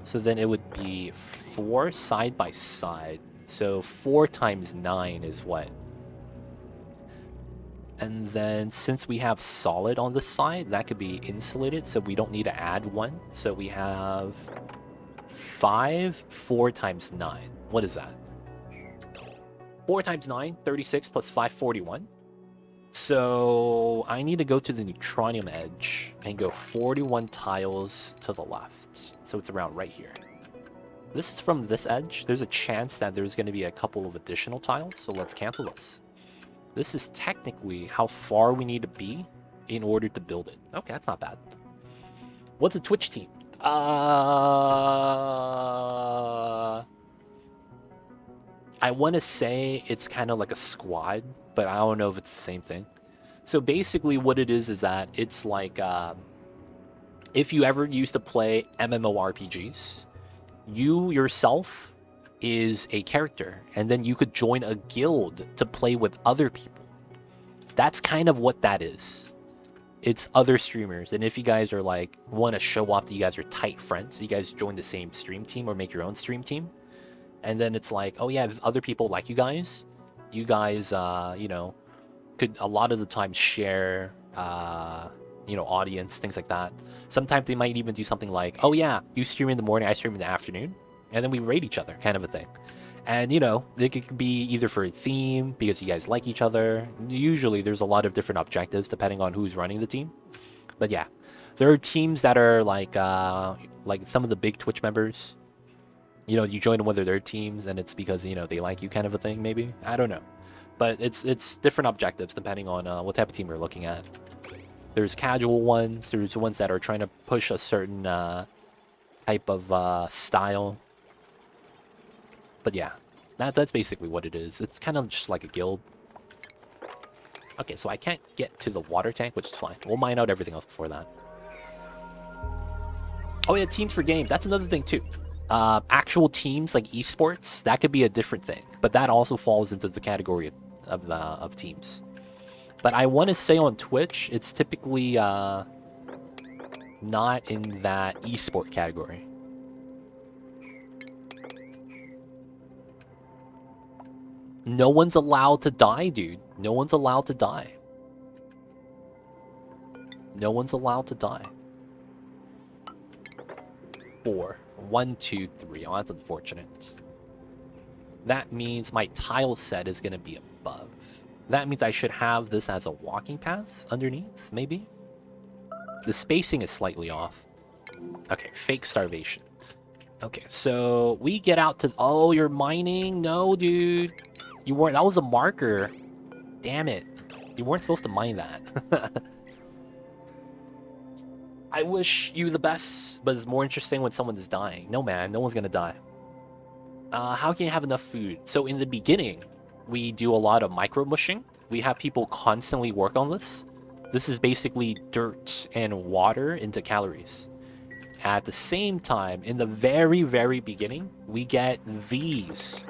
S1: So then it would be 4 side by side. So 4 times 9 is what? And then since we have solid on this side, that could be insulated, so we don't need to add 1. So we have 5, 4 times 9. What is that? 4 times 9, 36 plus 5, 41. So I need to go to the neutronium edge and go 41 tiles to the left. So it's around right here. This is from this edge. There's a chance that there's going to be a couple of additional tiles, so let's cancel this. This is technically how far we need to be in order to build it. Okay, that's not bad. What's a Twitch team? I want to say it's kind of like a squad, but I don't know if it's the same thing. So basically what it is that it's like, if you ever used to play MMORPGs, you yourself is a character, and then you could join a guild to play with other people. That's kind of what that is. It's other streamers, and if you guys are like, want to show off that you guys are tight friends, you guys join the same stream team or make your own stream team. And then it's like, oh yeah, if other people like you guys, you know, could a lot of the time share, you know, audience, things like that. Sometimes they might even do something like, oh yeah, you stream in the morning, I stream in the afternoon, and then we raid each other, kind of a thing. And, you know, it could be either for a theme, because you guys like each other. Usually there's a lot of different objectives depending on who's running the team. But yeah, there are teams that are like some of the big Twitch members. You know, you join one of their teams, and it's because, you know, they like you, kind of a thing, maybe. I don't know. But it's different objectives depending on what type of team you're looking at. There's casual ones. There's ones that are trying to push a certain type of style. But yeah, that's basically what it is. It's kind of just like a guild. Okay, so I can't get to the water tank, which is fine. We'll mine out everything else before that. Oh yeah, teams for game. That's another thing too. Actual teams like esports, that could be a different thing, but that also falls into the category of teams. But I want to say on Twitch, it's typically not in that esport category. No one's allowed to die, dude. No one's allowed to die. No one's allowed to die. 4. 1, 2, 3. Oh, that's unfortunate. That means my tile set is going to be above. That means I should have this as a walking path underneath, maybe? The spacing is slightly off. Okay, fake starvation. Okay, so we get out to... Oh, you're mining? No, dude. You weren't... That was a marker. Damn it. You weren't supposed to mine that. I wish you the best, but it's more interesting when someone is dying. No, man. No one's gonna die. How can you have enough food? So in the beginning, we do a lot of micro mushing. We have people constantly work on this. This is basically dirt and water into calories. At the same time, in the very, very beginning, we get these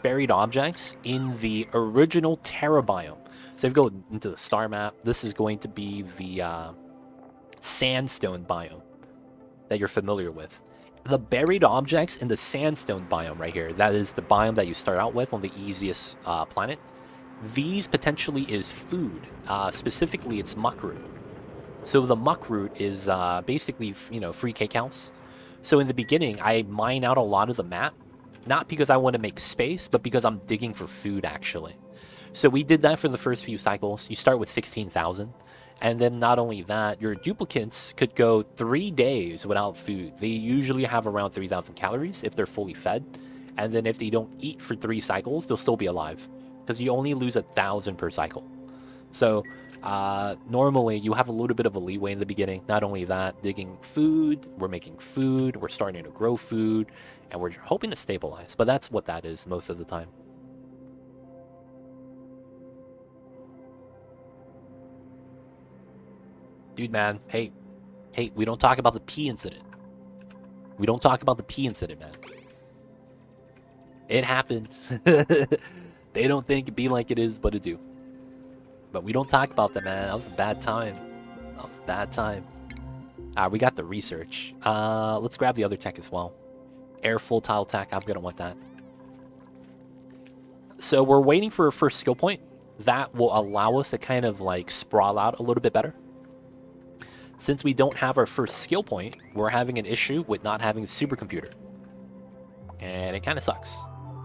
S1: buried objects in the original Terra biome. So if you go into the star map, this is going to be the sandstone biome that you're familiar with. The buried objects in the sandstone biome right here, that is the biome that you start out with on the easiest planet. These potentially is food. Specifically, it's muckroot. So the muckroot is basically, you know, free cake house. So in the beginning, I mine out a lot of the map, not because I want to make space, but because I'm digging for food, actually. So we did that for the first few cycles. You start with 16,000. And then not only that, your duplicants could go 3 days without food. They usually have around 3,000 calories if they're fully fed. And then if they don't eat for 3 cycles, they'll still be alive. Because you only lose 1,000 per cycle. So, normally you have a little bit of a leeway in the beginning. Not only that, digging food, we're making food, we're starting to grow food, and we're hoping to stabilize. But that's what that is most of the time. Dude, man, hey, we don't talk about the pee incident. We don't talk about the pee incident, man. It happened. They don't think it be like it is, but it do. But we don't talk about that, man. That was a bad time. That was a bad time. We got the research. Let's grab the other tech as well. Air full tile tech. I'm gonna want that. So we're waiting for a first skill point. That will allow us to kind of like sprawl out a little bit better. Since we don't have our first skill point, we're having an issue with not having a supercomputer. And it kind of sucks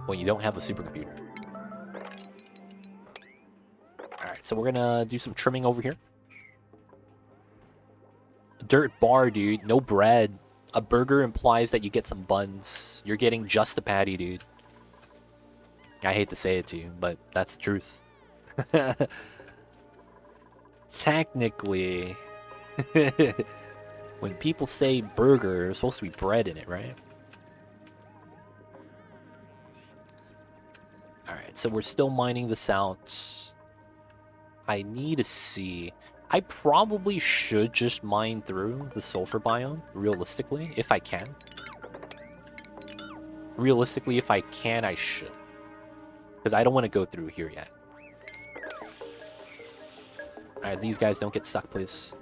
S1: when you don't have a supercomputer. Alright, so we're gonna do some trimming over here. Dirt bar, dude. No bread. A burger implies that you get some buns. You're getting just a patty, dude. I hate to say it to you, but that's the truth. Technically... when people say burger, there's supposed to be bread in it, right? Alright, so we're still mining this out. I need to see. I probably should just mine through the sulfur biome, realistically, if I can. Realistically, if I can, I should. Because I don't want to go through here yet. Alright, these guys don't get stuck, please.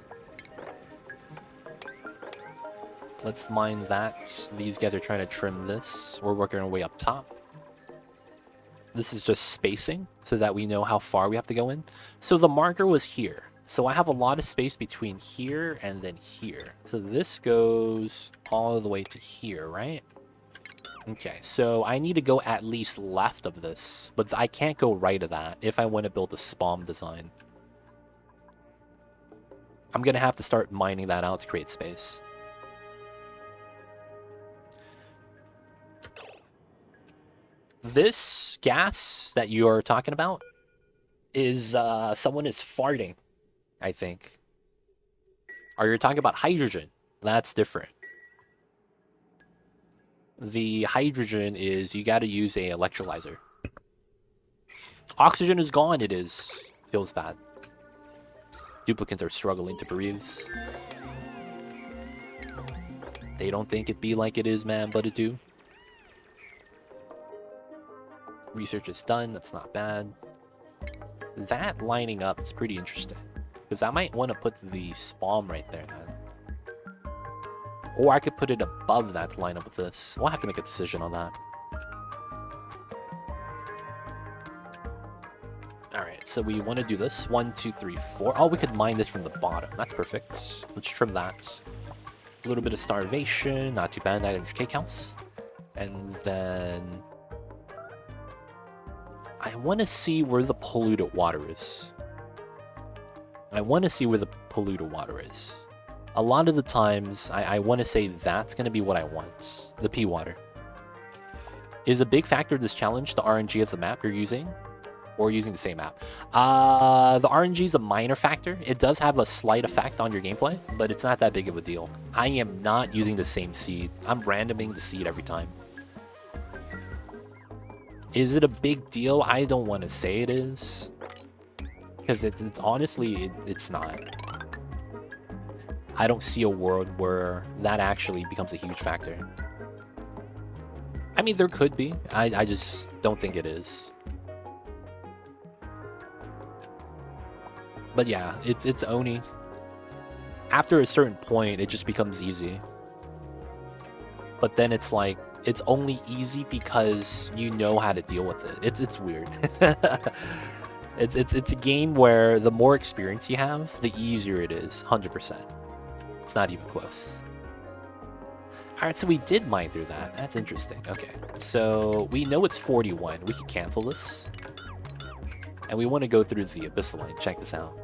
S1: Let's mine that. These guys are trying to trim this. We're working our way up top. This is just spacing so that we know how far we have to go in. So the marker was here. So I have a lot of space between here and then here. So this goes all the way to here, right? Okay, so I need to go at least left of this. But I can't go right of that if I want to build a spawn design. I'm going to have to start mining that out to create space. This gas that you are talking about is someone is farting, I think. Or you're talking about hydrogen. That's different. The hydrogen is you got to use a electrolyzer. Oxygen is gone. It is. Feels bad. Duplicants are struggling to breathe. They don't think it be like it is, man, but it do. Research is done. That's not bad. That lining up is pretty interesting. Because I might want to put the spawn right there, man. Or I could put it above that to line up with this. We'll have to make a decision on that. Alright, so we want to do this. 1, 2, 3, 4. Oh, we could mine this from the bottom. That's perfect. Let's trim that. A little bit of starvation. Not too bad. 900k counts. And then... I want to see where the polluted water is. I want to see where the polluted water is. A lot of the times, I want to say that's going to be what I want. The pea water. Is a big factor of this challenge the RNG of the map you're using? Or using the same map? The RNG is a minor factor. It does have a slight effect on your gameplay, but it's not that big of a deal. I am not using the same seed. I'm randoming the seed every time. Is it a big deal? I don't want to say it is. Because it's honestly, it's not. I don't see a world where that actually becomes a huge factor. I mean, there could be. I just don't think it is. But yeah, it's Oni. After a certain point, it just becomes easy. But then it's like, it's only easy because you know how to deal with it. It's weird. It's a game where the more experience you have, the easier it is. 100%. It's not even close. Alright, so we did mine through that. That's interesting. Okay, so we know it's 41. We can cancel this. And we want to go through the Abyssal Line. Check this out.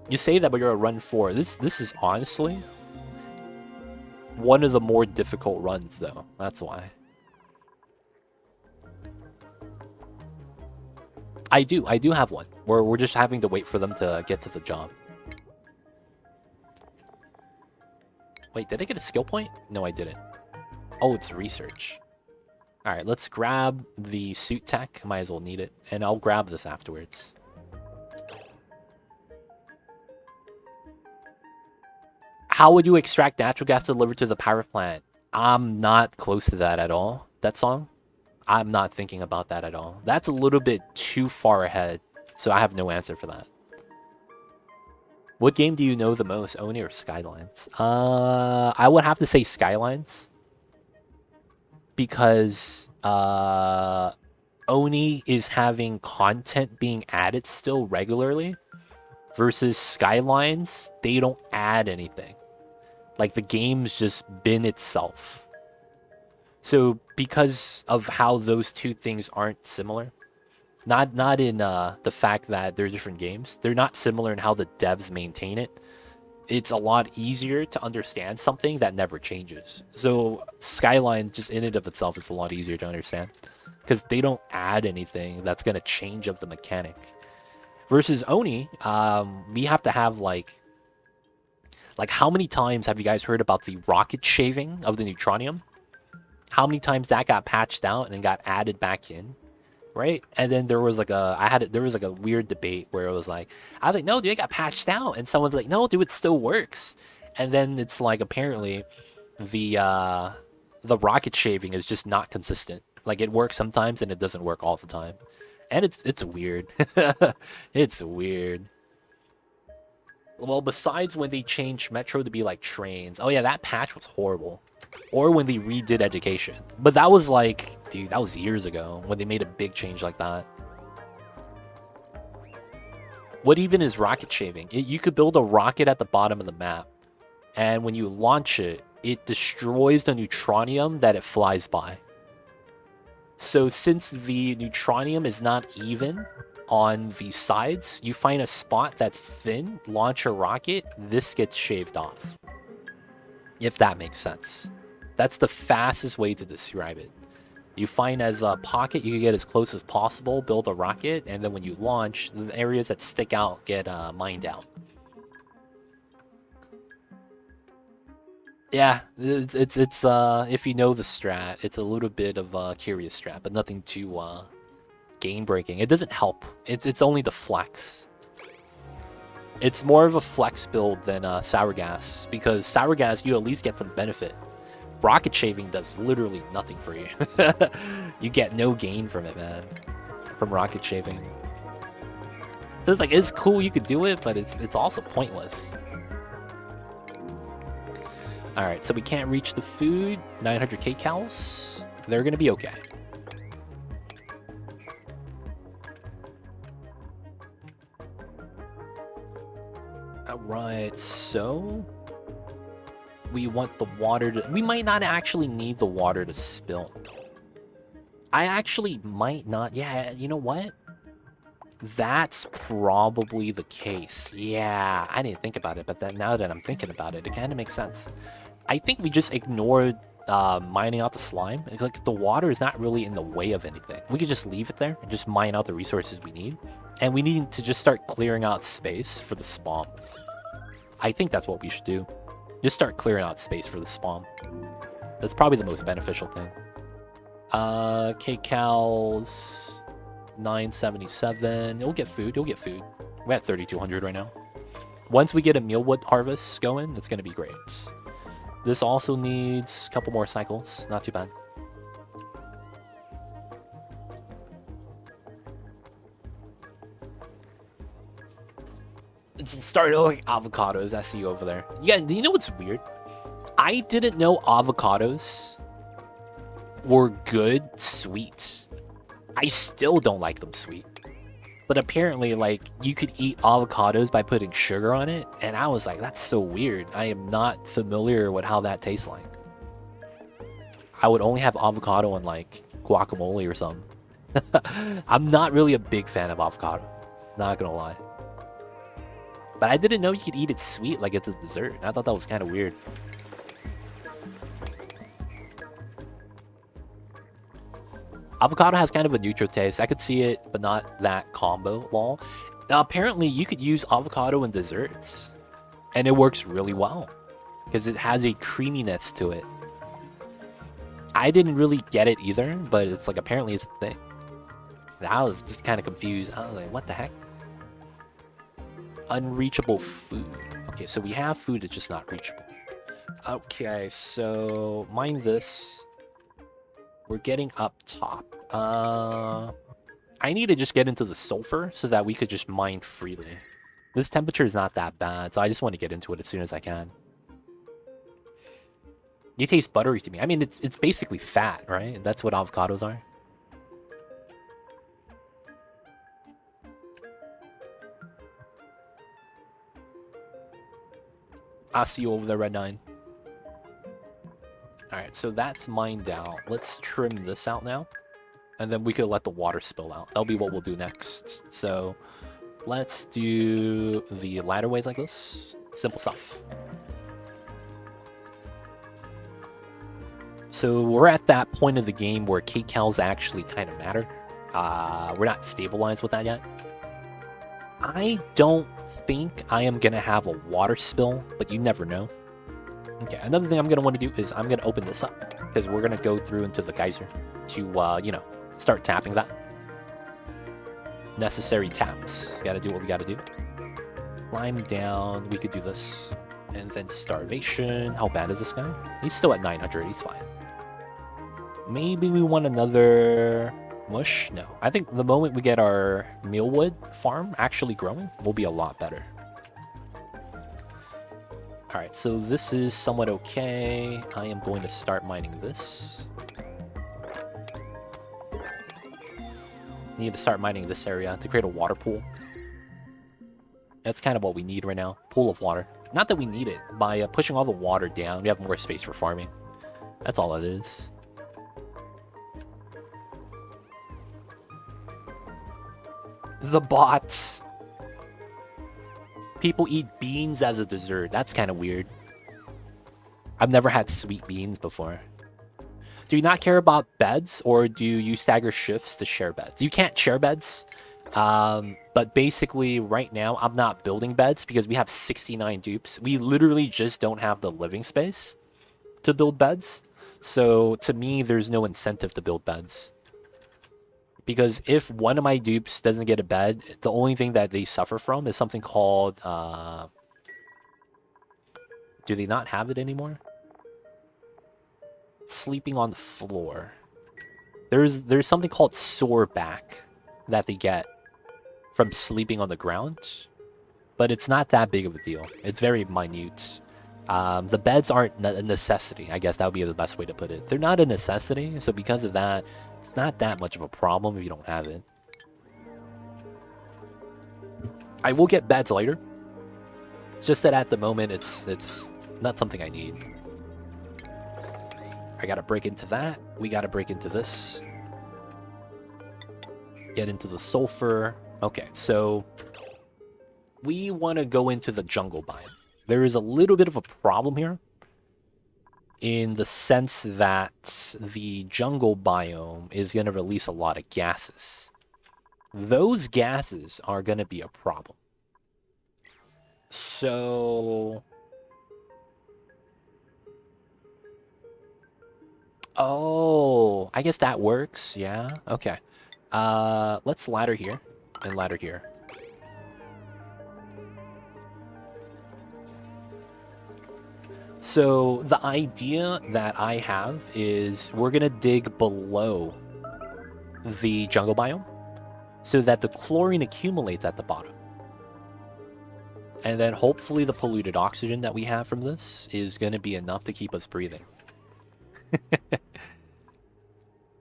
S1: You say that, but you're a run 4. This is honestly... one of the more difficult runs, though. That's why. I do have one. We're just having to wait for them to get to the job. Wait, did I get a skill point? No, I didn't. Oh, it's research. Alright, let's grab the suit tech. Might as well need it. And I'll grab this afterwards. How would you extract natural gas delivered to the power plant? I'm not close to that at all. That song? I'm not thinking about that at all. That's a little bit too far ahead. So I have no answer for that. What game do you know the most, Oni or Skylines? I would have to say Skylines. Because Oni is having content being added still regularly. Versus Skylines, they don't add anything. Like, the game's just been itself. So, because of how those two things aren't similar, not in the fact that they're different games, they're not similar in how the devs maintain it. It's a lot easier to understand something that never changes. So, Skyline, just in and of itself, is a lot easier to understand. Because they don't add anything that's going to change up the mechanic. Versus Oni, we have to have, like, how many times have you guys heard about the rocket shaving of the Neutronium? How many times that got patched out and got added back in, right? And then there was like there was like a weird debate where it was like, I was like, no, dude, it got patched out, and someone's like, no, dude, it still works. And then it's like, apparently, the rocket shaving is just not consistent. Like, it works sometimes and it doesn't work all the time, and it's weird. It's weird. Well, besides when they changed Metro to be like trains. Oh yeah, that patch was horrible. Or when they redid Education. But that was like, dude, that was years ago when they made a big change like that. What even is rocket shaving? You could build a rocket at the bottom of the map. And when you launch it, it destroys the neutronium that it flies by. So since the neutronium is not even on the sides, you find a spot that's thin, launch a rocket, this gets shaved off. If that makes sense. That's the fastest way to describe it. You find as a pocket you can get as close as possible, build a rocket, and then when you launch, the areas that stick out get mined out. Yeah, it's if you know the strat, it's a little bit of a curious strat, but nothing too game breaking. It doesn't help. It's only the flex. It's more of a flex build than sour gas, because sour gas you at least get some benefit. Rocket shaving does literally nothing for you. You get no gain from it, man. From rocket shaving. So it's like, it's cool you could do it, but it's also pointless. Alright, so we can't reach the food. 900 kcals. They're gonna be okay. Alright, so we want the water to... We might not actually need the water to spill. I actually might not... Yeah, you know what? That's probably the case. Yeah, I didn't think about it, but then now that I'm thinking about it, it kind of makes sense. I think we just ignored mining out the slime. Like, the water is not really in the way of anything. We could just leave it there and just mine out the resources we need. And we need to just start clearing out space for the spawn. I think that's what we should do. Just start clearing out space for the spawn. That's probably the most beneficial thing. kcals 977. You'll get food. You'll get food. We're at 3,200 right now. Once we get a mealwood harvest going, it's going to be great. This also needs a couple more cycles. Not too bad. It's started like avocados. I see you over there. Yeah, you know what's weird? I didn't know avocados were good sweet. I still don't like them sweet. But apparently, like, you could eat avocados by putting sugar on it. And I was like, that's so weird. I am not familiar with how that tastes like. I would only have avocado on, like, guacamole or something. I'm not really a big fan of avocado. Not gonna lie. But I didn't know you could eat it sweet like it's a dessert. I thought that was kind of weird. Avocado has kind of a neutral taste. I could see it, but not that combo, lol. Now, apparently, you could use avocado in desserts, and it works really well because it has a creaminess to it. I didn't really get it either, but it's like apparently it's a thing. I was just kind of confused. I was like, what the heck? Unreachable food. Okay, so we have food, it's just not reachable. Okay, so mine this. We're getting up top. I need to just get into the sulfur so that we could just mine freely. This temperature is not that bad, so I just want to get into it as soon as I can. It tastes buttery to me. I mean, it's basically fat, right? That's what avocados are. I'll see you over there, Red 9. Alright, so that's mined out. Let's trim this out now. And then we could let the water spill out. That'll be what we'll do next. So, let's do the ladder ways like this. Simple stuff. So, we're at that point of the game where kcals actually kind of matter. We're not stabilized with that yet. I don't think I am going to have a water spill, but you never know. Okay, another thing I'm going to want to do is I'm going to open this up, because we're going to go through into the geyser to, you know, start tapping that. Necessary taps. Got to do what we got to do. Climb down. We could do this. And then starvation. How bad is this guy? He's still at 900. He's fine. Maybe we want another mush? No. I think the moment we get our mealwood farm actually growing, we'll be a lot better. Alright, so this is somewhat okay. I am going to start mining this. Need to start mining this area to create a water pool. That's kind of what we need right now. Pool of water. Not that we need it. By pushing all the water down, we have more space for farming. That's all it is. The bots. People eat beans as a dessert. That's kind of weird. I've never had sweet beans before. Do you not care about beds, or do you stagger shifts to share beds? You can't share beds. But basically, right now, I'm not building beds because we have 69 dupes. We literally just don't have the living space to build beds. So, to me, there's no incentive to build beds. Because if one of my dupes doesn't get a bed, the only thing that they suffer from is something called... do they not have it anymore? Sleeping on the floor. There's something called sore back that they get from sleeping on the ground. But it's not that big of a deal. It's very minute. The beds aren't a necessity. I guess that would be the best way to put it. They're not a necessity, so because of that, it's not that much of a problem if you don't have it. I will get beds later. It's just that at the moment, it's not something I need. I gotta break into that. We gotta break into this. Get into the sulfur. Okay, so we want to go into the jungle biome. There is a little bit of a problem here in the sense that the jungle biome is going to release a lot of gases. Those gases are going to be a problem. So... oh, I guess that works. Yeah, okay. Let's ladder here and ladder here. So the idea that I have is we're going to dig below the jungle biome so that the chlorine accumulates at the bottom. And then hopefully the polluted oxygen that we have from this is going to be enough to keep us breathing.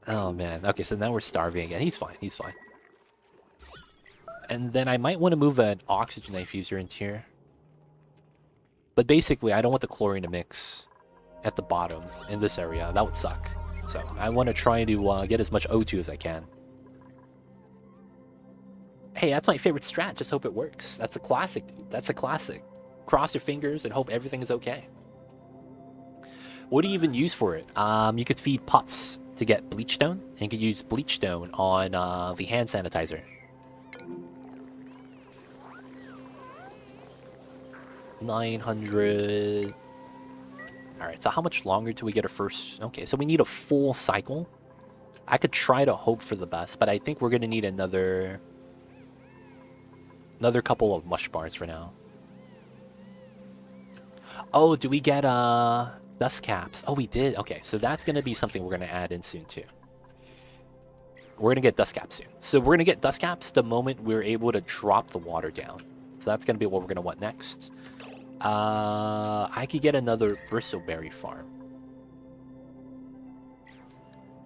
S1: Oh man. Okay, so now we're starving again. He's fine. He's fine. And then I might want to move an oxygen diffuser into here. But basically, I don't want the chlorine to mix at the bottom in this area. That would suck. So I want to try to get as much O2 as I can. Hey, that's my favorite strat. Just hope it works. That's a classic, dude. That's a classic. Cross your fingers and hope everything is okay. What do you even use for it? You could feed puffs. to get bleachstone, and you can use bleachstone on the hand sanitizer. 900. Alright, so how much longer till we get our first... Okay, so we need a full cycle. I could try to hope for the best, but I think we're going to need another couple of mush bars for now. Oh, do we get dust caps? Oh, we did. Okay, so that's going to be something we're going to add in soon too. We're going to get dust caps soon. So we're going to get dust caps the moment we're able to drop the water down. So that's going to be what we're going to want next. I could get another bristleberry farm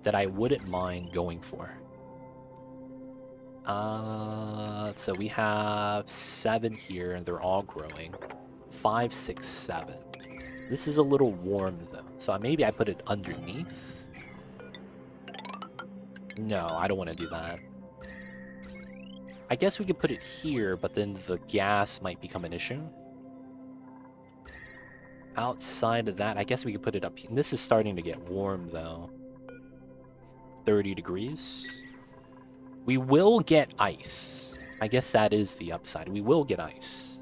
S1: that I wouldn't mind going for. So we have 7 here, and they're all growing. 5, 6, 7. This is a little warm, though. So maybe I put it underneath. No, I don't want to do that. I guess we could put it here, but then the gas might become an issue. Outside of that, I guess we could put it up here. This is starting to get warm, though. 30 degrees. We will get ice. I guess that is the upside. We will get ice.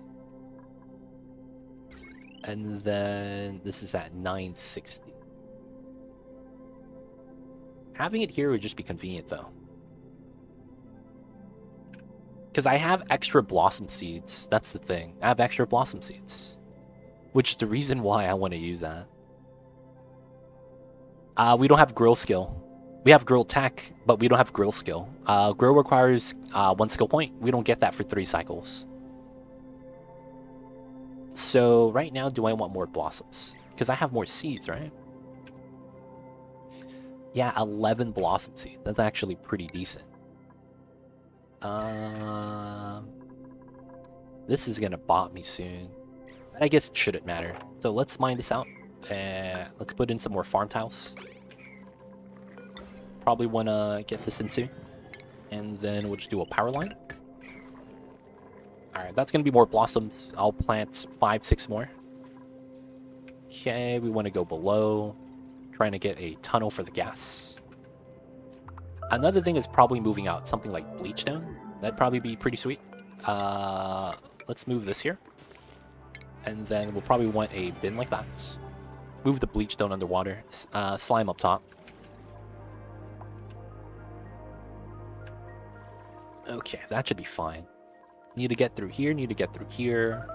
S1: And then this is at 960. Having it here would just be convenient, though. Because I have extra blossom seeds. That's the thing. I have extra blossom seeds. Which is the reason why I want to use that. We don't have grill skill. We have grill tech, but we don't have grill skill. Grill requires 1 skill point. We don't get that for 3 cycles. So right now, do I want more blossoms? Because I have more seeds, right? Yeah, 11 blossom seeds. That's actually pretty decent. This is going to bot me soon. I guess it shouldn't matter. So let's mine this out. Let's put in some more farm tiles. Probably want to get this in soon. And then we'll just do a power line. Alright, that's going to be more blossoms. I'll plant 5, 6 more. Okay, we want to go below. Trying to get a tunnel for the gas. Another thing is probably moving out something like bleachstone. That'd probably be pretty sweet. Let's move this here. And then we'll probably want a bin like that. Move the bleachstone underwater. Slime up top. Okay, that should be fine. Need to get through here, need to get through here.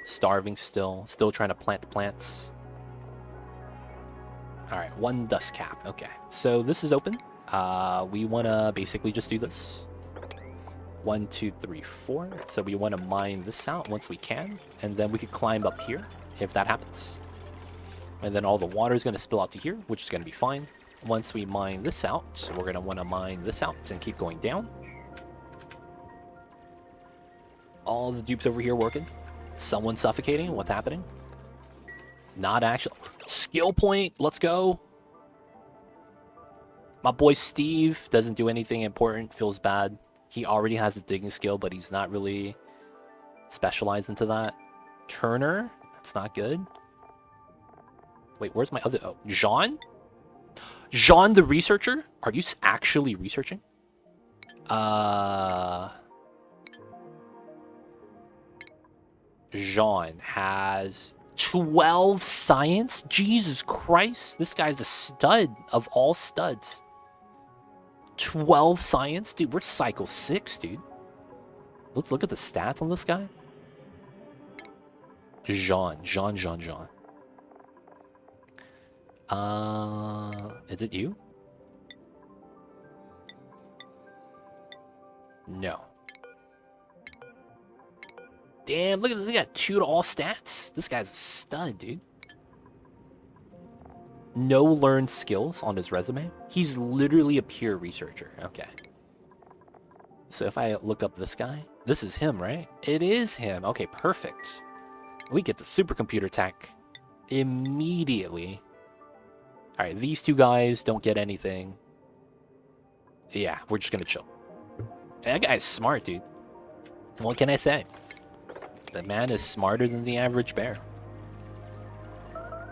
S1: Starving still. Still trying to plant the plants. Alright, 1 dust cap. Okay, so this is open. We want to basically just do this. 1, 2, 3, 4. So we want to mine this out once we can. And then we could climb up here if that happens. And then all the water is going to spill out to here, which is going to be fine. Once we mine this out, we're going to want to mine this out and keep going down. All the dupes over here working. Someone suffocating. What's happening? Not actually. Skill point. Let's go. My boy Steve doesn't do anything important. Feels bad. He already has a digging skill, but he's not really specialized into that. Turner. That's not good. Wait, where's my other... Oh, Jean? Jean the researcher? Are you actually researching? Jean has 12 science? Jesus Christ. This guy's a stud of all studs. 12 science? Dude, we're cycle 6, dude. Let's look at the stats on this guy. Jean. Is it you? No. Damn, look at this. They got 2 to all stats. This guy's a stud, dude. No learned skills on his resume. He's literally a pure researcher. Okay. So if I look up this guy, this is him, right? It is him. Okay, perfect. We get the supercomputer tech immediately. All right, these 2 guys don't get anything. Yeah, we're just gonna chill. That guy's smart, dude. What can I say? The man is smarter than the average bear.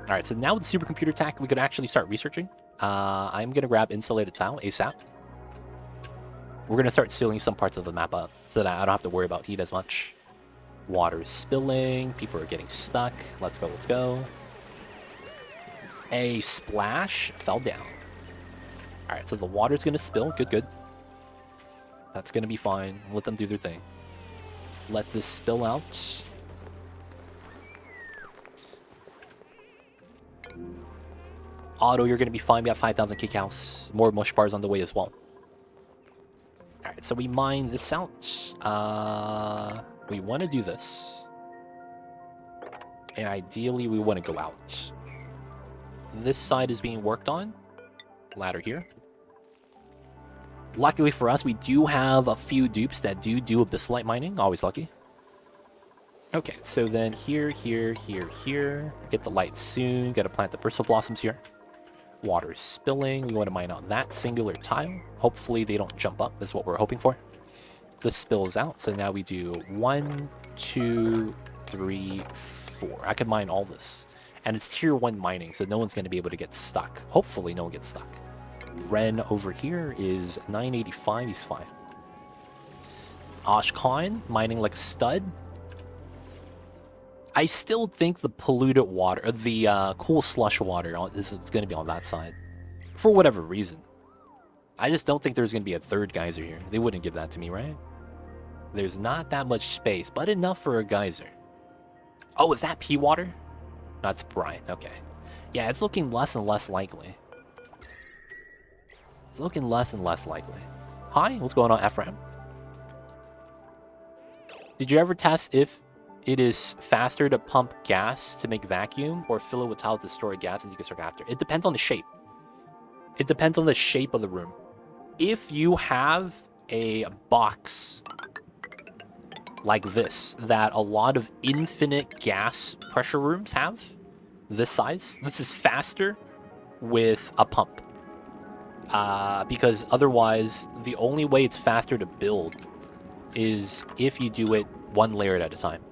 S1: Alright, so now with the supercomputer tech, we could actually start researching. I'm going to grab insulated tile ASAP. We're going to start sealing some parts of the map up so that I don't have to worry about heat as much. Water is spilling. People are getting stuck. Let's go, let's go. A splash fell down. Alright, so the water's going to spill. Good, good. That's going to be fine. Let them do their thing. Let this spill out. Auto, you're going to be fine. We have 5,000 kick house. More mush bars on the way as well. Alright, so we mine this out. We want to do this. And ideally, we want to go out. This side is being worked on. Ladder here. Luckily for us, we do have a few dupes that do abyssalite mining. Always lucky. Okay, so then here, here, here, here. Get the light soon. Gotta plant the bristle blossoms here. Water is spilling. We want to mine on that singular tile. Hopefully they don't jump up. That's what we're hoping for. This spills out. So now we do 1, 2, 3, 4. I can mine all this. And it's tier 1 mining, so no one's going to be able to get stuck. Hopefully no one gets stuck. Ren over here is 985. He's fine. Oshkon mining like a stud. I still think the polluted water, the cool slush water is going to be on that side. For whatever reason. I just don't think there's going to be a third geyser here. They wouldn't give that to me, right? There's not that much space, but enough for a geyser. Oh, is that pea water? That's brine. Okay. Yeah, it's looking less and less likely. It's looking less and less likely. Hi, what's going on, Ephraim? Did you ever test if it is faster to pump gas to make vacuum or fill it with tiles to store gas and deconstruct after? It depends on the shape. It depends on the shape of the room. If you have a box like this that a lot of infinite gas pressure rooms have, this size, this is faster with a pump. Because otherwise, the only way it's faster to build is if you do it one layer at a time.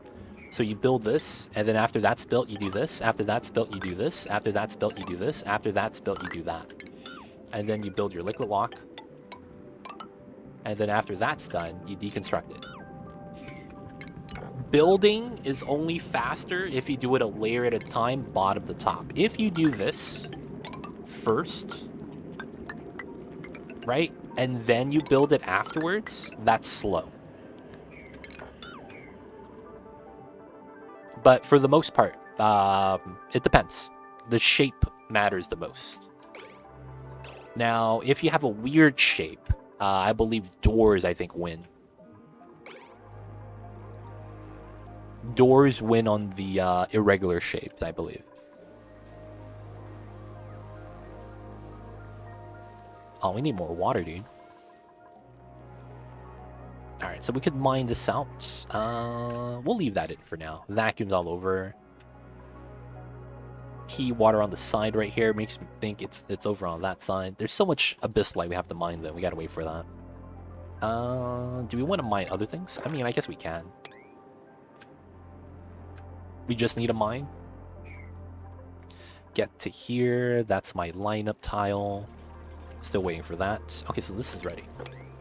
S1: So you build this, and then after that's built, you do this. After that's built, you do this. After that's built, you do this. After that's built, you do that. And then you build your liquid lock. And then after that's done, you deconstruct it. Building is only faster if you do it a layer at a time, bottom to top. If you do this first, right, and then you build it afterwards, that's slow. But for the most part, it depends. The shape matters the most. Now, if you have a weird shape, I believe doors, I think, win. Doors win on the irregular shapes, I believe. Oh, we need more water, dude. Alright, so we could mine this out. We'll leave that in for now. Vacuums all over. Key water on the side right here makes me think it's over on that side. There's so much abyssallite we have to mine, though. We gotta wait for that. Do we want to mine other things? I mean, I guess we can. We just need a mine. Get to here. That's my lineup tile. Still waiting for that. Okay, so this is ready.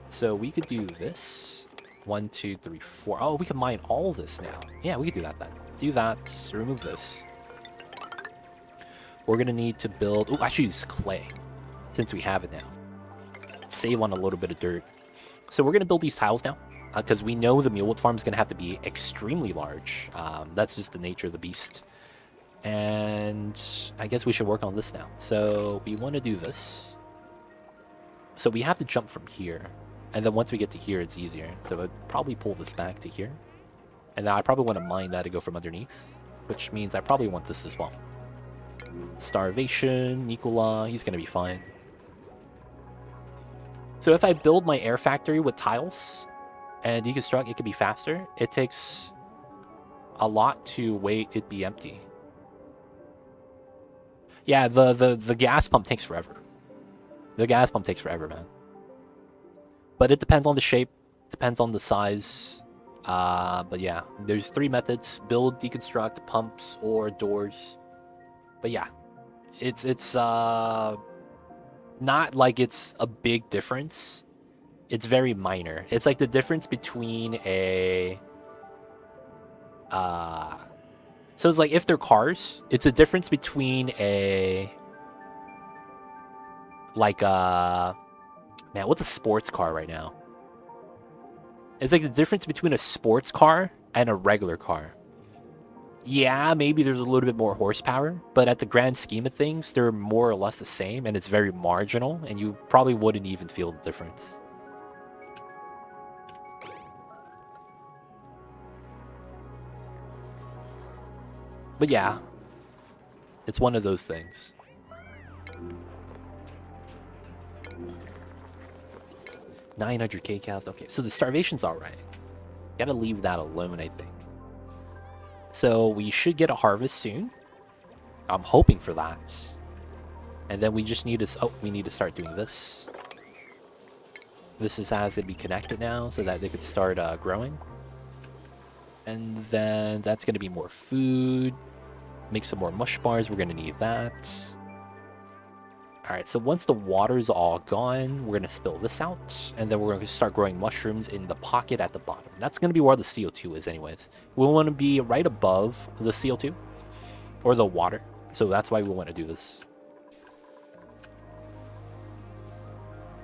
S1: So we could do this. 1, 2, 3, 4. Oh, we can mine all this now. Yeah, we could do that then. Do that. Remove this. We're going to need to build... Oh, I should use clay since we have it now. Save on a little bit of dirt. So we're going to build these tiles now because we know the mulewood farm is going to have to be extremely large. That's just the nature of the beast. And I guess we should work on this now. So we want to do this. So we have to jump from here. And then once we get to here, it's easier. So I'd probably pull this back to here. And then I probably want to mine that to go from underneath. Which means I probably want this as well. Starvation, Nicola, he's going to be fine. So if I build my air factory with tiles and deconstruct, it could be faster. It takes a lot to wait it be empty. Yeah, the gas pump takes forever. The gas pump takes forever, man. But it depends on the shape, depends on the size. But yeah, there's 3 methods: build, deconstruct, pumps, or doors. But yeah, it's not like it's a big difference. It's very minor. It's like the difference between a so it's like if they're cars, it's a difference between a like a man, what's a sports car right now? It's like the difference between a sports car and a regular car. Yeah, maybe there's a little bit more horsepower, but at the grand scheme of things, they're more or less the same, and it's very marginal, and you probably wouldn't even feel the difference. But yeah, it's one of those things. $900K cows. Okay, so the starvation's all right. Gotta leave that alone, I think. So we should get a harvest soon. I'm hoping for that. And then we just need to... Oh, we need to start doing this. This has to be connected now so that they could start growing. And then that's going to be more food. Make some more mush bars. We're going to need that. Alright, so once the water's all gone, we're going to spill this out. And then we're going to start growing mushrooms in the pocket at the bottom. That's going to be where the CO2 is anyways. We want to be right above the CO2. Or the water. So that's why we want to do this.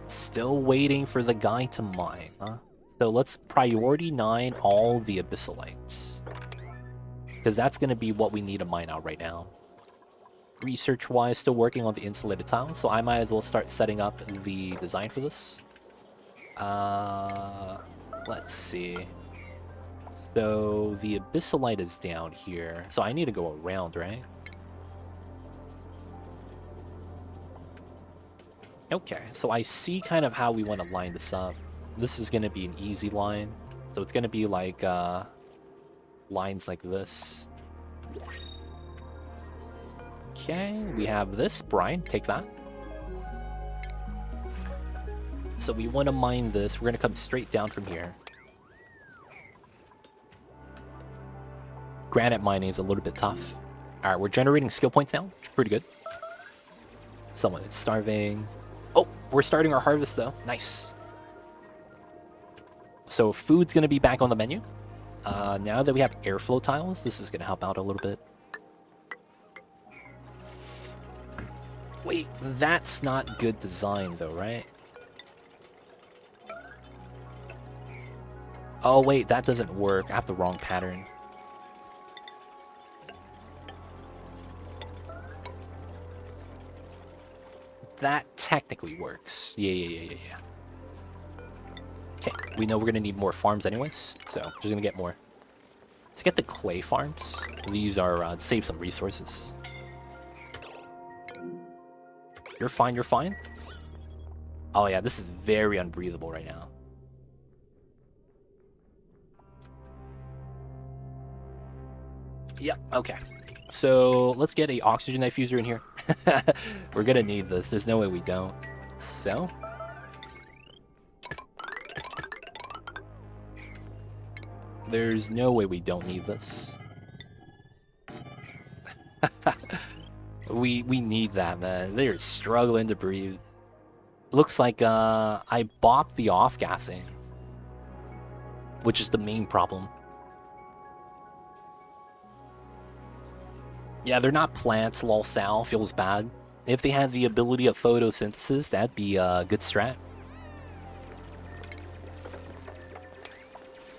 S1: Still waiting for the guy to mine, huh? So let's priority 9 all the abyssalites. Because that's going to be what we need to mine out right now. Research-wise, still working on the insulated tiles, so I might as well start setting up the design for this. Let's see. So the abyssalite is down here, so I need to go around, right? Okay, so I see kind of how we want to line this up. This is going to be an easy line, so it's going to be like lines like this. Okay, we have this. Brian, take that. So we want to mine this. We're going to come straight down from here. Granite mining is a little bit tough. All right, we're generating skill points now, which is pretty good. Someone is starving. Oh, we're starting our harvest, though. Nice. So food's going to be back on the menu. Now that we have airflow tiles, this is going to help out a little bit. Wait, that's not good design, though, right? Oh, wait, that doesn't work. I have the wrong pattern. That technically works. Yeah. Okay, we know we're going to need more farms anyways, so we're just going to get more. Let's get the clay farms. These are save some resources. You're fine, you're fine. Oh yeah, this is very unbreathable right now. Yep, okay. So let's get a oxygen diffuser in here. We're gonna need this. There's no way we don't. So there's no way we don't need this. We need that, man. They're struggling to breathe. Looks like I bought the off-gassing, which is the main problem. Yeah, they're not plants, lol sal, feels bad. If they had the ability of photosynthesis, that'd be a good strat.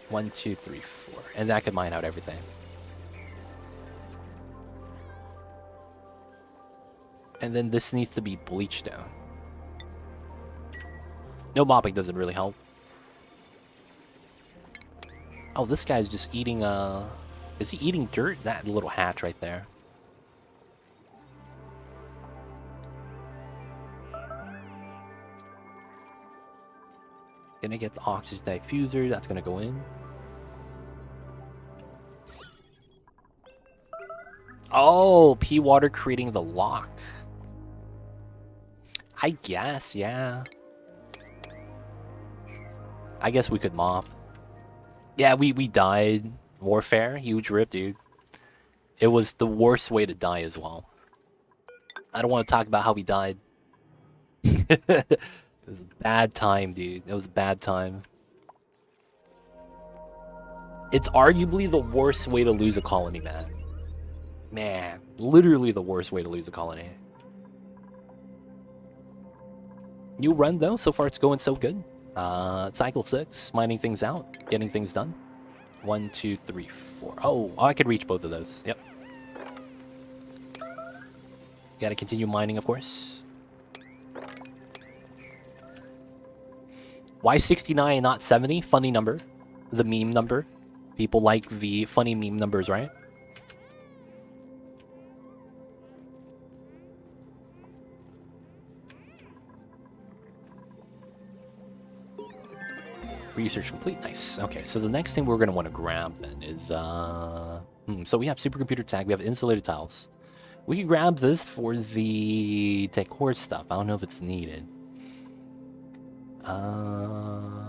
S1: 1, 2, 3, 4. And that could mine out everything. And then this needs to be bleached down. No mopping doesn't really help. Oh, this guy's just eating, is he eating dirt? That little hatch right there. Gonna get the oxygen diffuser, that's gonna go in. Oh, pea water creating the lock. I guess, yeah. I guess we could mop. Yeah, we died. Warfare, huge rip, dude. It was the worst way to die as well. I don't want to talk about how we died. It was a bad time, dude. It was a bad time. It's arguably the worst way to lose a colony, man. Man, literally the worst way to lose a colony. New run, though. So far, it's going so good. Cycle 6, mining things out, getting things done. 1, 2, 3, 4. Oh, I could reach both of those. Yep. Gotta continue mining, of course. Why 69 not 70? Funny number. The meme number. People like the funny meme numbers, right? Research complete. Nice. Okay, so the next thing we're going to want to grab then is... so we have supercomputer tag. We have insulated tiles. We can grab this for the decor stuff. I don't know if it's needed.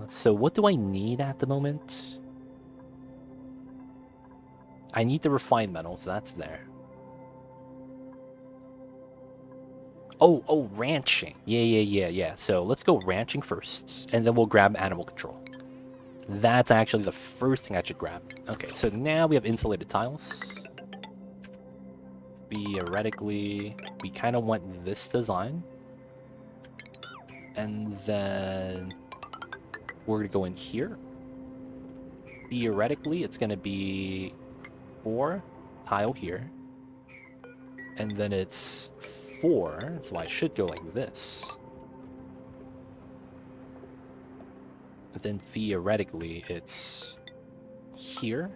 S1: So what do I need at the moment? I need the refined metal, so that's there. Oh, ranching. Yeah. So let's go ranching first, and then we'll grab animal control. That's actually the first thing I should grab. Okay, so now we have insulated tiles. Theoretically, we kind of want this design. And then we're going to go in here. Theoretically, it's going to be 4 tile here. And then it's 4, so I should go like this. But then theoretically, it's here.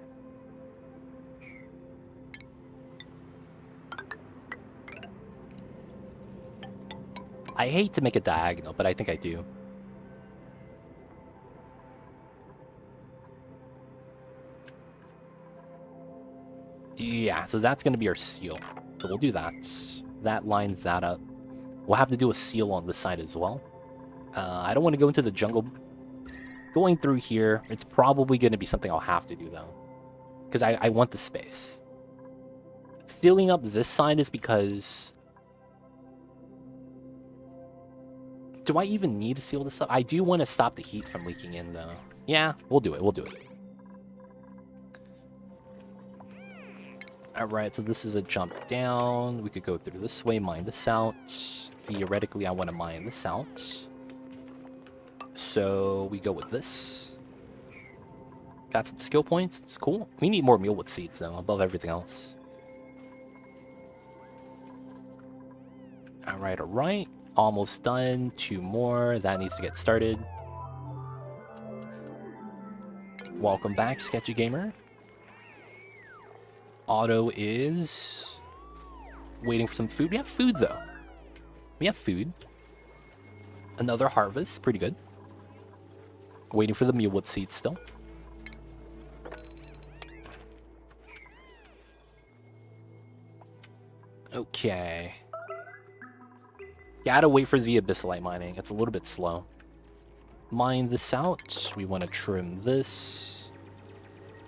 S1: I hate to make a diagonal, but I think I do. Yeah, so that's going to be our seal. So we'll do that. That lines that up. We'll have to do a seal on this side as well. I don't want to go into the jungle. Going through here, it's probably going to be something I'll have to do, though. Because I want the space. Sealing up this side is because... Do I even need to seal this up? I do want to stop the heat from leaking in, though. Yeah, we'll do it. We'll do it. Alright, so this is a jump down. We could go through this way, mine this out. Theoretically, I want to mine this out. So we go with this. Got some skill points. It's cool. We need more mealwood seeds, though, above everything else. Alright. Almost done. 2 more. That needs to get started. Welcome back, Sketchy Gamer. Otto is waiting for some food. We have food, though. We have food. Another harvest. Pretty good. Waiting for the mealwood seeds still. Okay. Gotta wait for the abyssalite mining. It's a little bit slow. Mine this out. We want to trim this.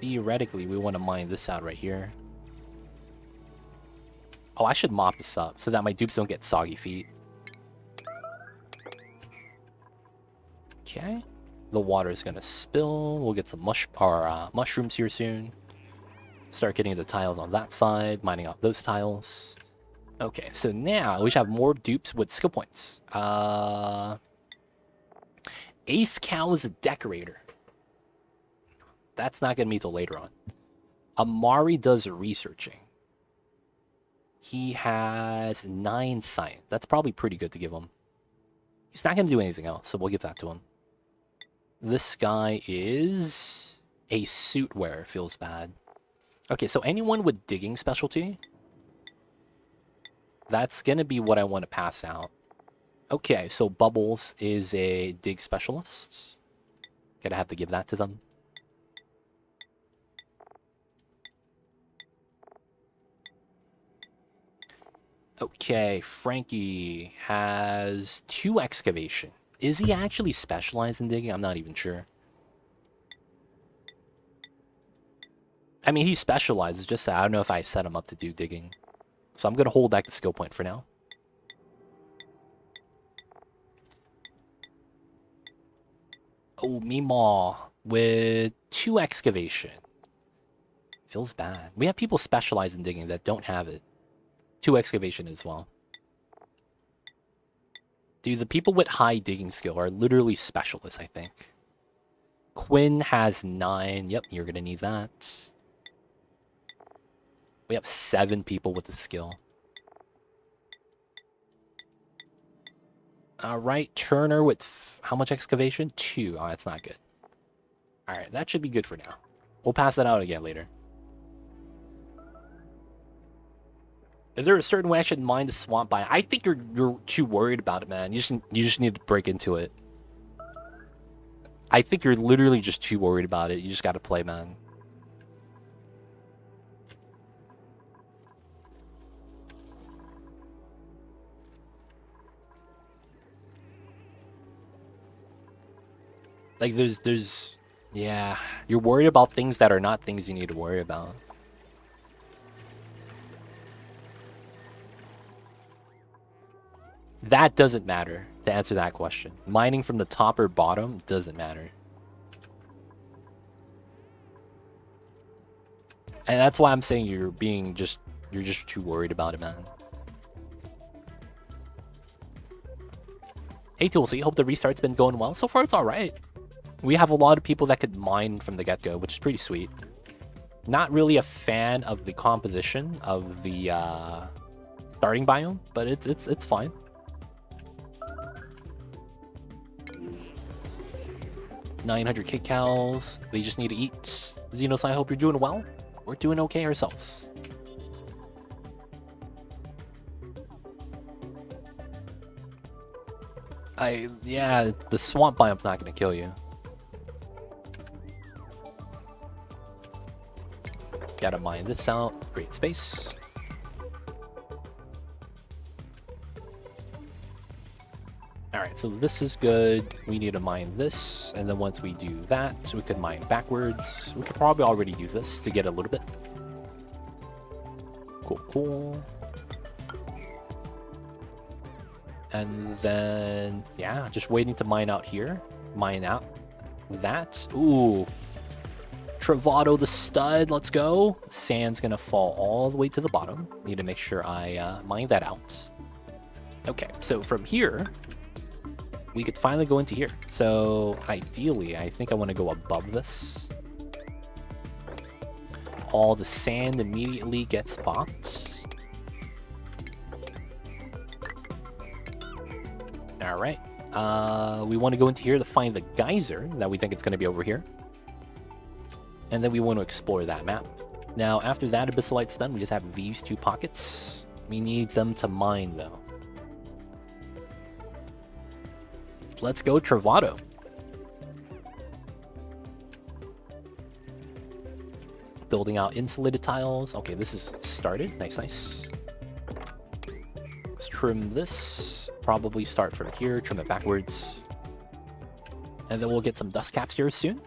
S1: Theoretically, we want to mine this out right here. Oh, I should mop this up so that my dupes don't get soggy feet. Okay. The water is gonna spill. We'll get some mushrooms here soon. Start getting the tiles on that side, mining out those tiles. Okay, so now we should have more dupes with skill points. Ace Cow is a decorator. That's not gonna be till later on. Amari does researching. He has 9 science. That's probably pretty good to give him. He's not gonna do anything else, so we'll give that to him. This guy is a suit wearer. Feels bad. Okay, so anyone with digging specialty, that's gonna be what I want to pass out. Okay, so Bubbles is a dig specialist. Gonna have to give that to them. Okay, Frankie has 2 excavation. Is he actually specialized in digging? I'm not even sure. I mean, he specializes, just that I don't know if I set him up to do digging. So I'm going to hold back the skill point for now. Oh, Meemaw with 2 excavation. Feels bad. We have people specialize in digging that don't have it. 2 excavation as well. Dude, the people with high digging skill are literally specialists, I think. Quinn has 9. Yep, you're going to need that. We have 7 people with the skill. Alright, Turner with how much excavation? 2. Oh, that's not good. Alright, that should be good for now. We'll pass that out again later. Is there a certain way I should mine the swamp biome? I think you're too worried about it, man. You just need to break into it. I think you're literally just too worried about it. You just gotta play, man. Like, yeah, you're worried about things that are not things you need to worry about. That doesn't matter, to answer that question. Mining from the top or bottom doesn't matter. And that's why I'm saying you're just too worried about it, man. Hey, Toolsy, hope the restart's been going well. So far, it's alright. We have a lot of people that could mine from the get-go, which is pretty sweet. Not really a fan of the composition of the starting biome, but it's fine. $900 kicals. They just need to eat. Xenos, I hope you're doing well. We're doing okay ourselves. Yeah, the swamp biome's not gonna kill you. Gotta mine this out, create space. Alright, so this is good. We need to mine this, and then once we do that, we could mine backwards. We could probably already do this to get a little bit. Cool. And then, yeah, just waiting to mine out here. Mine out that. Ooh. Travado the stud, let's go. Sand's gonna fall all the way to the bottom. Need to make sure I mine that out. Okay, so from here, we could finally go into here. So ideally, I think I want to go above this. All the sand immediately gets popped. All right. We want to go into here to find the geyser that we think it's going to be over here. And then we want to explore that map. Now, after that abyssalite's done, we just have these 2 pockets. We need them to mine, though. Let's go Travado. Building out insulated tiles. Okay, this is started. Nice. Let's trim this. Probably start from here, trim it backwards. And then we'll get some dust caps here soon.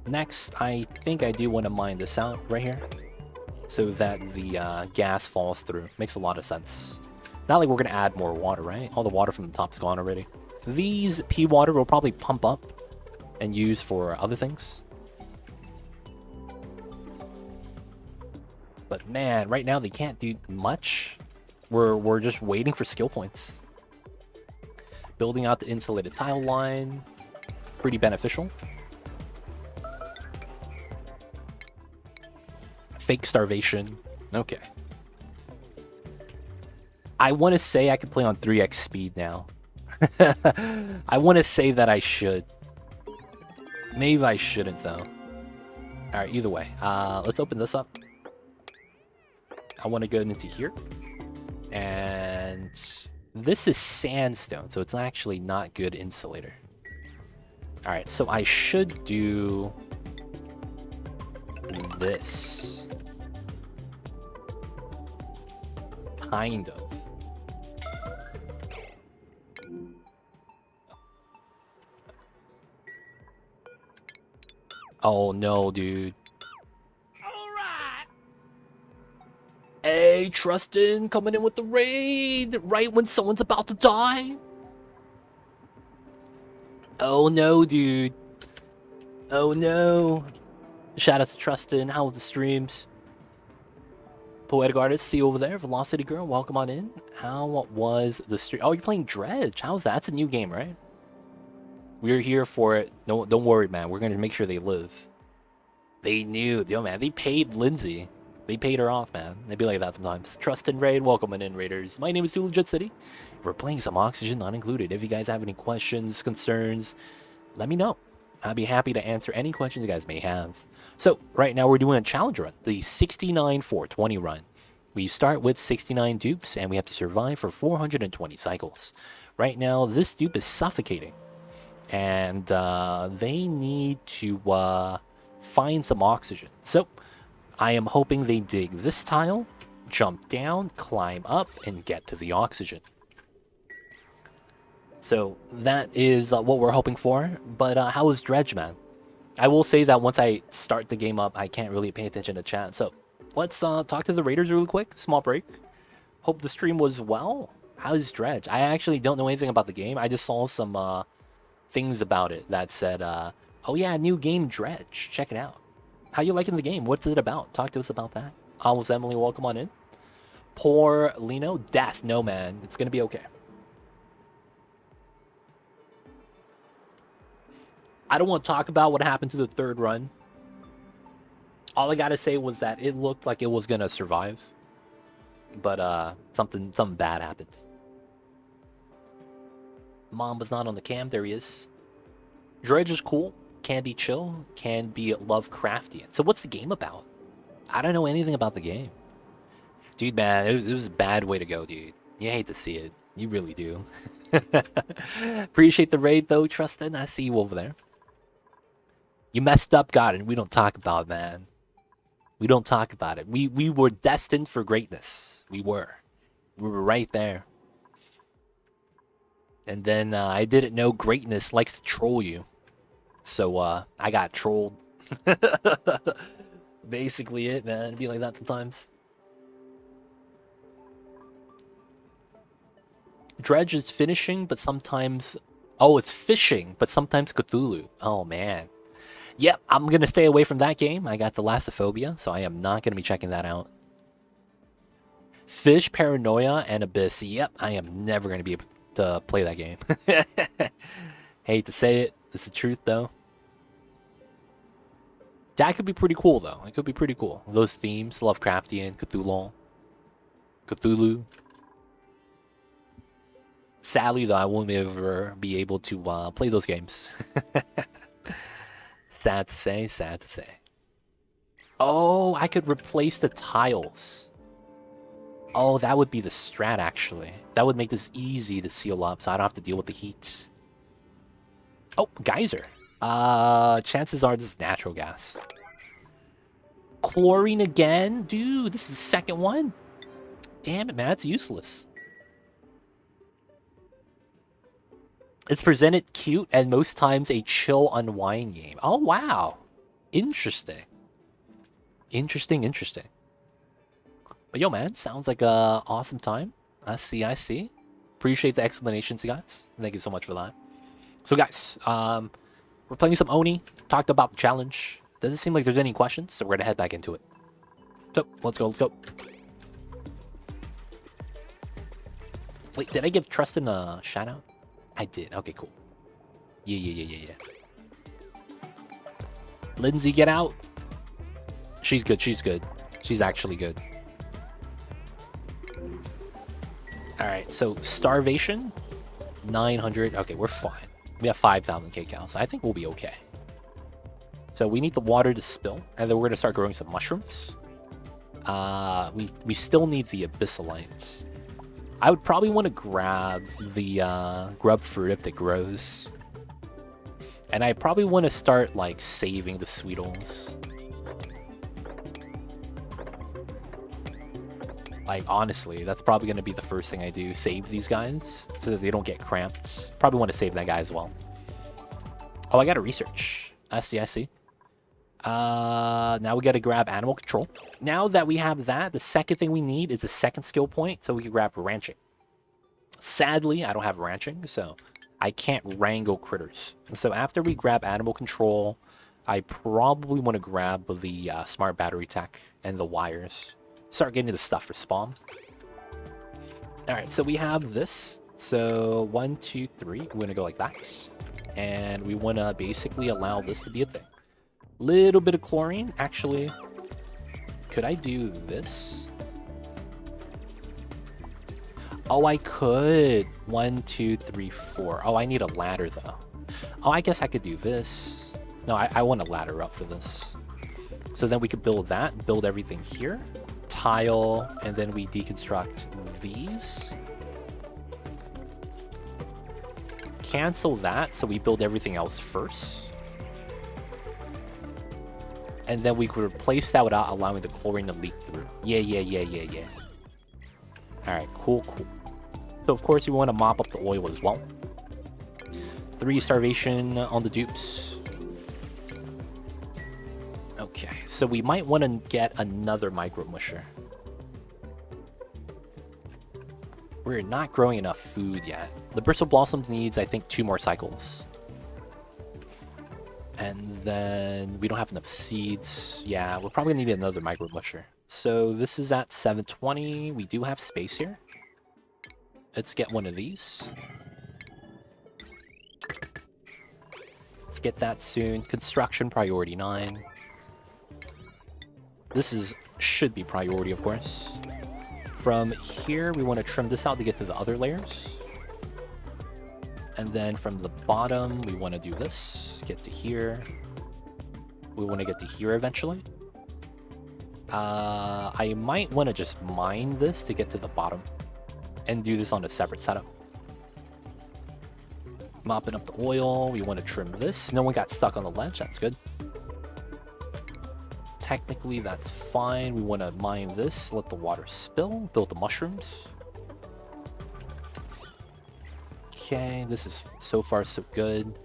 S1: Next, I think I do want to mine this out right here, so that the gas falls through. Makes a lot of sense. Not like we're going to add more water, right? All the water from the top's gone already. These pea water will probably pump up and use for other things. But man, right now they can't do much. We're just waiting for skill points. Building out the insulated tile line. Pretty beneficial. Fake starvation. Okay. I want to say I could play on 3x speed now. I want to say that I should. Maybe I shouldn't, though. Alright, either way. Let's open this up. I want to go into here. And this is sandstone, so it's actually not good insulator. Alright, so I should do this. Kind of. Oh no, dude. Hey, Trustin, coming in with the raid right when someone's about to die. Oh no, dude. Oh no. Shout out to Trustin. How was the streams? Poetic Artist, see you over there. Velocity Girl, welcome on in. How was the stream? Oh, you're playing Dredge. How's that? That's a new game, right? We're here for it. No, don't worry, man. We're gonna make sure they live. They knew. Yo, man, they paid Lindsay. They paid her off, man. They be like that sometimes. Trust and Raid, welcome in, Raiders. My name is Legit City. We're playing some Oxygen Not Included. If you guys have any questions, concerns, let me know. I'd be happy to answer any questions you guys may have. So, right now we're doing a challenge run, the 69 420 run. We start with 69 dupes, and we have to survive for 420 cycles. Right now, this dupe is suffocating, and they need to find some oxygen. So, I am hoping they dig this tile, jump down, climb up, and get to the oxygen. So that is what we're hoping for. But how is Dredge, man? I will say that once I start the game up, I can't really pay attention to chat. So let's talk to the Raiders really quick. Small break. Hope the stream was well. How's Dredge? I actually don't know anything about the game. I just saw some things about it that said, oh yeah, new game Dredge. Check it out. How you liking the game? What's it about? Talk to us about that. Almost Emily, welcome on in. Poor Lino, death. No, man. It's going to be okay. I don't want to talk about what happened to the third run. All I got to say was that it looked like it was going to survive. But something bad happened. Mom was not on the cam. There he is. Dredge is cool. Can be chill, can be Lovecraftian. So what's the game about? I don't know anything about the game. Dude, man, it was a bad way to go, dude. You hate to see it. You really do. Appreciate the raid, though, Trustin. I see you over there. You messed up, God, and we don't talk about it, man. We don't talk about it. We were destined for greatness. We were. We were right there. And then I didn't know greatness likes to troll you. So I got trolled. Basically it, man. It'd be like that sometimes. Dredge is finishing, but sometimes... Oh, it's fishing, but sometimes Cthulhu. Oh, man. Yep, I'm going to stay away from that game. I got Thalassophobia, so I am not going to be checking that out. Fish, Paranoia, and Abyss. Yep, I am never going to be able to play that game. Hate to say it. It's the truth, though. That could be pretty cool, though. It could be pretty cool. Those themes, Lovecraftian, Cthulhu. Sadly, though, I won't ever be able to play those games. Sad to say, sad to say. Oh, I could replace the tiles. Oh, that would be the strat, actually. That would make this easy to seal up, so I don't have to deal with the heat. Oh, geyser. Chances are this is natural gas. Chlorine again? Dude, this is the second one? Damn it, man. It's useless. It's presented cute and most times a chill unwind game. Oh, wow. Interesting. Interesting. But yo, man, sounds like a awesome time. I see. Appreciate the explanations, guys. Thank you so much for that. So, guys, we're playing some Oni. Talked about the challenge. Doesn't seem like there's any questions, so we're gonna head back into it. So, let's go. Wait, did I give Trustin a shout out? I did. Okay, cool. Yeah. Lindsay, get out. She's good. She's actually good. Alright, so starvation. 900. Okay, we're fine. We have 5,000 kcal, so I think we'll be okay. So we need the water to spill, and then we're going to start growing some mushrooms. We still need the abyssalites. I would probably want to grab the grub fruit if it grows. And I probably want to start, like, saving the sweetles. Like, honestly, that's probably going to be the first thing I do. Save these guys so that they don't get cramped. Probably want to save that guy as well. Oh, I got to research. I see. Now we gotta grab animal control. Now that we have that, the second thing we need is a second skill point, so we can grab ranching. Sadly, I don't have ranching, so I can't wrangle critters. So after we grab animal control, I probably want to grab the smart battery tech and the wires. Start getting the stuff for spawn. Alright, so we have this. So 1, 2, 3. We're going to go like that. And we want to basically allow this to be a thing. Little bit of chlorine. Actually, could I do this? Oh, I could. 1, 2, 3, 4. Oh, I need a ladder, though. Oh, I guess I could do this. No, I want a ladder up for this. So then we could build that, build everything here. Tile, and then we deconstruct these. Cancel that, so we build everything else first. And then we could replace that without allowing the chlorine to leak through. Yeah. Alright, cool. So of course you want to mop up the oil as well. 3 starvation on the dupes. Okay, so we might want to get another micro musher. We're not growing enough food yet. The bristle blossoms needs, I think, 2 more cycles. And then we don't have enough seeds. Yeah, we're probably gonna need another micro musher. So this is at 720. We do have space here. Let's get one of these. Let's get that soon. Construction priority 9. This should be priority, of course. From here, we want to trim this out to get to the other layers. And then from the bottom, we want to do this. Get to here. We want to get to here eventually. I might want to just mine this to get to the bottom. And do this on a separate setup. Mopping up the oil. We want to trim this. No one got stuck on the ledge. That's good. Technically, that's fine. We want to mine this. Let the water spill. Build the mushrooms. Okay, this is so far so good.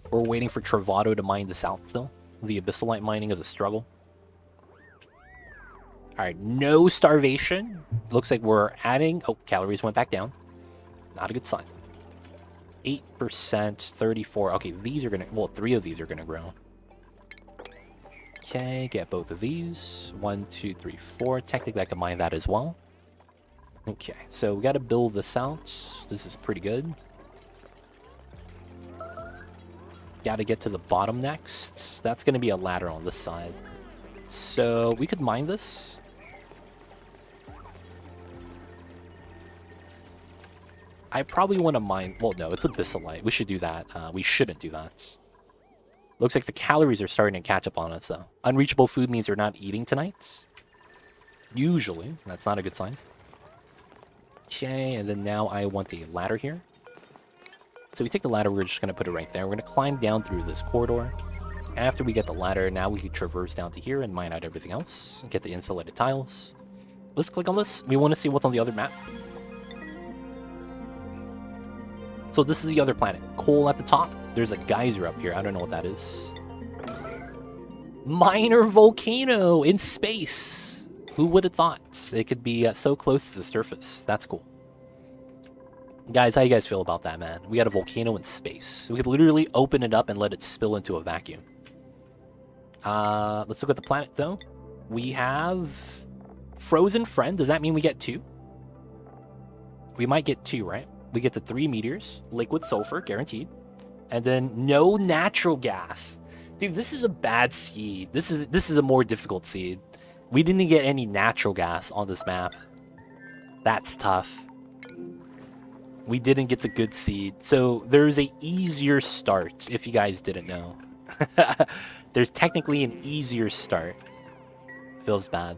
S1: We're waiting for Travado to mine this out still. The abyssalite mining is a struggle. Alright, no starvation. Looks like we're adding... Oh, calories went back down. Not a good sign. 8%, 34. Okay, these are gonna... Well, 3 of these are gonna grow. Okay, get both of these. 1, 2, 3, 4. Technically, I can mine that as well. Okay, so we gotta build this out. This is pretty good. Gotta get to the bottom next. That's gonna be a ladder on this side. So we could mine this. I probably want to mine... Well, no, it's abyssalite. We should do that. We shouldn't do that. Looks like the calories are starting to catch up on us, though. Unreachable food means we're not eating tonight. Usually. That's not a good sign. Okay, and then now I want the ladder here. So we take the ladder, we're just going to put it right there. We're going to climb down through this corridor. After we get the ladder, now we can traverse down to here and mine out everything else. Get the insulated tiles. Let's click on this. We want to see what's on the other map. So this is the other planet. Coal at the top. There's a geyser up here. I don't know what that is. Minor volcano in space. Who would have thought it could be so close to the surface? That's cool. Guys, how you guys feel about that, man? We got a volcano in space. We could literally open it up and let it spill into a vacuum. Let's look at the planet, though. We have Frozen Friend. Does that mean we get 2? We might get 2, right? We get the 3 meteors, liquid sulfur, guaranteed. And then no natural gas. Dude, this is a bad seed. This is a more difficult seed. We didn't get any natural gas on this map. That's tough. We didn't get the good seed. So there's a easier start, if you guys didn't know. There's technically an easier start. Feels bad.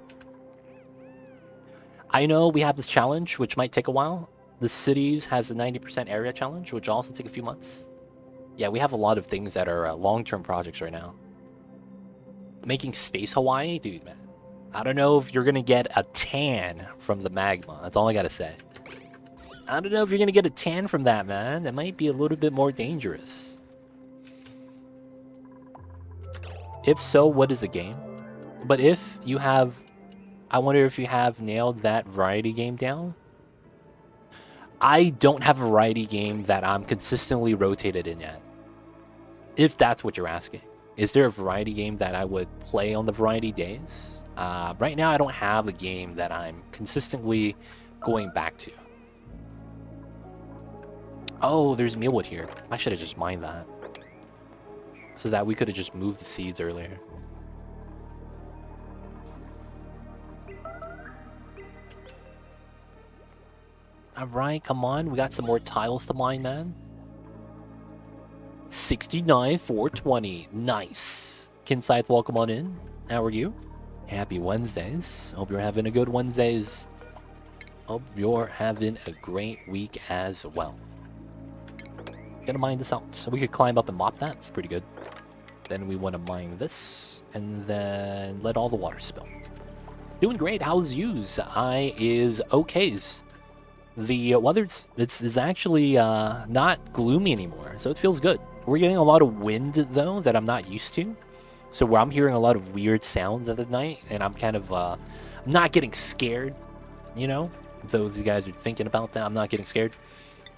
S1: I know we have this challenge, which might take a while. The cities has a 90% area challenge, which will also take a few months. Yeah, we have a lot of things that are long-term projects right now. Making Space Hawaii? Dude, man. I don't know if you're going to get a tan from the magma. That's all I got to say. I don't know if you're going to get a tan from that, man. That might be a little bit more dangerous. If so, what is the game? But if you have... I wonder if you have nailed that variety game down? I don't have a variety game that I'm consistently rotated in yet. If that's what you're asking. Is there a variety game that I would play on the variety days? Right now, I don't have a game that I'm consistently going back to. Oh, there's mealwood here. I should have just mined that. So that we could have just moved the seeds earlier. Alright, come on. We got some more tiles to mine, man. 69, 420. Nice. Kinsides, welcome on in. How are you? Happy Wednesdays. Hope you're having a good Wednesdays. Hope you're having a great week as well. Gonna mine this out. So we could climb up and mop that. It's pretty good. Then we want to mine this. And then let all the water spill. Doing great. How's yous? I is okays. The weather is actually not gloomy anymore, so it feels good. We're getting a lot of wind, though, that I'm not used to. So where I'm hearing a lot of weird sounds at the night, and I'm kind of not getting scared, you know? Those guys are thinking about that, I'm not getting scared.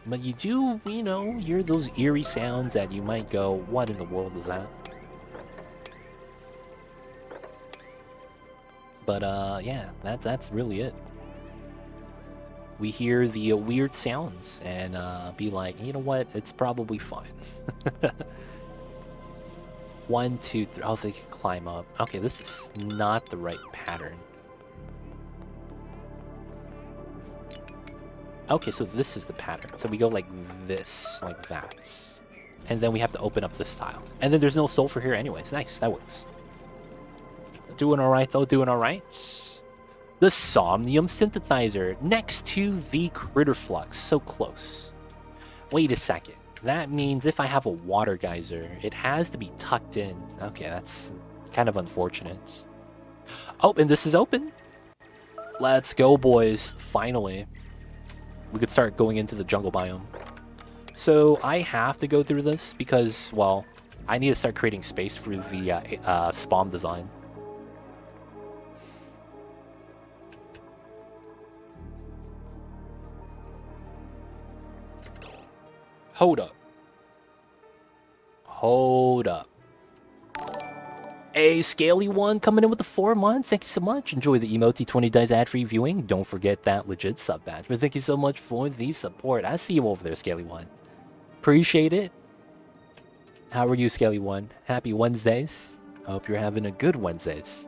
S1: But you do, you know, hear those eerie sounds that you might go, what in the world is that? But, yeah, that's really it. We hear the weird sounds and be like, you know what? It's probably fine. 1, 2, 3. Oh, they can climb up. Okay, this is not the right pattern. Okay, so this is the pattern. So we go like this, like that. And then we have to open up this tile. And then there's no sulfur here anyways. Nice, that works. Doing alright though, doing alright. The Somnium Synthesizer next to the Critter Flux. So close. Wait a second. That means if I have a water geyser, it has to be tucked in. Okay, that's kind of unfortunate. Oh, and this is open. Let's go, boys. Finally. We could start going into the jungle biome. So I have to go through this because, well, I need to start creating space for the spawn design. Hold up. Hold up. A Scaly One coming in with the 4 months. Thank you so much. Enjoy the emote. 20 days ad-free viewing. Don't forget that legit sub badge. But thank you so much for the support. I see you over there, Scaly One. Appreciate it. How are you, Scaly One? Happy Wednesdays. I hope you're having a good Wednesdays.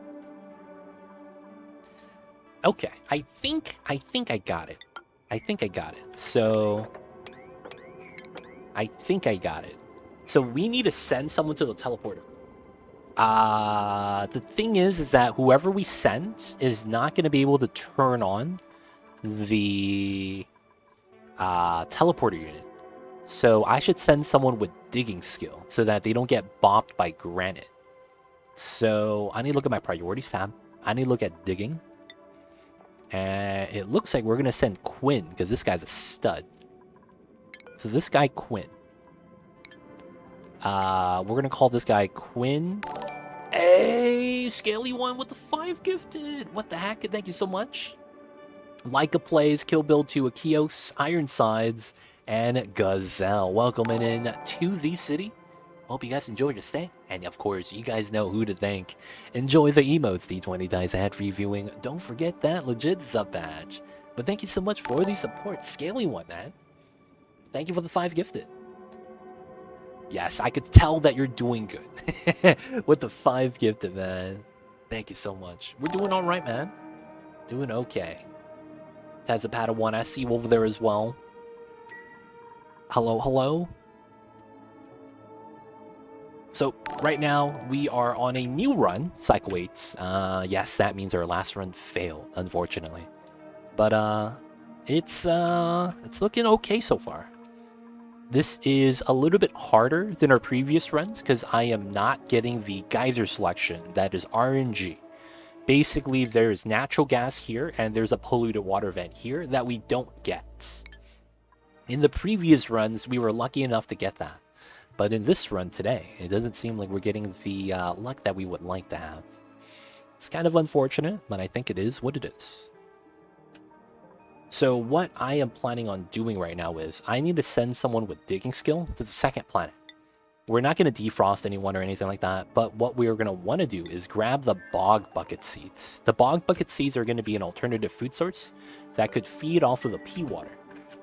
S1: Okay, I think I got it. I think I got it. So I think I got it. So we need to send someone to the teleporter. The thing is that whoever we send is not going to be able to turn on the teleporter unit. So I should send someone with digging skill so that they don't get bopped by granite. So I need to look at my priorities tab. I need to look at digging. And it looks like we're going to send Quinn because this guy's a stud. So this guy, Quinn. We're going to call this guy Quinn. Hey, Scaly One with the 5 gifted. What the heck? Thank you so much. Leica Plays, Kill Bill 2, Akios, Ironsides, and Gazelle. Welcoming in to the city. Hope you guys enjoyed your stay. And of course, you guys know who to thank. Enjoy the emotes, D20 Dice ad-free viewing. Don't forget that legit sub badge. But thank you so much for the support, Scaly One, man. Thank you for the 5 gifted. Yes, I could tell that you're doing good. With the 5 gifted, man. Thank you so much. We're doing all right, man. Doing okay. Has a Padawan. I see you over there as well. Hello, hello. So, right now, we are on a new run, Cycle 8. Yes, that means our last run failed, unfortunately. But, it's looking okay so far. This is a little bit harder than our previous runs because I am not getting the geyser selection that is RNG. Basically, there's natural gas here and there's a polluted water vent here that we don't get. In the previous runs, we were lucky enough to get that. But in this run today, it doesn't seem like we're getting the luck that we would like to have. It's kind of unfortunate, but I think it is what it is. So what I am planning on doing right now is I need to send someone with digging skill to the second planet. We're not going to defrost anyone or anything like that, but what we're going to want to do is grab the bog bucket seeds. The bog bucket seeds are going to be an alternative food source that could feed off of the pea water.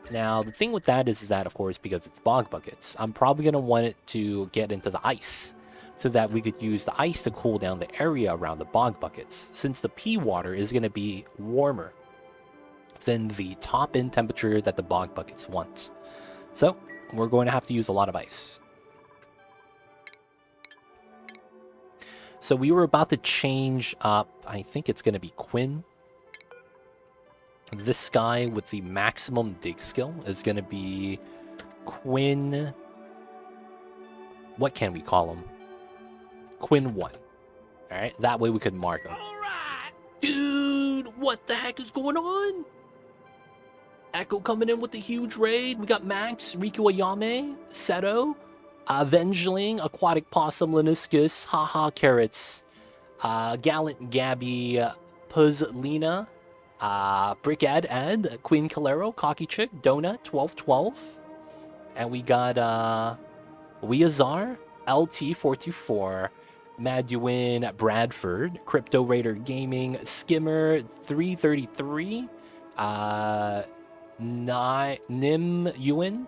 S1: Now, the thing with that is that, of course, because it's bog buckets, I'm probably going to want it to get into the ice so that we could use the ice to cool down the area around the bog buckets, since the pea water is going to be warmer than the top-end temperature that the bog buckets want. So, we're going to have to use a lot of ice. So we were about to change up, I think it's going to be Quinn. This guy with the maximum dig skill is going to be Quinn. What can we call him? Quinn 1. Alright, that way we could mark him. Alright, dude, what the heck is going on? Echo coming in with the huge raid. We got Max, Riku Ayame, Seto, Avengeling, Aquatic Possum, Leniscus, Haha Carrots, Gallant Gabby, Puzzlina, Brick Ed, Queen Calero, Cocky Chick, Donut, 1212. And we got Weazar, LT424, Maduin Bradford, Crypto Raider Gaming, Skimmer 333, Nim Ewan,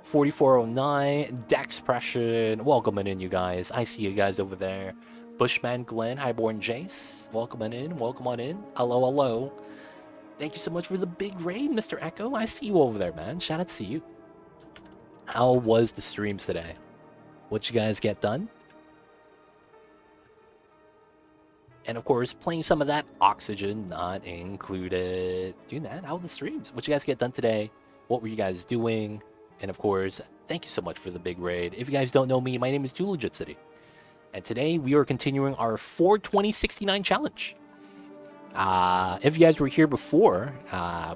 S1: 4409, Dexpression, welcoming in you guys. I see you guys over there. Bushman Glenn, Highborn Jace, welcoming in, welcome on in. Hello, hello. Thank you so much for the big raid, Mr. Echo. I see you over there, man. Shout out to you. How was the streams today? What you guys get done? And of course, playing some of that Oxygen not included. Doing that, how were the streams? What you guys get done today? What were you guys doing? And of course, thank you so much for the big raid. If you guys don't know me, my name is Too Legit City. And today we are continuing our 42069 challenge. If you guys were here before,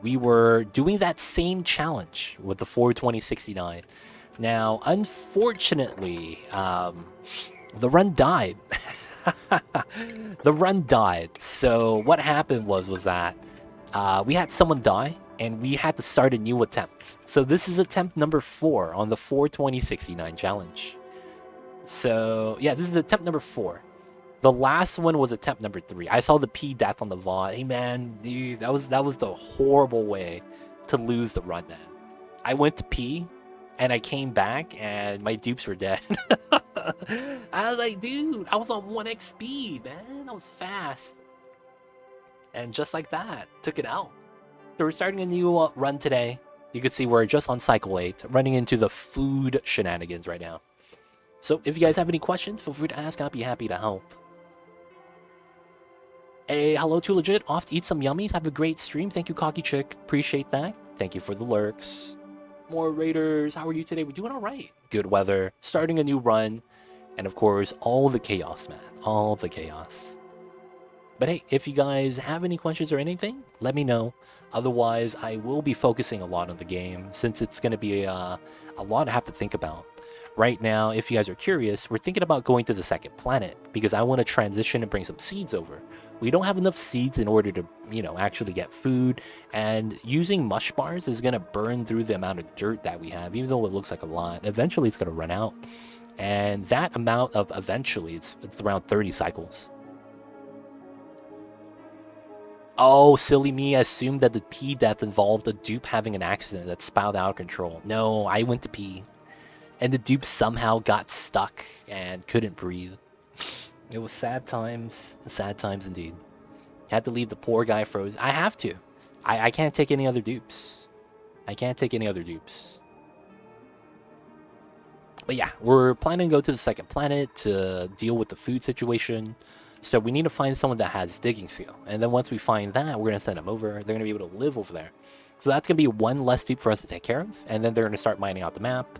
S1: we were doing that same challenge with the 42069. Now, unfortunately, the run died. The run died. So what happened was that we had someone die, and we had to start a new attempt. So this is attempt number 4 on the 42069 challenge. So yeah, this is attempt number 4. The last one was attempt number 3. I saw the P death on the VOD. Hey man, dude, that was the horrible way to lose the run, man. I went to P, and I came back, and my dupes were dead. I was like, dude, I was on 1x speed, man. I was fast. And just like that, took it out. So we're starting a new run today. You can see we're just on cycle 8, running into the food shenanigans right now. So if you guys have any questions, feel free to ask. I'll be happy to help. Hey, hello to Legit. Off to eat some yummies. Have a great stream. Thank you, Cocky Chick. Appreciate that. Thank you for the lurks. More raiders. How are you today? We're doing all right. Good weather. Starting a new run. And of course, all the chaos, man. All the chaos. But hey, if you guys have any questions or anything, let me know. Otherwise, I will be focusing a lot on the game, since it's going to be a lot to have to think about. Right now, if you guys are curious, we're thinking about going to the second planet, because I want to transition and bring some seeds over. We don't have enough seeds in order to, actually get food, and using mush bars is going to burn through the amount of dirt that we have, even though it looks like a lot. Eventually, it's going to run out. And that amount of eventually, it's around 30 cycles. Oh, silly me, I assumed that the P death involved a dupe having an accident that spiraled out of control. No, I went to P. And the dupe somehow got stuck and couldn't breathe. It was sad times indeed. Had to leave the poor guy frozen. I have to. I can't take any other dupes. I can't take any other dupes. But yeah, we're planning to go to the second planet to deal with the food situation. So we need to find someone that has digging skill. And then once we find that, we're going to send them over. They're going to be able to live over there. So that's going to be one less dupe for us to take care of. And then they're going to start mining out the map.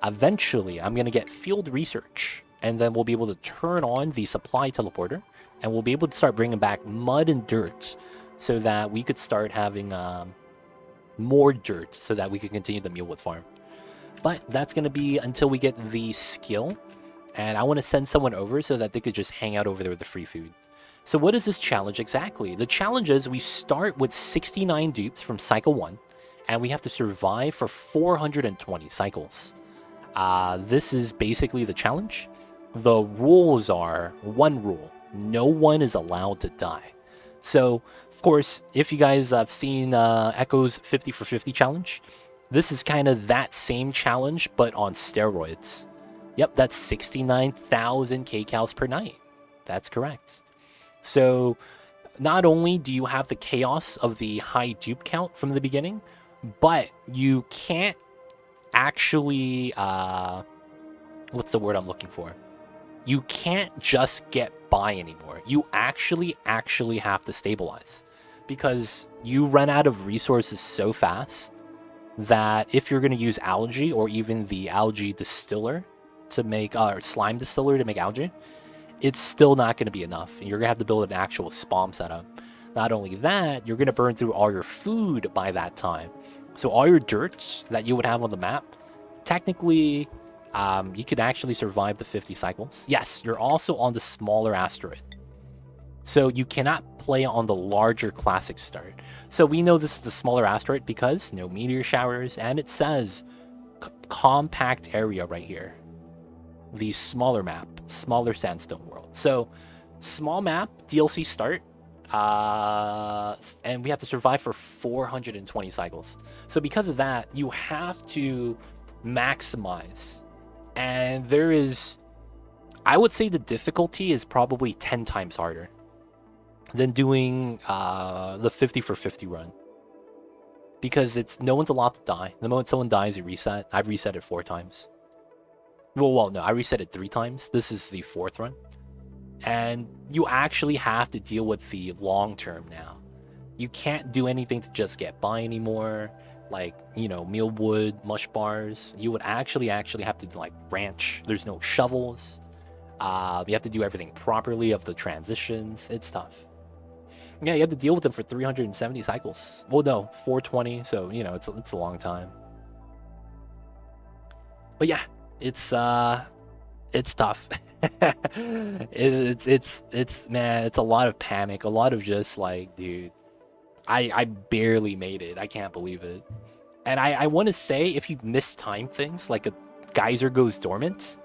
S1: Eventually, I'm going to get field research. And then we'll be able to turn on the supply teleporter. And we'll be able to start bringing back mud and dirt. So that we could start having more dirt. So that we can continue the Mulewood farm. But that's going to be until we get the skill. And I want to send someone over so that they could just hang out over there with the free food. So what is this challenge exactly? The challenge is we start with 69 dupes from cycle 1. And we have to survive for 420 cycles. This is basically the challenge. The rules are one rule. No one is allowed to die. So, of course, if you guys have seen Echo's 50 for 50 challenge, this is kind of that same challenge, but on steroids. Yep, that's 69,000 kcals per night. That's correct. So, not only do you have the chaos of the high dupe count from the beginning, but you can't actually, what's the word I'm looking for? You can't just get by anymore. You actually have to stabilize. Because you run out of resources so fast that if you're going to use algae or even the algae distiller to make, or slime distiller to make algae, it's still not going to be enough. You're going to have to build an actual spawn setup. Not only that, you're going to burn through all your food by that time. So all your dirts that you would have on the map, technically, you could actually survive the 50 cycles. Yes, you're also on the smaller asteroid. So you cannot play on the larger classic start. So we know this is the smaller asteroid because no meteor showers, and it says compact area right here. The smaller map, smaller sandstone world. So small map, DLC start, and we have to survive for 420 cycles. So because of that, you have to maximize. And there is, I would say the difficulty is probably 10 times harder than doing the 50 for 50 run. Because it's no one's allowed to die. The moment someone dies, you reset. I've reset it 4 times. Well, no, I reset it 3 times. This is the 4th run. And you actually have to deal with the long term now. You can't do anything to just get by anymore. Like, you know, mealwood, mush bars. You would actually have to, like, ranch. There's no shovels. You have to do everything properly of the transitions. It's tough. Yeah, you have to deal with them for 370 cycles. Well, no, 420. So, you know, it's a long time. But yeah, it's tough. it's man, it's a lot of panic, a lot of just like, dude, I barely made it. I can't believe it. And I want to say, if you mistime things, like a geyser goes dormant,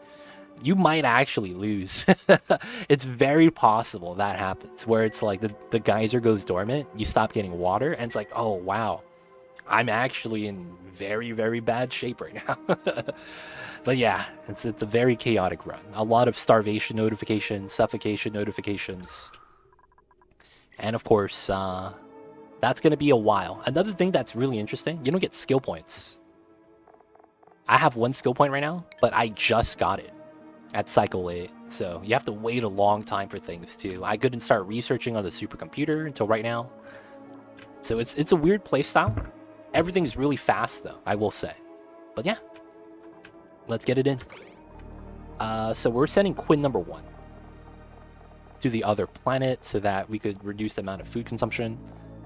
S1: you might actually lose. It's very possible that happens, where it's like the geyser goes dormant, you stop getting water, and it's like, oh wow, I'm actually in very, very bad shape right now. But yeah, it's a very chaotic run. A lot of starvation notifications, suffocation notifications. And of course, that's going to be a while. Another thing that's really interesting, you don't get skill points. I have 1 skill point right now, but I just got it at cycle 8. So you have to wait a long time for things too. I couldn't start researching on the supercomputer until right now. So it's a weird playstyle. Everything's really fast though, I will say. But yeah, let's get it in. So we're sending Quinn number 1 to the other planet so that we could reduce the amount of food consumption.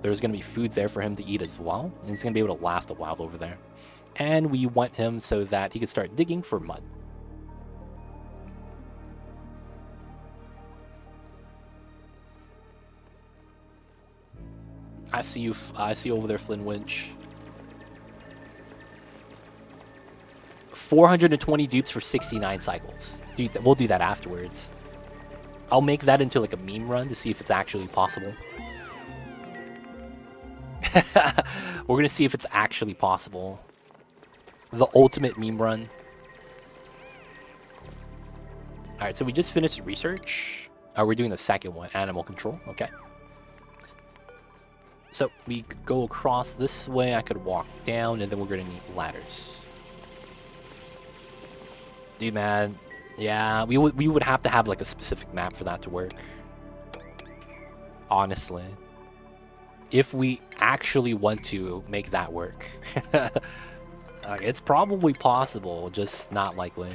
S1: There's going to be food there for him to eat as well, and he's going to be able to last a while over there. And we want him so that he could start digging for mud. I see you over there, Flynwinch. 420 dupes for 69 cycles. Dude, we'll do that afterwards. I'll make that into like a meme run to see if it's actually possible. We're gonna see if it's actually possible. The ultimate meme run. Alright, so we just finished research. We're doing the second one, animal control. Okay. So we go across this way. I could walk down, and then we're gonna need ladders. Dude, man, yeah, we would have to have like a specific map for that to work. Honestly, if we actually want to make that work, it's probably possible, just not likely.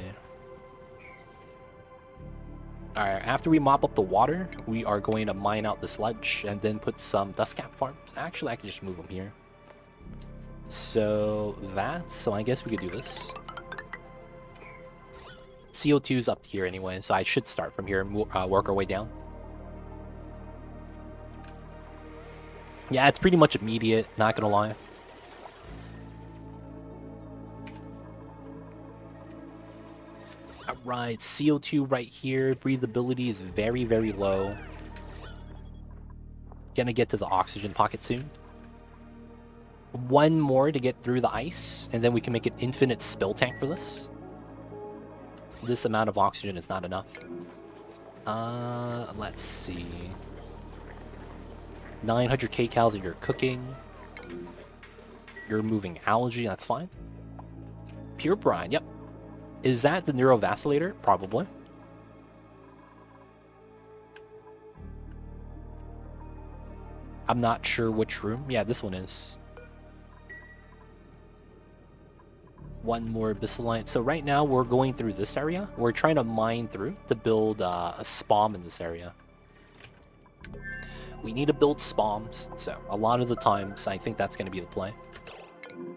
S1: All right, after we mop up the water, we are going to mine out the sludge and then put some dust cap farms. Actually, I can just move them here. So I guess we could do this. CO2 is up here anyway, so I should start from here and work our way down. Yeah, it's pretty much immediate, not gonna lie. Alright, CO2 right here. Breathability is very, very low. Gonna get to the oxygen pocket soon. One more to get through the ice, and then we can make an infinite spill tank for this. This amount of oxygen is not enough. Let's see. 900 kcals and you're cooking. You're removing algae, that's fine. Pure brine, yep. Is that the neurovacillator? Probably. I'm not sure which room. Yeah, this one is. One more abyssalite. So right now we're going through this area. We're trying to mine through to build a spawn in this area. We need to build spawns, so a lot of the times I think that's going to be the play.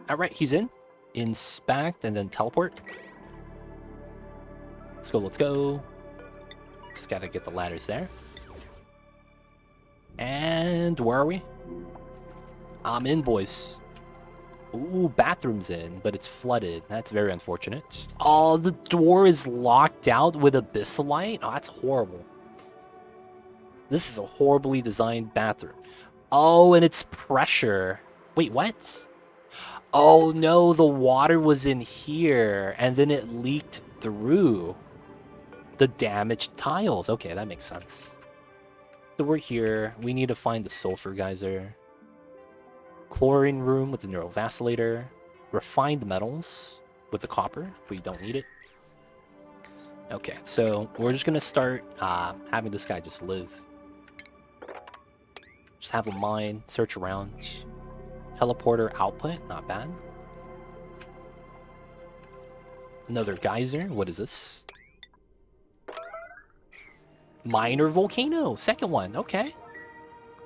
S1: Alright, he's in. Inspect and then teleport. Let's go, let's go. Just gotta get the ladders there. And where are we? I'm in, boys. Ooh, bathroom's in, but it's flooded. That's very unfortunate. Oh, the door is locked out with abyssalite? Oh, that's horrible. This is a horribly designed bathroom. Oh, and it's pressure. Wait, what? Oh no, the water was in here, and then it leaked through the damaged tiles. Okay, that makes sense. So we're here. We need to find the sulfur geyser. Chlorine room with the neurovacillator. Refined metals with the copper. We don't need it. Okay, so we're just gonna start having this guy just live. Just have a mine, search around. Teleporter output, not bad. Another geyser, what is this? Minor volcano, second one, okay.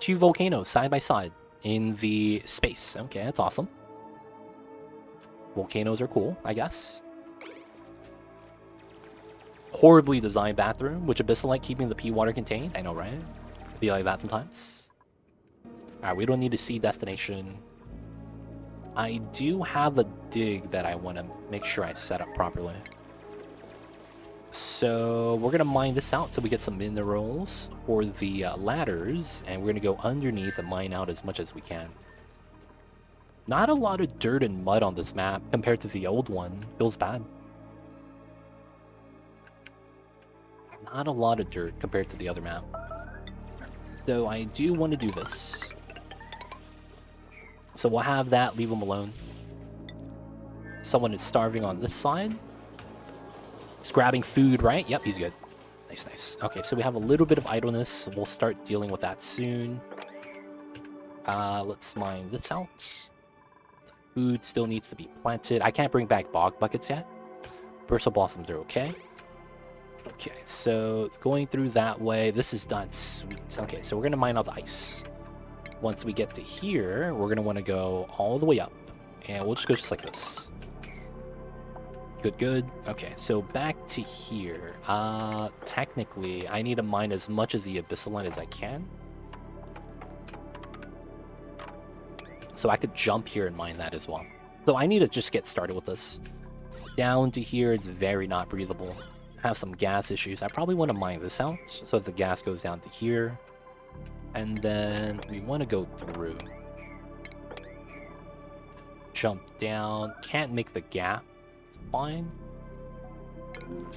S1: 2 volcanoes side by side in the space. Okay, that's awesome. Volcanoes are cool, I guess. Horribly designed bathroom, which abyssalite keeping the pee water contained. I know, right? Be like that sometimes. Alright, we don't need to see destination. I do have a dig that I want to make sure I set up properly. So we're going to mine this out so we get some minerals for the ladders. And we're going to go underneath and mine out as much as we can. Not a lot of dirt and mud on this map compared to the old one. Feels bad. Not a lot of dirt compared to the other map. So I do want to do this. So we'll have that, leave him alone. Someone is starving on this side. He's grabbing food, right? Yep, he's good. Nice, nice. Okay, so we have a little bit of idleness. We'll start dealing with that soon. Let's mine this out. The food still needs to be planted. I can't bring back bog buckets yet. Bursal blossoms are okay. Okay, so going through that way. This is done. Sweet. Okay, so we're going to mine out the ice. Once we get to here, we're going to want to go all the way up. And we'll just go just like this. Good, good. Okay, so back to here. Technically, I need to mine as much of the abyssalite as I can. So I could jump here and mine that as well. So I need to just get started with this. Down to here, it's very not breathable. I have some gas issues. I probably want to mine this out so that the gas goes down to here. And then we want to go through. Jump down. Can't make the gap. It's fine.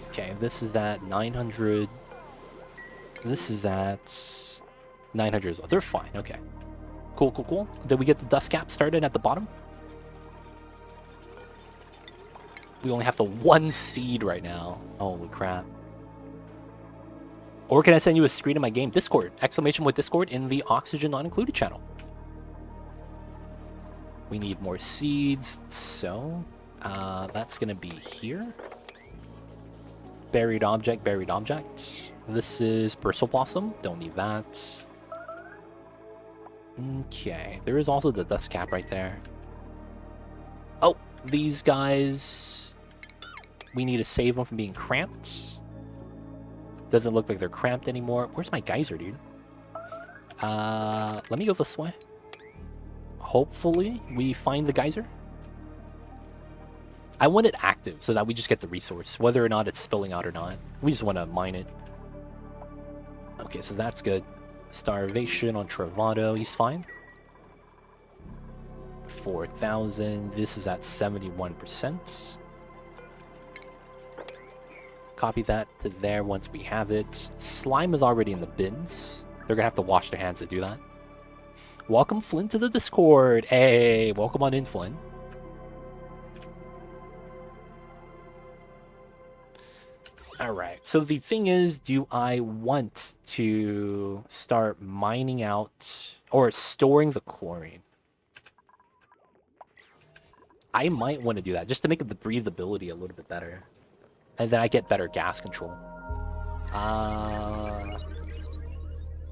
S1: Okay, this is at 900. This is at 900 as well. They're fine. Okay. Cool, cool, cool. Did we get the dust cap started at the bottom? We only have the 1 seed right now. Holy crap. Or can I send you a screen of my game? Discord. Exclamation with Discord in the Oxygen Not Included channel. We need more seeds. So, that's going to be here. Buried object, buried object. This is Bursal Blossom. Don't need that. Okay. There is also the dust cap right there. Oh, these guys... We need to save them from being cramped. Doesn't look like they're cramped anymore. Where's my geyser, dude? Let me go this way. Hopefully, we find the geyser. I want it active so that we just get the resource, whether or not it's spilling out or not. We just want to mine it. Okay, so that's good. Starvation on Travado, he's fine. 4,000. This is at 71%. Copy that to there once we have it. Slime is already in the bins. They're gonna have to wash their hands to do that. Welcome, Flynn, to the Discord. Hey, welcome on in, Flynn. Alright, so the thing is, do I want to start mining out or storing the chlorine? I might want to do that just to make the breathability a little bit better. And then I get better gas control.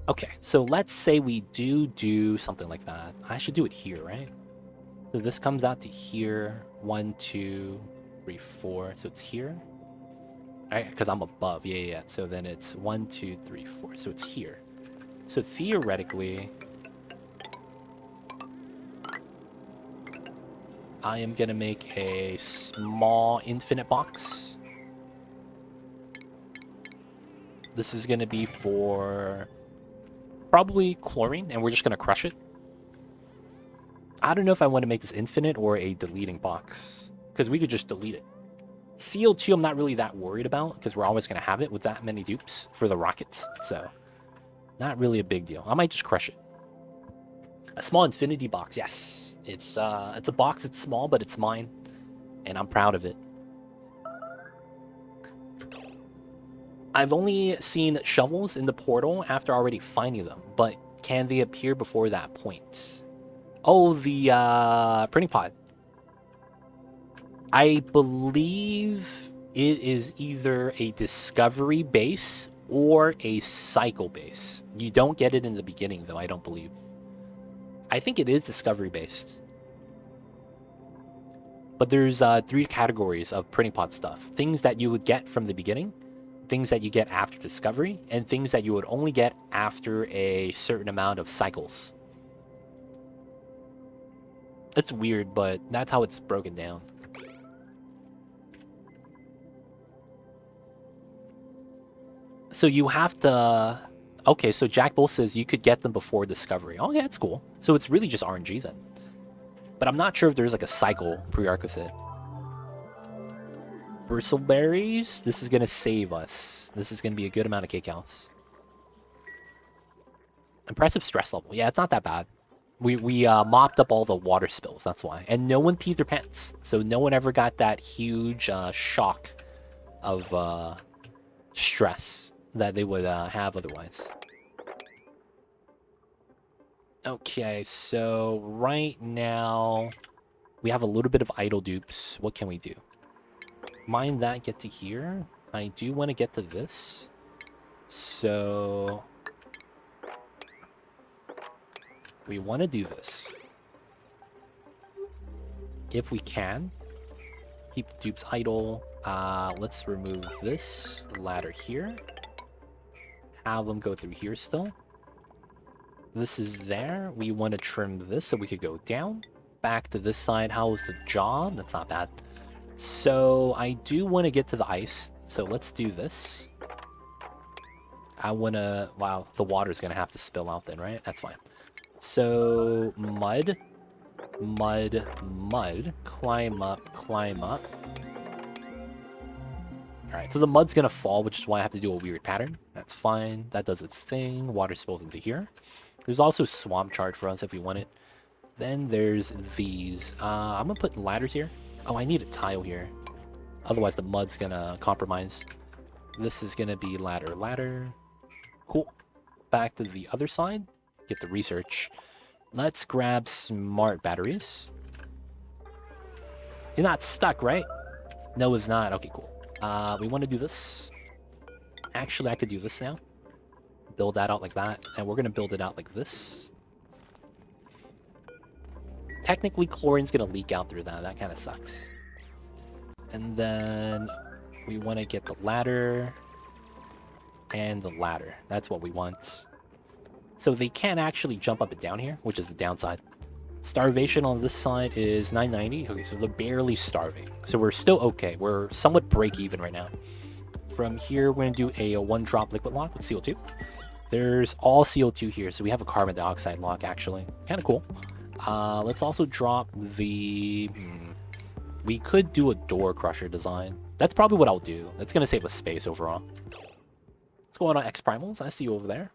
S1: Okay, so let's say we do something like that. I should do it here, right? So this comes out to here. 1, 2, 3, 4. So it's here. Right, because I'm above. Yeah. So then it's 1, 2, 3, 4. So it's here. So theoretically, I am gonna make a small infinite box. This is gonna be for probably chlorine, and we're just gonna crush it. I don't know if I want to make this infinite or a deleting box, because we could just delete it. CO2 I'm not really that worried about, because we're always going to have it with that many dupes for the rockets, so not really a big deal. I might just crush it. A small infinity box, yes. It's a box, it's small, but it's mine, and I'm proud of it. I've only seen shovels in the portal after already finding them, but can they appear before that point? Oh, the printing pod. I believe it is either a discovery base or a cycle base. You don't get it in the beginning, though, I don't believe. I think it is discovery based. But there's 3 categories of printing pod stuff. Things that you would get from the beginning, things that you get after discovery, and things that you would only get after a certain amount of cycles. It's weird, but that's how it's broken down. So you have to... Okay, so Jack Bull says you could get them before discovery. Oh, yeah, that's cool. So it's really just RNG then. But I'm not sure if there's like a cycle prerequisite. Bristleberries. This is going to save us. This is going to be a good amount of kickouts. Impressive stress level. Yeah, it's not that bad. We mopped up all the water spills, that's why. And no one peed their pants. So no one ever got that huge shock of stress that they would have otherwise. Okay, so right now we have a little bit of idle dupes. What can we do? Mine that, get to here. I do want to get to this. So we want to do this. If we can. Keep the dupes idle. Let's remove this ladder here. Have them go through here still. This is there. We want to trim this so we could go down. Back to this side. How was the job? That's not bad. So I do want to get to the ice. So let's do this. I want to... Wow, the water's going to have to spill out then, right? That's fine. So mud. Mud. Mud. Climb up. Climb up. Alright, so the mud's going to fall, which is why I have to do a weird pattern. That's fine. That does its thing. Water spills into here. There's also swamp chart for us if we want it. Then there's these. I'm going to put ladders here. Oh, I need a tile here. Otherwise, the mud's going to compromise. This is going to be ladder, ladder. Cool. Back to the other side. Get the research. Let's grab smart batteries. You're not stuck, right? No, it's not. Okay, cool. We want to do this. Actually, I could do this now. Build that out like that. And we're going to build it out like this. Technically, chlorine's going to leak out through that. That kind of sucks. And then We want to get the ladder and the ladder. That's what we want. So they can't actually jump up and down here, which is the downside. Starvation on this side is 990. Okay, so they're barely starving. So we're still okay. We're somewhat break even right now. From here, we're going to do a one-drop liquid lock with CO2. There's all CO2 here, so we have a carbon dioxide lock, actually. Kind of cool. Let's also drop the... We could do a door crusher design. That's probably what I'll do. That's going to save us space overall. What's going on, X-Primals? I see you over there.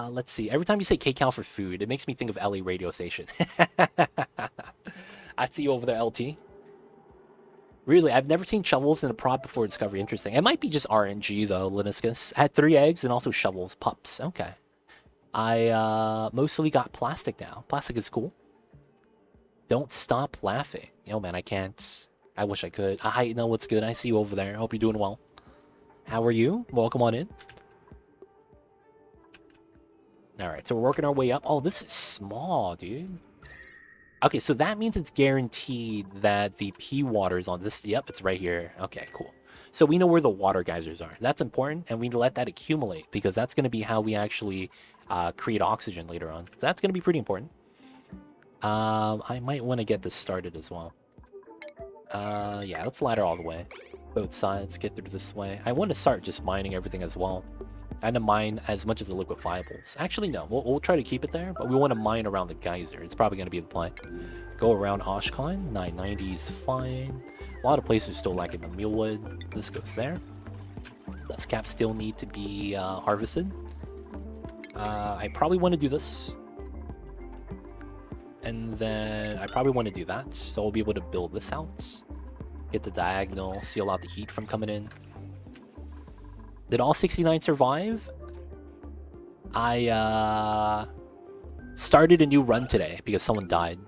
S1: Let's see. Every time you say kcal for food, it makes me think of LA radio station. I see you over there, LT. Really, I've never seen shovels in a prop before Discovery. Interesting. It might be just RNG, though, Liniscus. I had 3 eggs and also shovels, pups. Okay. I mostly got plastic now. Plastic is cool. Don't stop laughing. Yo, man, I can't. I wish I could. I know what's good. I see you over there. Hope you're doing well. How are you? Welcome on in. Alright, so we're working our way up. Oh, this is small, dude. Okay, so that means it's guaranteed that the P water is on this. Yep, it's right here. Okay, cool. So we know where the water geysers are. That's important, and we let that accumulate, because that's going to be how we actually create oxygen later on. So that's going to be pretty important. I might want to get this started as well. Yeah, let's ladder all the way. Both sides, get through this way. I want to start just mining everything as well. And to mine as much as the liquefiables. Actually, no. We'll try to keep it there, but we want to mine around the geyser. It's probably going to be the play. Go around Oshkosh. 990 is fine. A lot of places still lacking the mealwood. This goes there. Dust caps still need to be harvested. I probably want to do this. And then I probably want to do that. So we'll be able to build this out. Get the diagonal. Seal out the heat from coming in. Did all 69 survive? I started a new run today because someone died.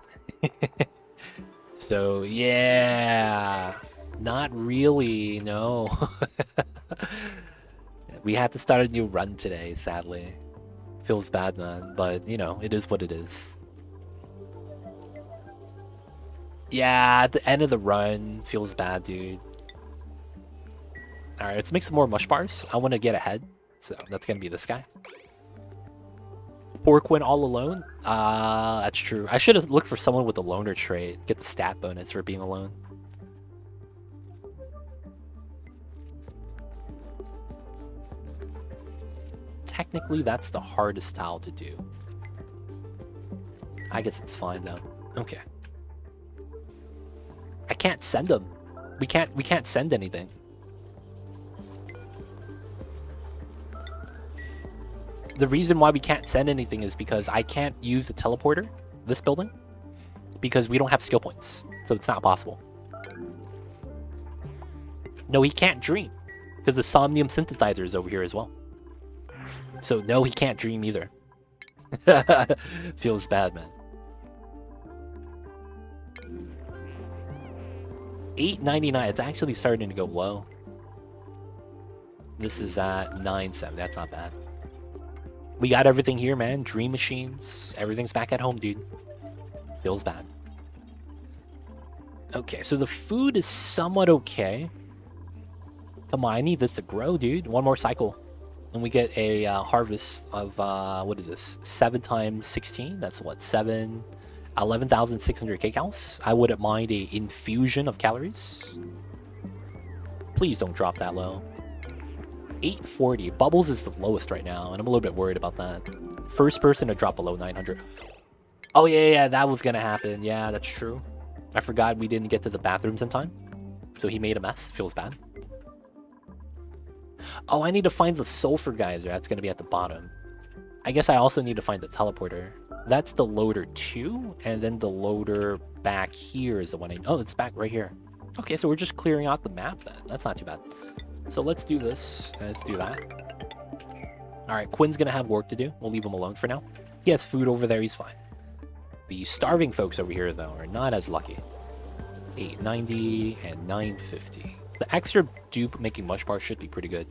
S1: So yeah, not really, no. We had to start a new run today, sadly. Feels bad, man, but you know, it is what it is. Yeah, at the end of the run, feels bad, dude. Alright, let's make some more mush bars. I want to get ahead, so that's going to be this guy. Porquin all alone? That's true. I should have looked for someone with a loner trait. Get the stat bonus for being alone. Technically, that's the hardest tile to do. I guess it's fine, though. Okay. I can't send them. We can't send anything. The reason why we can't send anything is because I can't use the teleporter, this building, because we don't have skill points. So it's not possible. No, he can't dream, because the Somnium synthesizer is over here as well. So no, he can't dream either. Feels bad, man. 899, it's actually starting to go low. This is at 9.7, that's not bad. We got everything here, man. Dream machines. Everything's back at home, dude. Feels bad. Okay, so the food is somewhat okay. Come on, I need this to grow, dude. One more cycle. And we get a harvest of, what is this? 7 times 16? That's what? 11,600 kcals. I wouldn't mind a infusion of calories. Please don't drop that low. 840. Bubbles is the lowest right now, and I'm a little bit worried about that. First person to drop below 900. Oh, yeah, that was gonna happen. Yeah, that's true. I forgot we didn't get to the bathrooms in time. So he made a mess. Feels bad. Oh, I need to find the sulfur geyser. That's gonna be at the bottom. I guess I also need to find the teleporter. That's the loader 2, and then the loader back here is the one I... Oh, it's back right here. Okay, so we're just clearing out the map then. That's not too bad. So let's do this. Let's do that. Alright, Quinn's gonna have work to do. We'll leave him alone for now. He has food over there. He's fine. The starving folks over here, though, are not as lucky. 890 and 950. The extra dupe making mush bars should be pretty good.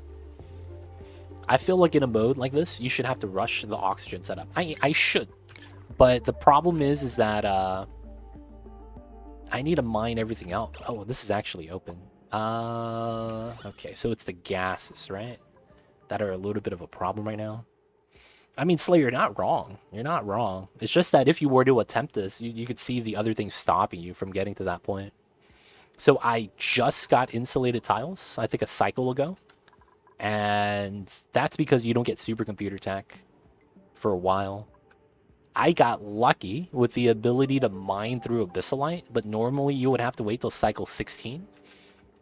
S1: I feel like in a mode like this, you should have to rush the oxygen setup. I should. But the problem is that I need to mine everything out. Oh, this is actually open. Okay, so it's the gases, right? That are a little bit of a problem right now. I mean, Slayer, you're not wrong. You're not wrong. It's just that if you were to attempt this, you could see the other things stopping you from getting to that point. So I just got insulated tiles, I think a cycle ago. And that's because you don't get supercomputer tech for a while. I got lucky with the ability to mine through Abyssalite, but normally you would have to wait till cycle 16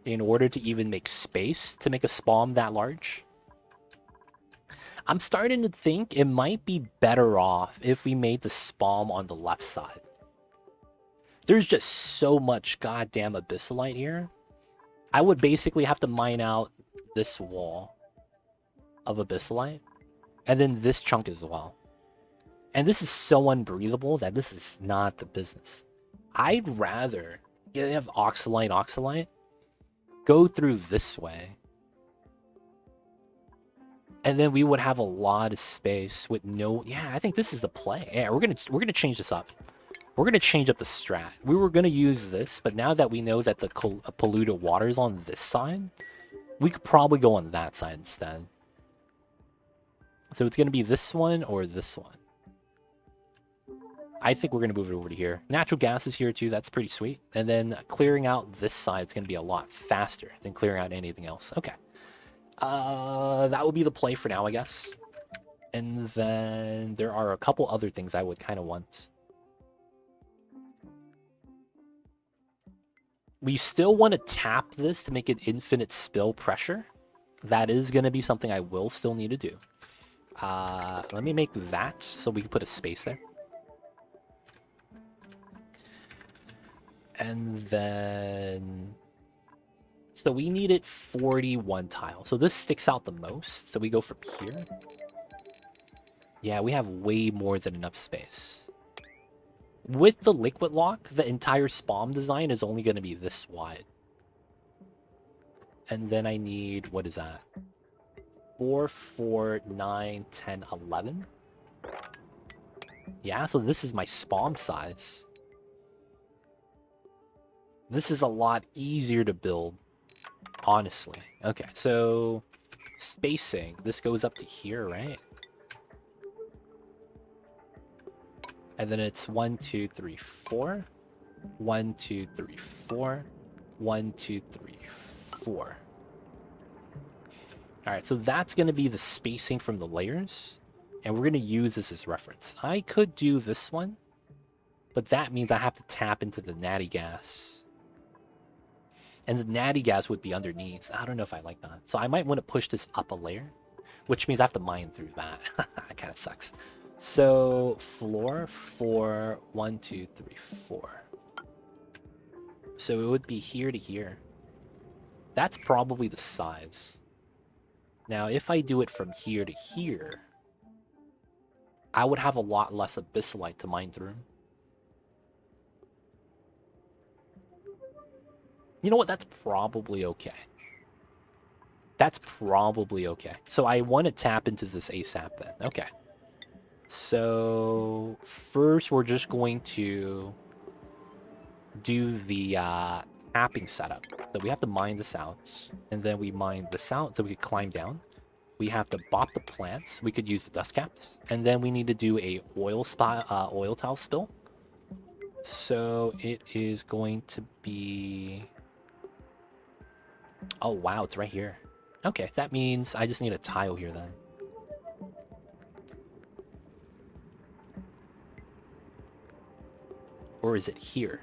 S1: in order to even make space to make a spawn that large. I'm starting to think it might be better off if we made the spawn on the left side. There's just so much goddamn Abyssalite here. I would basically have to mine out this wall of Abyssalite, and then this chunk as well. And this is so unbreathable that this is not the business. I'd rather have oxalite, go through this way. And then we would have a lot of space with no... Yeah, I think this is the play. Yeah, we're gonna change this up. We're gonna change up the strat. We were gonna use this, but now that we know that the polluted water is on this side, we could probably go on that side instead. So it's gonna be this one or this one. I think we're going to move it over to here. Natural gas is here too. That's pretty sweet. And then clearing out this side is going to be a lot faster than clearing out anything else. Okay. That would be the play for now, I guess. And then there are a couple other things I would kind of want. We still want to tap this to make it infinite spill pressure. That is going to be something I will still need to do. Let me make that so we can put a space there. And then... So we needed 41 tile. So this sticks out the most. So we go from here. Yeah, we have way more than enough space. With the liquid lock, the entire spawn design is only going to be this wide. And then I need... What is that? 4, 4, 9, 10, 11. Yeah, so this is my spawn size. This is a lot easier to build, honestly. Okay, so spacing. This goes up to here, right? And then it's 1, 2, 3, 4. 1, 2, 3, 4. 1, 2, 3, 4. Alright, so that's going to be the spacing from the layers. And we're going to use this as reference. I could do this one, but that means I have to tap into the natty gas. And the natty gas would be underneath. I don't know if I like that. So I might want to push this up a layer, which means I have to mine through that. That kind of sucks. So floor 4, 1, 2, 3, 4. So it would be here to here. That's probably the size. Now, if I do it from here to here, I would have a lot less abyssalite to mine through. You know what? That's probably okay. That's probably okay. So I want to tap into this ASAP then. Okay. So first we're just going to do the tapping setup. So we have to mine this out. And then we mine this out so we could climb down. We have to bop the plants. We could use the dust caps. And then we need to do a oil tile spill. So it is going to be... Oh, wow, it's right here. Okay, that means I just need a tile here then. Or is it here?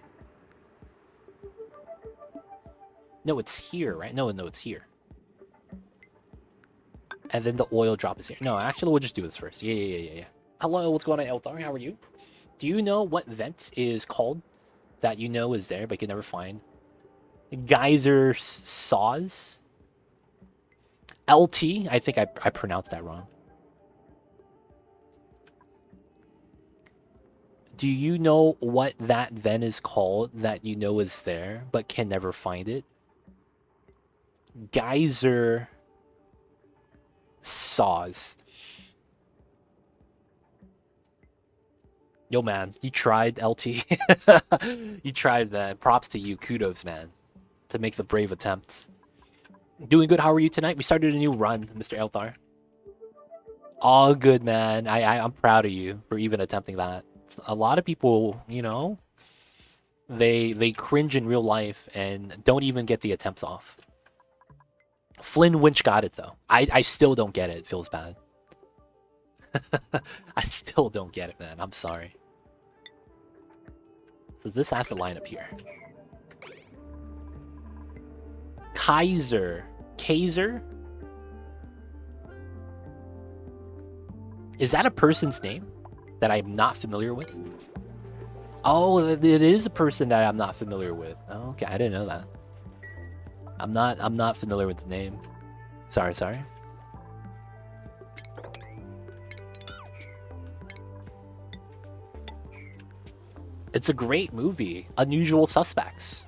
S1: No, it's here, right? No, it's here. And then the oil drop is here. No, actually, we'll just do this first. Yeah. Hello, what's going on, Elthar? How are you? Do you know what vent is called that you know is there but can never find? Geyser saws? LT? I think I pronounced that wrong. Do you know what that vent is called that you know is there but can never find it? Geyser saws. Yo, man, you tried, LT. You tried, man. Props to you. Kudos, man, to make the brave attempt. Doing good. How are you tonight? We started a new run, Mr. Elthar. All good, man. I'm proud of you for even attempting that. A lot of people, you know, they cringe in real life and don't even get the attempts off. Flynn Winch got it though. I still don't get it. It feels bad. I still don't get it, man. I'm sorry. So this has to line up here. Kaiser. Is that a person's name that I'm not familiar with? Oh, it is a person that I'm not familiar with. Oh, okay, I didn't know that. I'm not familiar with the name. Sorry. It's a great movie. Unusual Suspects.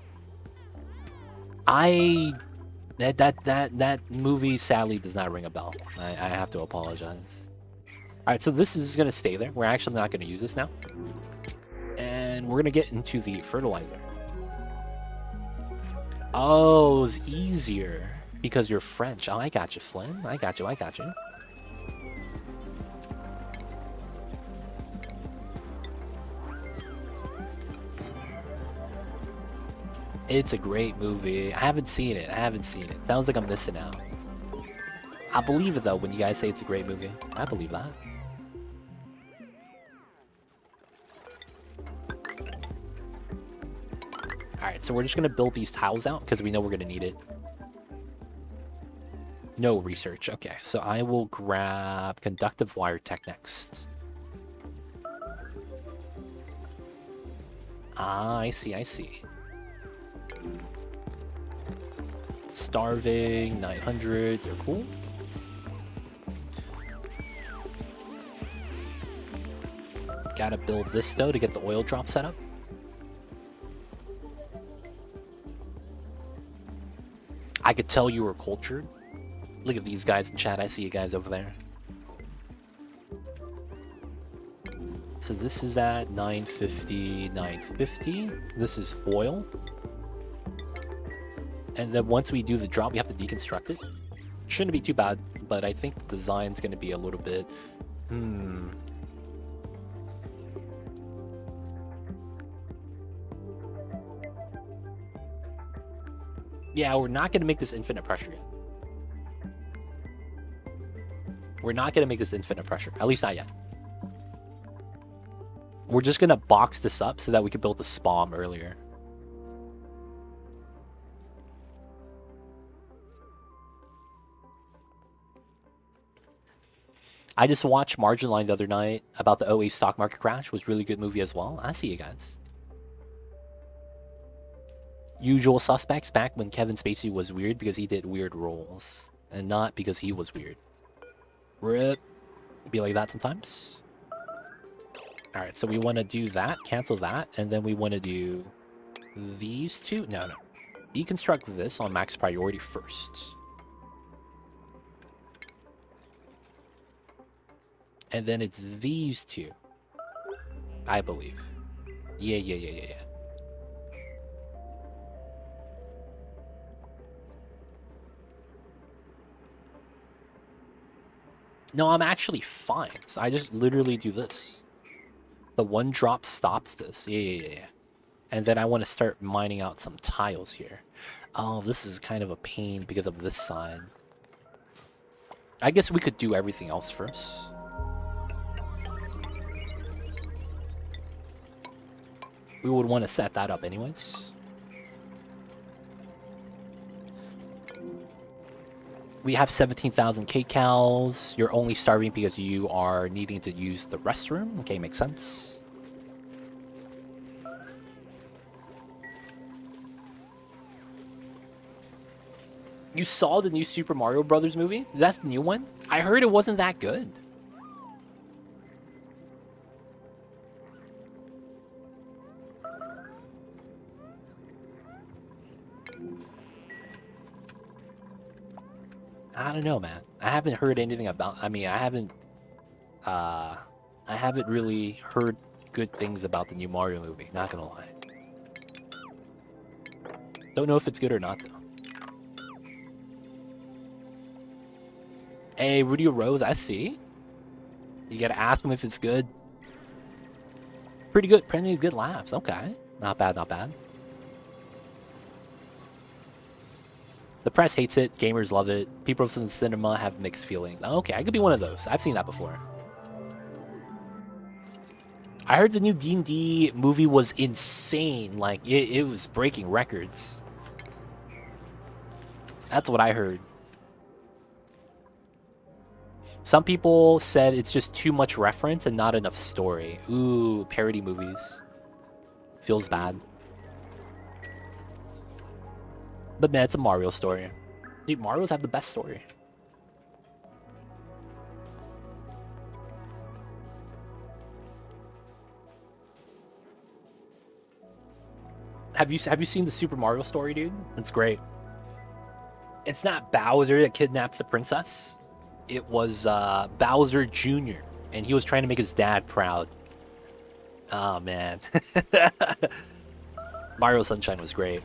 S1: That movie sadly does not ring a bell. I have to apologize. Alright, so this is gonna stay there. We're actually not gonna use this now. And we're gonna get into the fertilizer. Oh, it's easier because you're French. Oh, I got you, Flynn. I got you. It's a great movie. I haven't seen it. Sounds like I'm missing out. I believe it though when you guys say it's a great movie. I believe that. Alright, so we're just gonna build these tiles out because we know we're gonna need it. No research. Okay, so I will grab conductive wire tech next. Ah, I see. Starving, 900, they're cool. Gotta build this though to get the oil drop set up. I could tell you were cultured. Look at these guys in chat. I see you guys over there. So this is at 950, 950. This is oil. And then once we do the drop, we have to deconstruct it. Shouldn't be too bad, but I think the design's going to be a little bit... Yeah, we're not going to make this infinite pressure yet. At least not yet. We're just going to box this up so that we can build the spawn earlier. I just watched Margin Line the other night about the '08 stock market crash. It was a really good movie as well. I see you guys. Usual Suspects, back when Kevin Spacey was weird because he did weird roles and not because he was weird. RIP. Be like that sometimes. Alright, so we want to do that, cancel that, and then we want to do these two. No. Deconstruct this on max priority first. And then it's these two, I believe. Yeah. No, I'm actually fine. So I just literally do this. The one drop stops this. Yeah. And then I want to start mining out some tiles here. Oh, this is kind of a pain because of this side. I guess we could do everything else first. We would want to set that up anyways. We have 17,000 kcals. You're only starving because you are needing to use the restroom. Okay, makes sense. You saw the new Super Mario Brothers movie? That's the new one? I heard it wasn't that good. I don't know, man. I haven't heard anything about... I haven't really heard good things about the new Mario movie, not gonna lie. Don't know if it's good or not, though. Hey, Rudy Rose, I see. You gotta ask him if it's good. Pretty good, pretty good laughs. Okay. Not bad, not bad. The press hates it, gamers love it, people from the cinema have mixed feelings. Okay, I could be one of those. I've seen that before. I heard the new D&D movie was insane. Like, it was breaking records. That's what I heard. Some people said it's just too much reference and not enough story. Ooh, parody movies. Feels bad. But man, it's a Mario story. Dude, Mario's have the best story. Have you seen the Super Mario story, dude? It's great. It's not Bowser that kidnaps the princess. It was Bowser Jr. and he was trying to make his dad proud. Oh man. Mario Sunshine was great.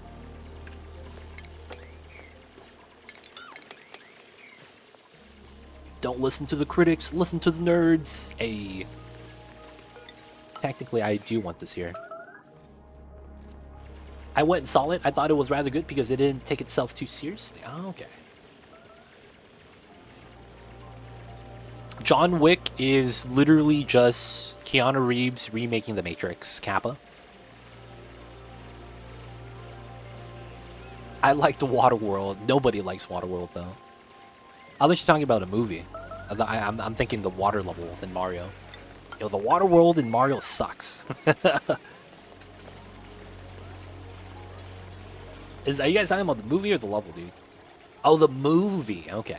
S1: Don't listen to the critics, listen to the nerds. Hey. Technically, I do want this here. I went and saw it. I thought it was rather good because it didn't take itself too seriously. Oh, okay. John Wick is literally just Keanu Reeves remaking The Matrix. Kappa. I like the Waterworld. Nobody likes Waterworld, though. Unless you're talking about a movie. I'm thinking the water levels in Mario. Yo, the Waterworld in Mario sucks. Are you guys talking about the movie or the level, dude? Oh, the movie. Okay.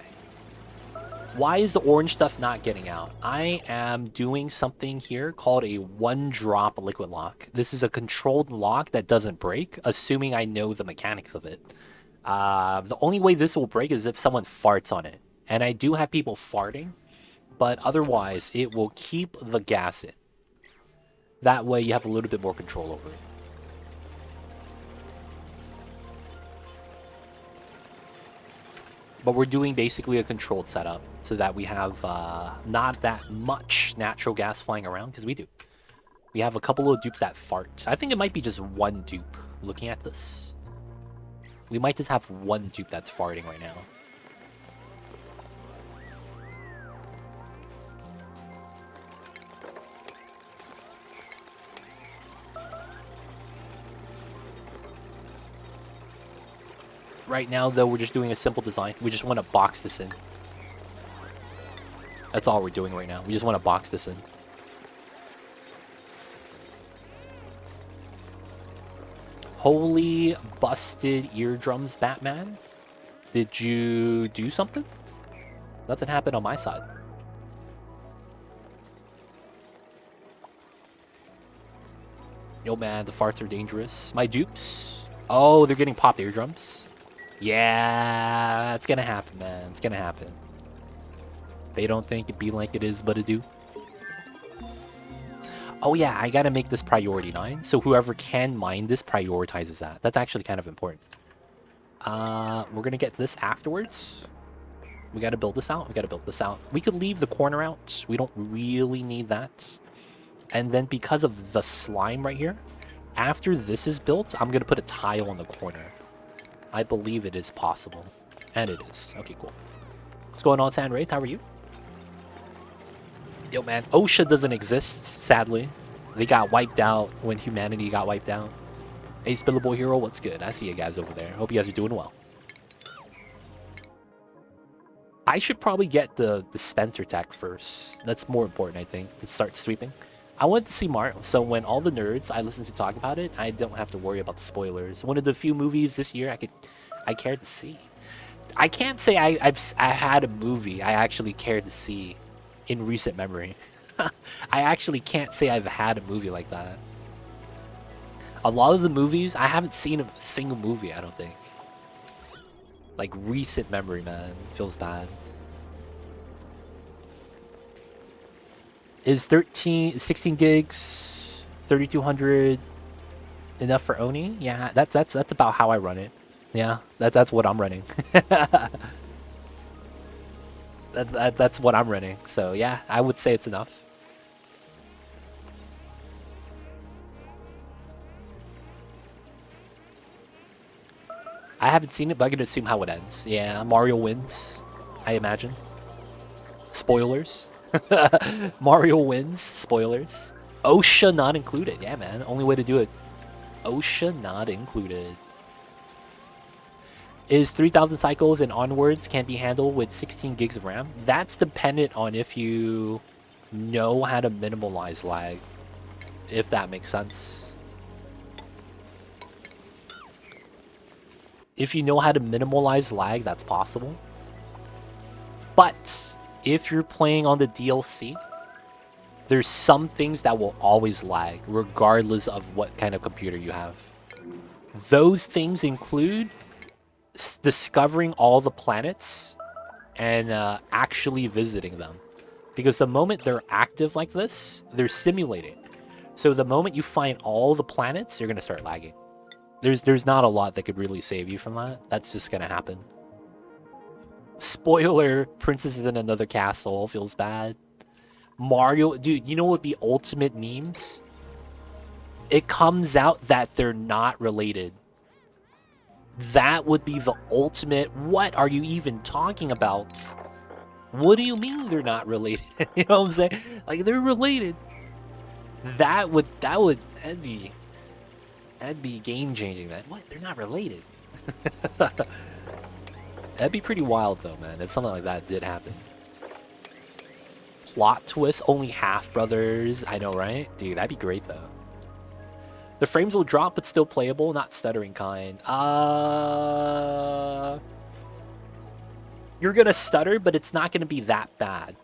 S1: Why is the orange stuff not getting out? I am doing something here called a one-drop liquid lock. This is a controlled lock that doesn't break, assuming I know the mechanics of it. The only way this will break is if someone farts on it. And I do have people farting, but otherwise it will keep the gas in. That way you have a little bit more control over it. But we're doing basically a controlled setup so that we have not that much natural gas flying around, because we do. We have a couple of dupes that fart. I think it might be just one dupe looking at this. We might just have one dupe that's farting right now. Right now, though, we're just doing a simple design. We just want to box this in. That's all we're doing right now. We just want to box this in. Holy busted eardrums, Batman. Did you do something? Nothing happened on my side. Yo, man, the farts are dangerous. My dupes. Oh, they're getting popped eardrums. Yeah, it's gonna happen, man. It's gonna happen. They don't think it be like it is, but it do. Oh yeah, I gotta make this priority 9, so whoever can mine this prioritizes that. That's actually kind of important. We're gonna get this afterwards. We gotta build this out. We gotta build this out. We could leave the corner out. We don't really need that. And then because of the slime right here, after this is built, I'm gonna put a tile on the corner. I believe it is possible. And it is. Okay, cool. What's going on, Sandwraith? How are you? Yo, man. OSHA doesn't exist, sadly. They got wiped out when humanity got wiped out. Hey, Spillable Hero, what's good? I see you guys over there. Hope you guys are doing well. I should probably get the dispenser tech first. That's more important, I think, to start sweeping. I wanted to see Mario, so when all the nerds I listen to talk about it, I don't have to worry about the spoilers. One of the few movies this year I cared to see. I can't say I had a movie I actually cared to see in recent memory. I actually can't say I've had a movie like that. A lot of the movies, I haven't seen a single movie, I don't think. Like, recent memory, man. Feels bad. Is 16 gigs 3,200 enough for Oni? Yeah, that's about how I run it. Yeah, that's what I'm running. That's what I'm running. So yeah, I would say it's enough. I haven't seen it, but I can assume how it ends. Yeah, Mario wins, I imagine. Spoilers. Mario wins. Spoilers. OSHA not included. Yeah, man. Only way to do it. OSHA not included. Is 3,000 cycles and onwards can be handled with 16 gigs of RAM? That's dependent on if you know how to minimize lag, if that makes sense. If you know how to minimize lag, that's possible. But if you're playing on the DLC, there's some things that will always lag, regardless of what kind of computer you have. Those things include discovering all the planets and actually visiting them. Because the moment they're active like this, they're simulating. So the moment you find all the planets, you're going to start lagging. There's not a lot that could really save you from that. That's just going to happen. Spoiler, Princess is in another castle. Feels bad. Mario, dude, you know what would be ultimate memes? It comes out that they're not related. That would be the ultimate, what are you even talking about? What do you mean they're not related? You know what I'm saying? Like, they're related. That'd be game changing, man. What? They're not related. That'd be pretty wild though, man, if something like that did happen. Plot twist, only half brothers. I know, right? Dude, that'd be great though. The frames will drop, but still playable, not stuttering kind. You're gonna stutter, but it's not gonna be that bad.